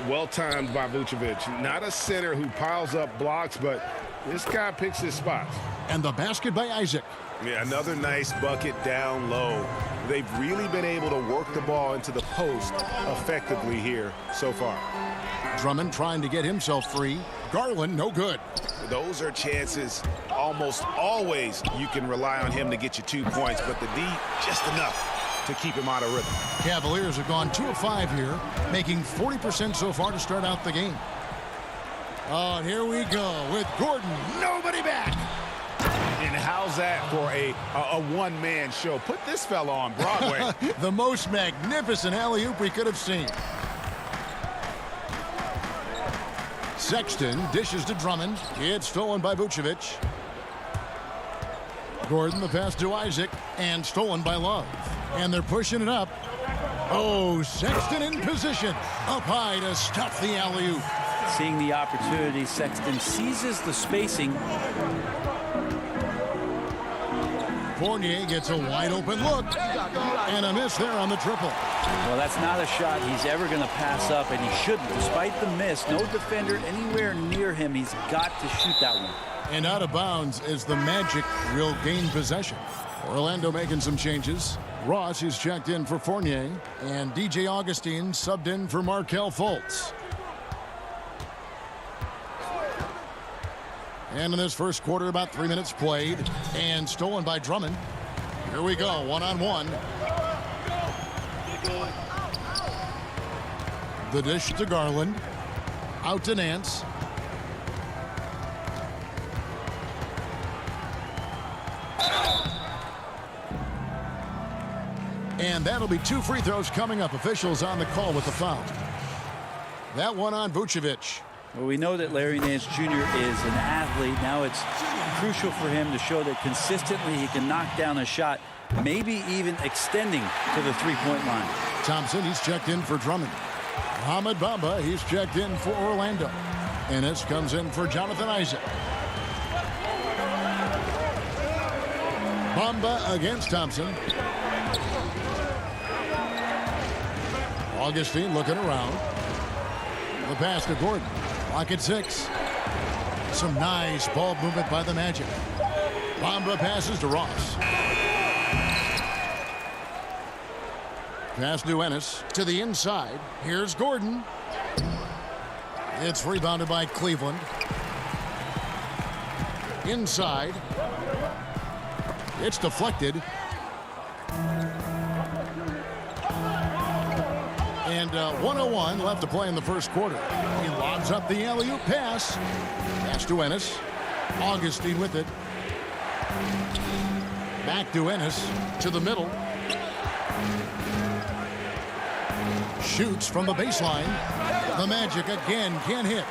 Well timed by Vucevic. Not a center who piles up blocks, but this guy picks his spots. And the basket by Isaac. Yeah, another nice bucket down low. They've really been able to work the ball into the post effectively here so far. Drummond trying to get himself free. Garland, no good. Those are chances almost always you can rely on him to get you 2 points, but the D, just enough to keep him out of rhythm. Cavaliers have gone 2 of 5 here, making 40% so far to start out the game. Oh, and here we go with Gordon. Nobody back. And how's that for a one-man show? Put this fella on Broadway. The most magnificent alley-oop we could have seen. Sexton dishes to Drummond. It's stolen by Vucevic. Gordon the pass to Isaac, and stolen by Love. And they're pushing it up. Oh, Sexton in position. Up high to stuff the alley-oop. Seeing the opportunity, Sexton seizes the spacing. Fournier gets a wide open look. And a miss there on the triple. Well, that's not a shot he's ever going to pass up, and he shouldn't. Despite the miss, no defender anywhere near him. He's got to shoot that one. And out of bounds as the Magic will gain possession. Orlando making some changes. Ross is checked in for Fournier, and DJ Augustine subbed in for Markelle Fultz. And in this first quarter, about 3 minutes played, and stolen by Drummond. Here we go, one-on-one. The dish to Garland. Out to Nance. And that'll be 2 free throws coming up. Officials on the call with the foul. That one on Vucevic. Well, we know that Larry Nance Jr. is an athlete. Now it's crucial for him to show that consistently he can knock down a shot, maybe even extending to the three-point line. Thompson, he's checked in for Drummond. Mohamed Bamba, he's checked in for Orlando. Ennis comes in for Jonathan Isaac. Bamba against Thompson. Augustine looking around. The pass to Gordon. Lock at 6. Some nice ball movement by the Magic. Bamba passes to Ross. Pass to Ennis to the inside. Here's Gordon. It's rebounded by Cleveland. Inside. It's deflected. And 1:01 left to play in the first quarter. He lobs up the alley-oop pass. Pass to Ennis. Augustine with it. Back to Ennis. To the middle. Shoots from the baseline. The Magic again can't hit.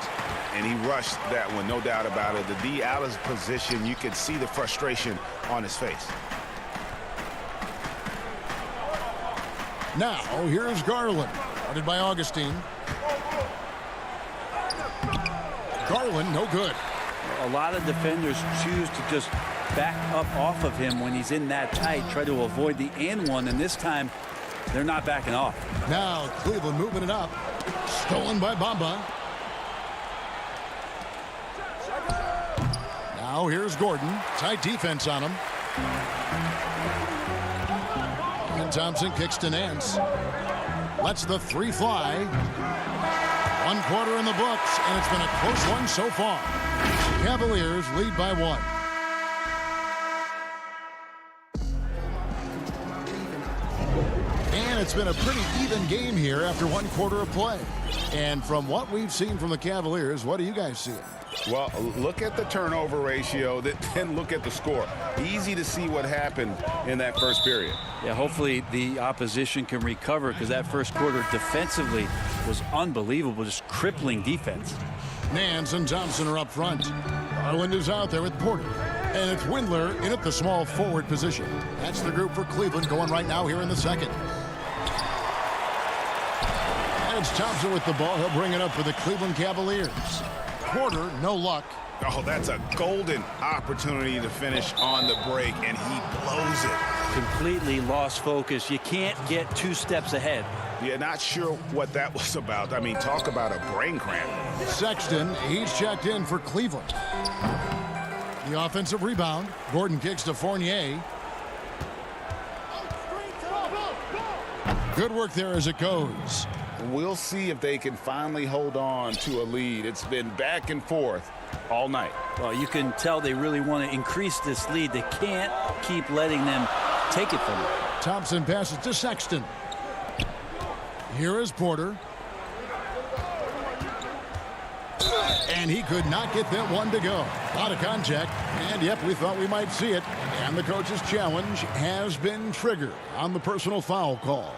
And he rushed that one, no doubt about it. The D out of position, you could see the frustration on his face. Now, here's Garland. Guarded by Augustine. Garland, no good. A lot of defenders choose to just back up off of him when he's in that tight, try to avoid the and one, and this time they're not backing off. Now Cleveland moving it up. Stolen by Bamba. Now here's Gordon. Tight defense on him. And Thompson kicks to Nance. Lets the 3 fly. 1 quarter in the books, and it's been a close one so far. Cavaliers lead by 1. And it's been a pretty even game here after 1 quarter of play. And from what we've seen from the Cavaliers, what do you guys see? Well, look at the turnover ratio, then look at the score. Easy to see what happened in that first period. Yeah, hopefully the opposition can recover, because that first quarter defensively was unbelievable, just crippling defense. Nance and Thompson are up front. Garland is out there with Porter. And it's Windler in at the small forward position. That's the group for Cleveland going right now here in the second. And it's Thompson with the ball. He'll bring it up for the Cleveland Cavaliers. Porter, no luck. Oh, that's a golden opportunity to finish on the break, and he blows it. Completely lost focus. You can't get 2 steps ahead. Yeah, not sure what that was about. I mean, talk about a brain cramp. Sexton, he's checked in for Cleveland. The offensive rebound. Gordon kicks to Fournier. Good work there as it goes. We'll see if they can finally hold on to a lead. It's been back and forth all night. Well, you can tell they really want to increase this lead. They can't keep letting them take it from them. Thompson passes to Sexton. Here is Porter. And he could not get that one to go. Out of contact. And, yep, we thought we might see it. And the coach's challenge has been triggered on the personal foul call.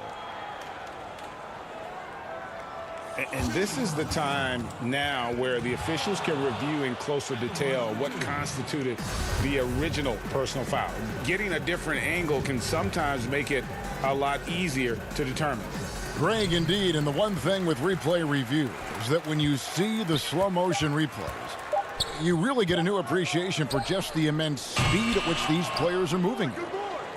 And this is the time now where the officials can review in closer detail what constituted the original personal foul. Getting a different angle can sometimes make it a lot easier to determine. Greg, indeed, and the one thing with replay review is that when you see the slow motion replays, you really get a new appreciation for just the immense speed at which these players are moving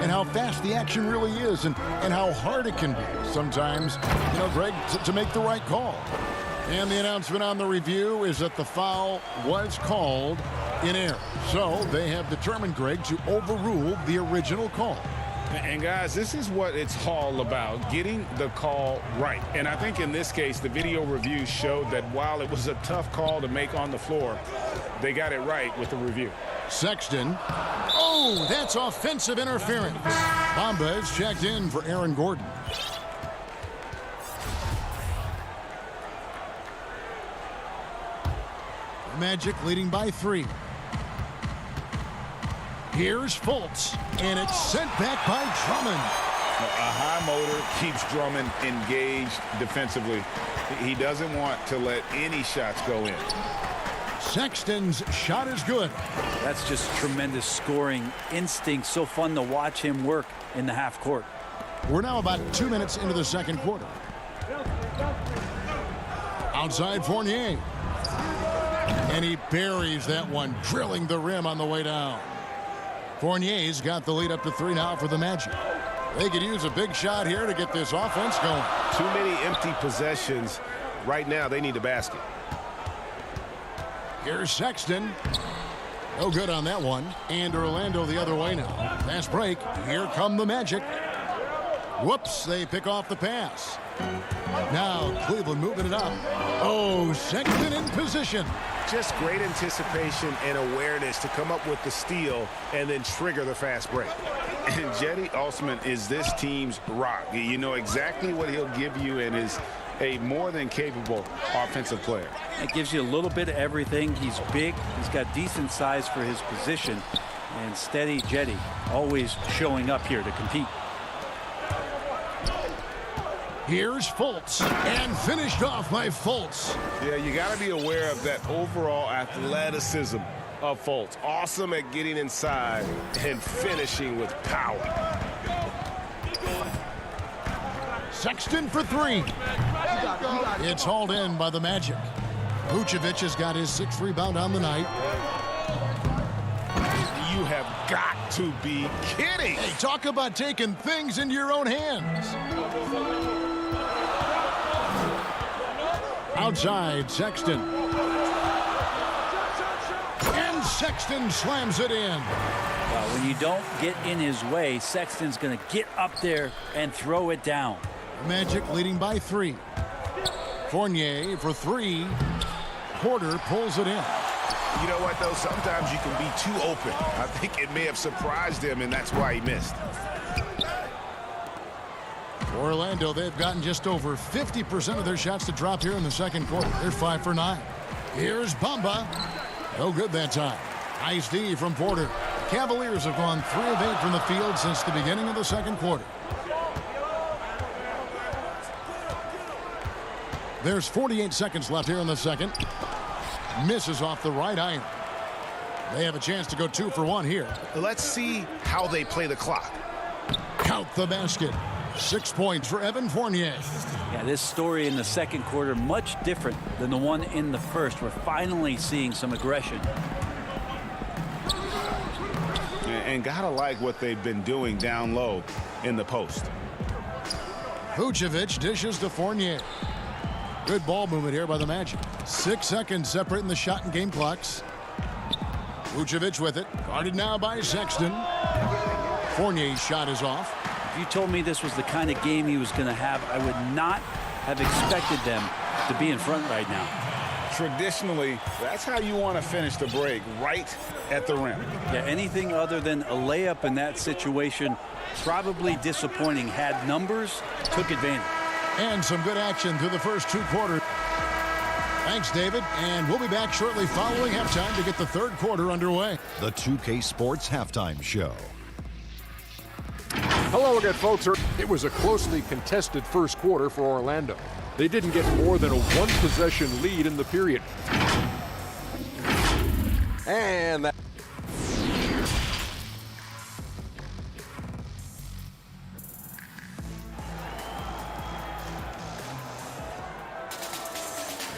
and how fast the action really is and how hard it can be sometimes, you know, Greg, to make the right call. And the announcement on the review is that the foul was called in error. So they have determined, Greg, to overrule the original call. And guys, this is what it's all about, getting the call right. And I think in this case, the video review showed that while it was a tough call to make on the floor, they got it right with the review. Sexton. Oh, that's offensive interference. Bamba is checked in for Aaron Gordon. Magic leading by 3. Here's Fultz, and it's sent back by Drummond. A high motor keeps Drummond engaged defensively. He doesn't want to let any shots go in. Sexton's shot is good. That's just tremendous scoring instinct. So fun to watch him work in the half court. We're now about 2 minutes into the second quarter. Outside Fournier. And he buries that one, drilling the rim on the way down. Fournier's got the lead up to 3 now for the Magic. They could use a big shot here to get this offense going. Too many empty possessions. Right now, they need a basket. Here's Sexton. No good on that one. And Orlando the other way now. Fast break. Here come the Magic. Whoops, they pick off the pass. Now Cleveland moving it up. Oh, Sexton in position. Just great anticipation and awareness to come up with the steal and then trigger the fast break. And Cedi Osman is this team's rock. You know exactly what he'll give you and is a more than capable offensive player. It gives you a little bit of everything. He's big. He's got decent size for his position. And steady Cedi always showing up here to compete. Here's Fultz, and finished off by Fultz. Yeah, you got to be aware of that overall athleticism of Fultz. Awesome at getting inside and finishing with power. Sexton for 3. It's hauled in by the Magic. Vucevic has got his 6th rebound on the night. You have got to be kidding. Hey, talk about taking things into your own hands. Outside, Sexton. And Sexton slams it in. Well, when you don't get in his way, Sexton's going to get up there and throw it down. Magic leading by 3. Fournier for 3. Porter pulls it in. You know what, though? Sometimes you can be too open. I think it may have surprised him, and that's why he missed. Orlando, they've gotten just over 50% of their shots to drop here in the second quarter. They're 5 for 9. Here's Bamba. No good that time. Nice D from Porter. Cavaliers have gone 3 of 8 from the field since the beginning of the second quarter. There's 48 seconds left here in the second. Misses off the right iron. They have a chance to go 2 for 1 here. Let's see how they play the clock. Count the basket. 6 points for Evan Fournier. Yeah, this story in the second quarter much different than the one in the first. We're finally seeing some aggression. And gotta like what they've been doing down low in the post. Vucevic dishes to Fournier. Good ball movement here by the Magic. 6 seconds separating the shot and game clocks. Vucevic with it. Guarded now by Sexton. Fournier's shot is off. If you told me this was the kind of game he was going to have, I would not have expected them to be in front right now. Traditionally, that's how you want to finish the break, right at the rim. Yeah, anything other than a layup in that situation, probably disappointing. Had numbers, took advantage. And some good action through the first 2 quarters. Thanks, David. And we'll be back shortly following halftime to get the third quarter underway. The 2K Sports Halftime Show. Hello again, folks. It was a closely contested first quarter for Orlando. They didn't get more than a 1-possession lead in the period. And that...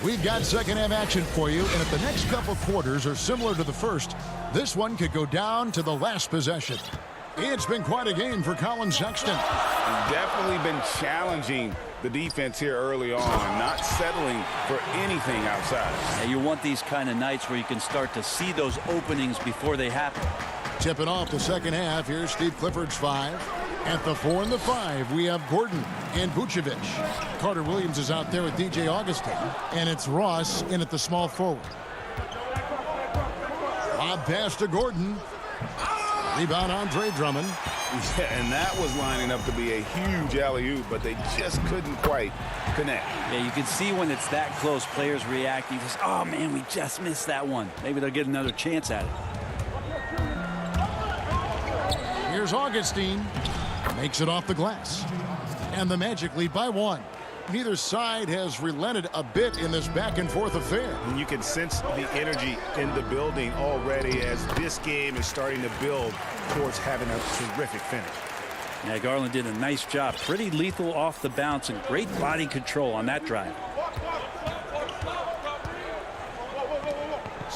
We've got second half action for you, and if the next couple quarters are similar to the first, this one could go down to the last possession. It's been quite a game for Colin Sexton. Definitely been challenging the defense here early on, not settling for anything outside. Yeah, you want these kind of nights where you can start to see those openings before they happen. Tipping off the second half, here's Steve Clifford's 5. At the 4 and the 5, we have Gordon and Vucevic. Carter Williams is out there with DJ Augustin, and it's Ross in at the small forward. Lob pass to Gordon. Rebound, Andre Drummond. Yeah, and that was lining up to be a huge alley-oop, but they just couldn't quite connect. Yeah, you can see when it's that close, players reacting. Just, oh, man, we just missed that one. Maybe they'll get another chance at it. Here's Augustine. Makes it off the glass. And the Magic lead by 1. Neither side has relented a bit in this back-and-forth affair. And you can sense the energy in the building already as this game is starting to build towards having a terrific finish. Yeah, Garland did a nice job. Pretty lethal off the bounce and great body control on that drive.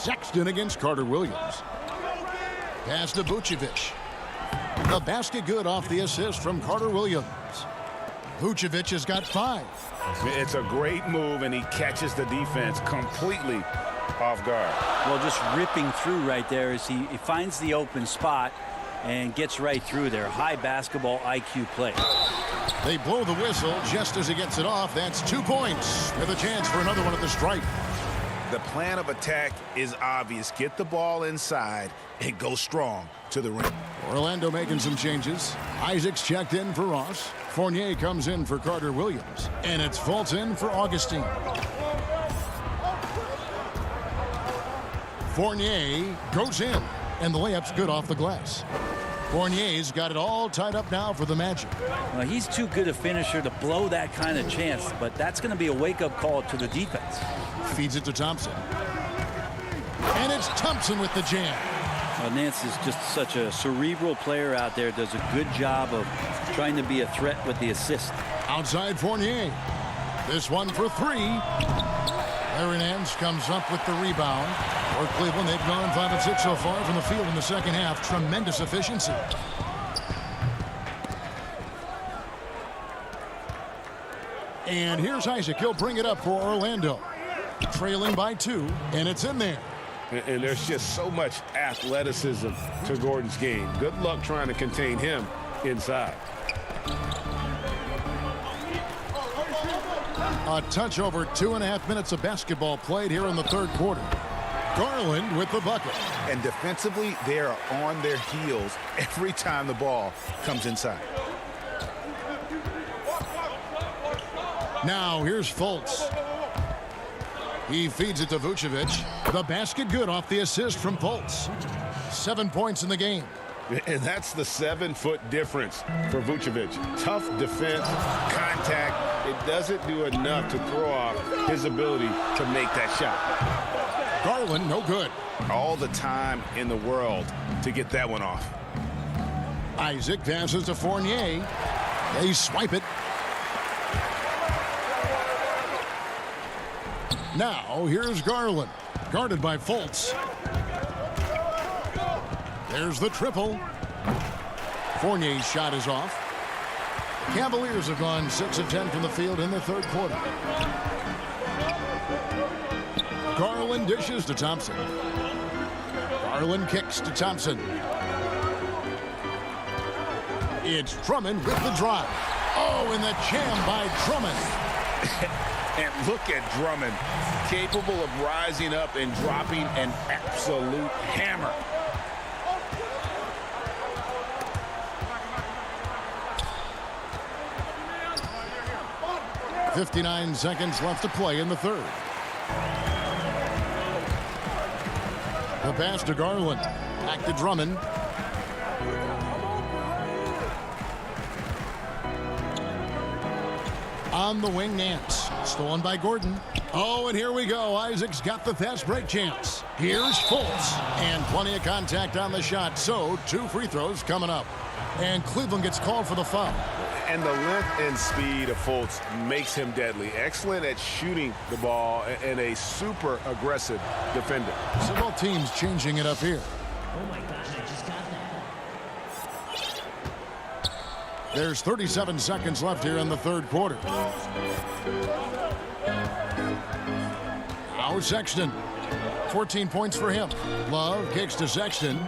Sexton against Carter Williams. Pass to Vucevic. The basket good off the assist from Carter Williams. Vucevic has got 5. It's a great move, and he catches the defense completely off guard. Well, just ripping through right there as he finds the open spot and gets right through there. High basketball IQ play. They blow the whistle just as he gets it off. That's 2 points with a chance for another one at the stripe. The plan of attack is obvious. Get the ball inside and go strong to the rim. Orlando making some changes. Isaacs checked in for Ross. Fournier comes in for Carter Williams. And it's Fultz in for Augustine. Fournier goes in. And the layup's good off the glass. Fournier's got it all tied up now for the Magic. Well, he's too good a finisher to blow that kind of chance, but that's going to be a wake-up call to the defense. Feeds it to Thompson. And it's Thompson with the jam. Well, Nance is just such a cerebral player out there. Does a good job of trying to be a threat with the assist. Outside Fournier. This one for 3. Larry Nance comes up with the rebound. For Cleveland, they've gone 5 of 6 so far from the field in the second half. Tremendous efficiency. And here's Isaac. He'll bring it up for Orlando. Trailing by 2, and it's in there. And there's just so much athleticism to Gordon's game. Good luck trying to contain him inside. A touch over 2.5 minutes of basketball played here in the third quarter. Garland with the bucket. And defensively, they are on their heels every time the ball comes inside. Now here's Fultz. He feeds it to Vucevic. The basket good off the assist from Fultz. 7 points in the game. And that's the 7-foot difference for Vucevic. Tough defense, contact. It doesn't do enough to throw off his ability to make that shot. Garland, no good. All the time in the world to get that one off. Isaac passes to Fournier. They swipe it. Now, here's Garland. Guarded by Fultz. There's the triple. Fournier's shot is off. Cavaliers have gone 6 of 10 from the field in the third quarter. Garland dishes to Thompson. Garland kicks to Thompson. It's Drummond with the drive. Oh, and the jam by Drummond. And look at Drummond, capable of rising up and dropping an absolute hammer. .59 seconds left to play in the third. The pass to Garland. Back to Drummond. On the wing, Nance. Stolen by Gordon. Oh, and here we go. Isaac's got the fast break chance. Here's Fultz. And plenty of contact on the shot. So, 2 free throws coming up. And Cleveland gets called for the foul. And the length and speed of Fultz makes him deadly. Excellent at shooting the ball and a super aggressive defender. So both teams changing it up here. Oh my gosh, I just got that. There's 37 seconds left here in the third quarter. Now Sexton. 14 points for him. Love kicks to Sexton.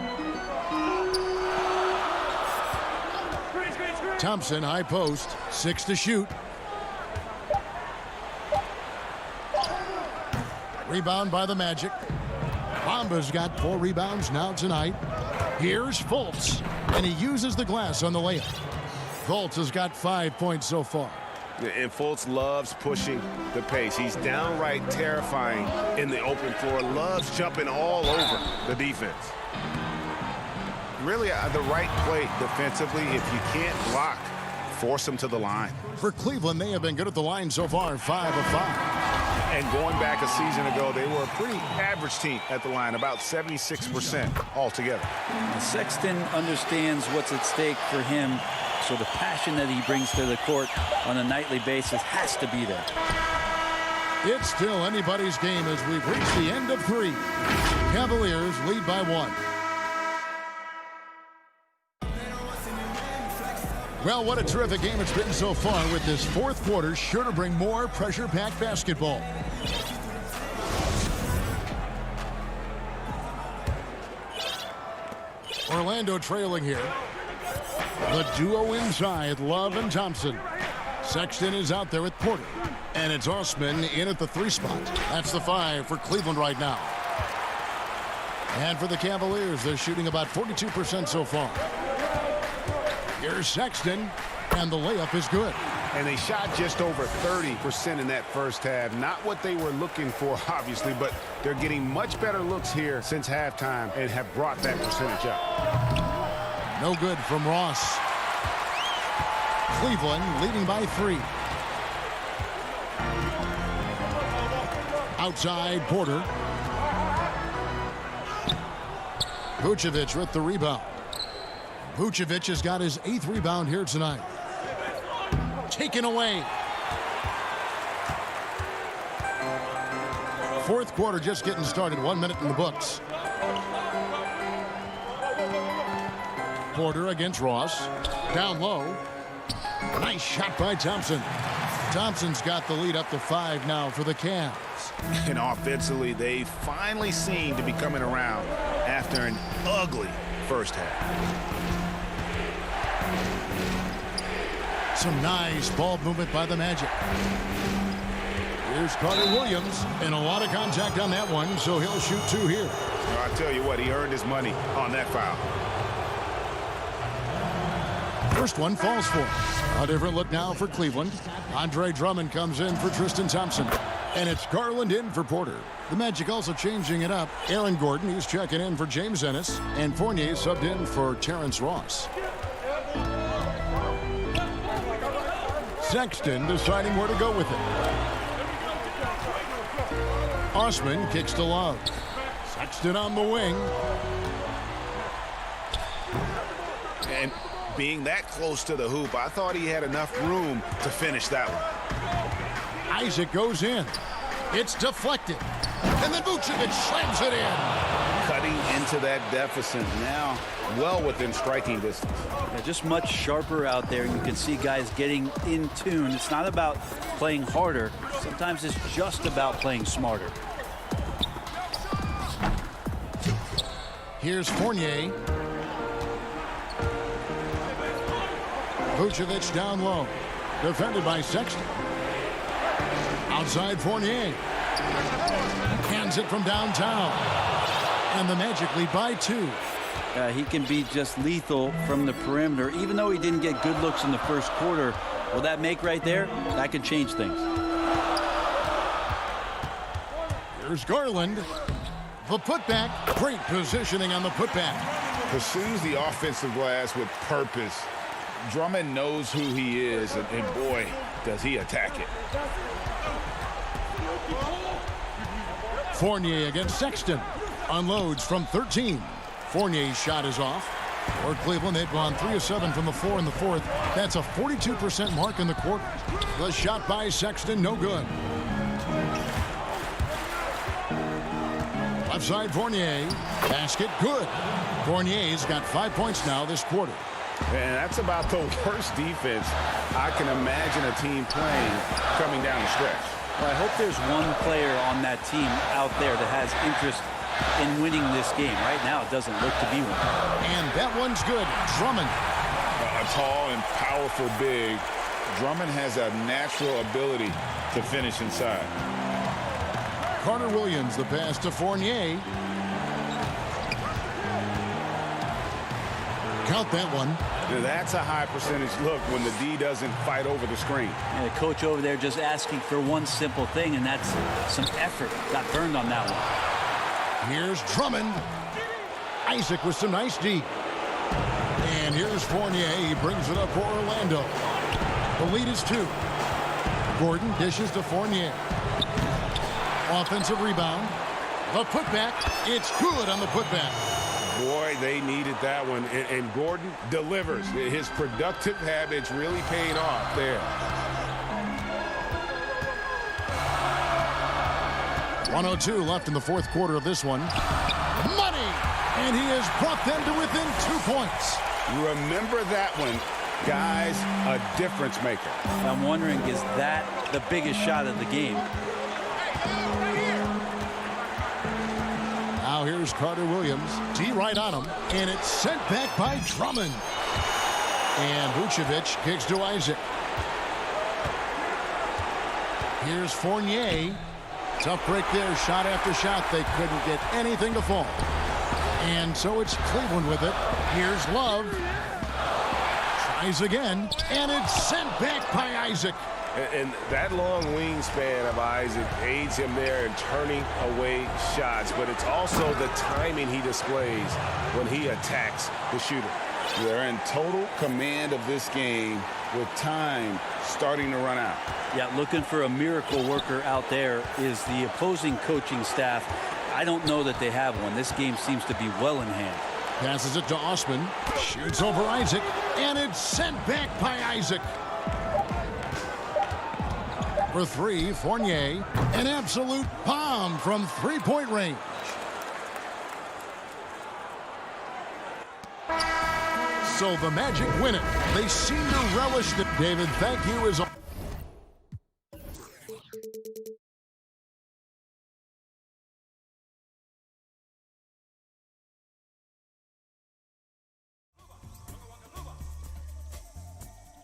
Thompson, high post, 6 to shoot. Rebound by the Magic. Bamba's got 4 rebounds now tonight. Here's Fultz, and he uses the glass on the layup. Fultz has got 5 points so far. And Fultz loves pushing the pace. He's downright terrifying in the open floor. Loves jumping all over the defense. Really, the right play defensively. If you can't block, force them to the line. For Cleveland, they have been good at the line so far, 5 of 5. And going back a season ago, they were a pretty average team at the line, about 76% altogether. Sexton understands what's at stake for him, so the passion that he brings to the court on a nightly basis has to be there. It's still anybody's game as we've reached the end of 3. Cavaliers lead by 1. Well, what a terrific game it's been so far, with this fourth quarter sure to bring more pressure-packed basketball. Orlando trailing here. The duo inside, Love and Thompson. Sexton is out there with Porter. And it's Osman in at the 3 spot. That's the 5 for Cleveland right now. And for the Cavaliers, they're shooting about 42% so far. Here's Sexton, and the layup is good. And they shot just over 30% in that first half. Not what they were looking for, obviously, but they're getting much better looks here since halftime and have brought that percentage up. No good from Ross. Cleveland leading by 3. Outside, Porter. Vucevic with the rebound. Vucevic has got his 8th rebound here tonight. Taken away. Fourth quarter just getting started. 1 minute in the books. Porter against Ross. Down low. Nice shot by Thompson. Thompson's got the lead up to 5 now for the Cavs. And offensively, they finally seem to be coming around after an ugly first half. Some nice ball movement by the Magic. Here's Carter Williams, and a lot of contact on that one, so he'll shoot 2 here. Well, I tell you what, he earned his money on that foul. First one falls for him. A different look now for Cleveland. Andre Drummond comes in for Tristan Thompson. And it's Garland in for Porter. The Magic also changing it up. Aaron Gordon, he's checking in for James Ennis. And Fournier subbed in for Terrence Ross. Sexton deciding where to go with it. Osman kicks to Love. Sexton on the wing. And being that close to the hoop, I thought he had enough room to finish that one. Isaac goes in. It's deflected. And then Vucevic slams it in. Cutting into that deficit now, well within striking distance. Yeah, just much sharper out there. You can see guys getting in tune. It's not about playing harder. Sometimes it's just about playing smarter. Here's Fournier. Vucevic down low. Defended by Sexton. Outside Fournier. Hands it from downtown. And the Magic lead by 2. He can be just lethal from the perimeter. Even though he didn't get good looks in the first quarter, will that make right there? That could change things. Here's Garland. The putback. Great positioning on the putback. Pursues the offensive glass with purpose. Drummond knows who he is, and boy, does he attack it. Fournier against Sexton. Unloads from 13. Fournier's shot is off. For Cleveland, they've gone 3 of 7 from the floor in the fourth. That's a 42% mark in the quarter. The shot by Sexton, no good. Left side, Fournier. Basket, good. Fournier's got 5 points now this quarter. And that's about the worst defense I can imagine a team playing coming down the stretch. Well, I hope there's one player on that team out there that has interest in winning this game. Right now, it doesn't look to be one. And that one's good. Drummond. A tall and powerful big. Drummond has a natural ability to finish inside. Carter Williams, the pass to Fournier. Count that one. That's a high percentage look when the D doesn't fight over the screen. And the coach over there just asking for one simple thing, and that's some effort. Got burned on that one. Here's Drummond. Isaac with some nice D. And here's Fournier. He brings it up for Orlando. The lead is 2. Gordon dishes to Fournier. Offensive rebound. The putback. It's good on the putback. Boy, they needed that one, and Gordon delivers. His productive habits really paying off there. 1:02 left in the fourth quarter of this one. Money! And he has brought them to within 2 points. Remember that one, guys, a difference maker. I'm wondering, is that the biggest shot of the game? Now here's Carter Williams. D right on him, and it's sent back by Drummond. And Vucevic kicks to Isaac. Here's Fournier. Tough break there, shot after shot. They couldn't get anything to fall. And so it's Cleveland with it. Here's Love. Tries again, and it's sent back by Isaac. And that long wingspan of Isaac aids him there in turning away shots, but it's also the timing he displays when he attacks the shooter. They're in total command of this game with time starting to run out. Yeah, looking for a miracle worker out there is the opposing coaching staff. I don't know that they have one. This game seems to be well in hand. Passes it to Osman. Shoots over Isaac, and it's sent back by Isaac. For three, Fournier, an absolute bomb from three-point range. So the Magic win it. They seem to relish it. David, thank you as always.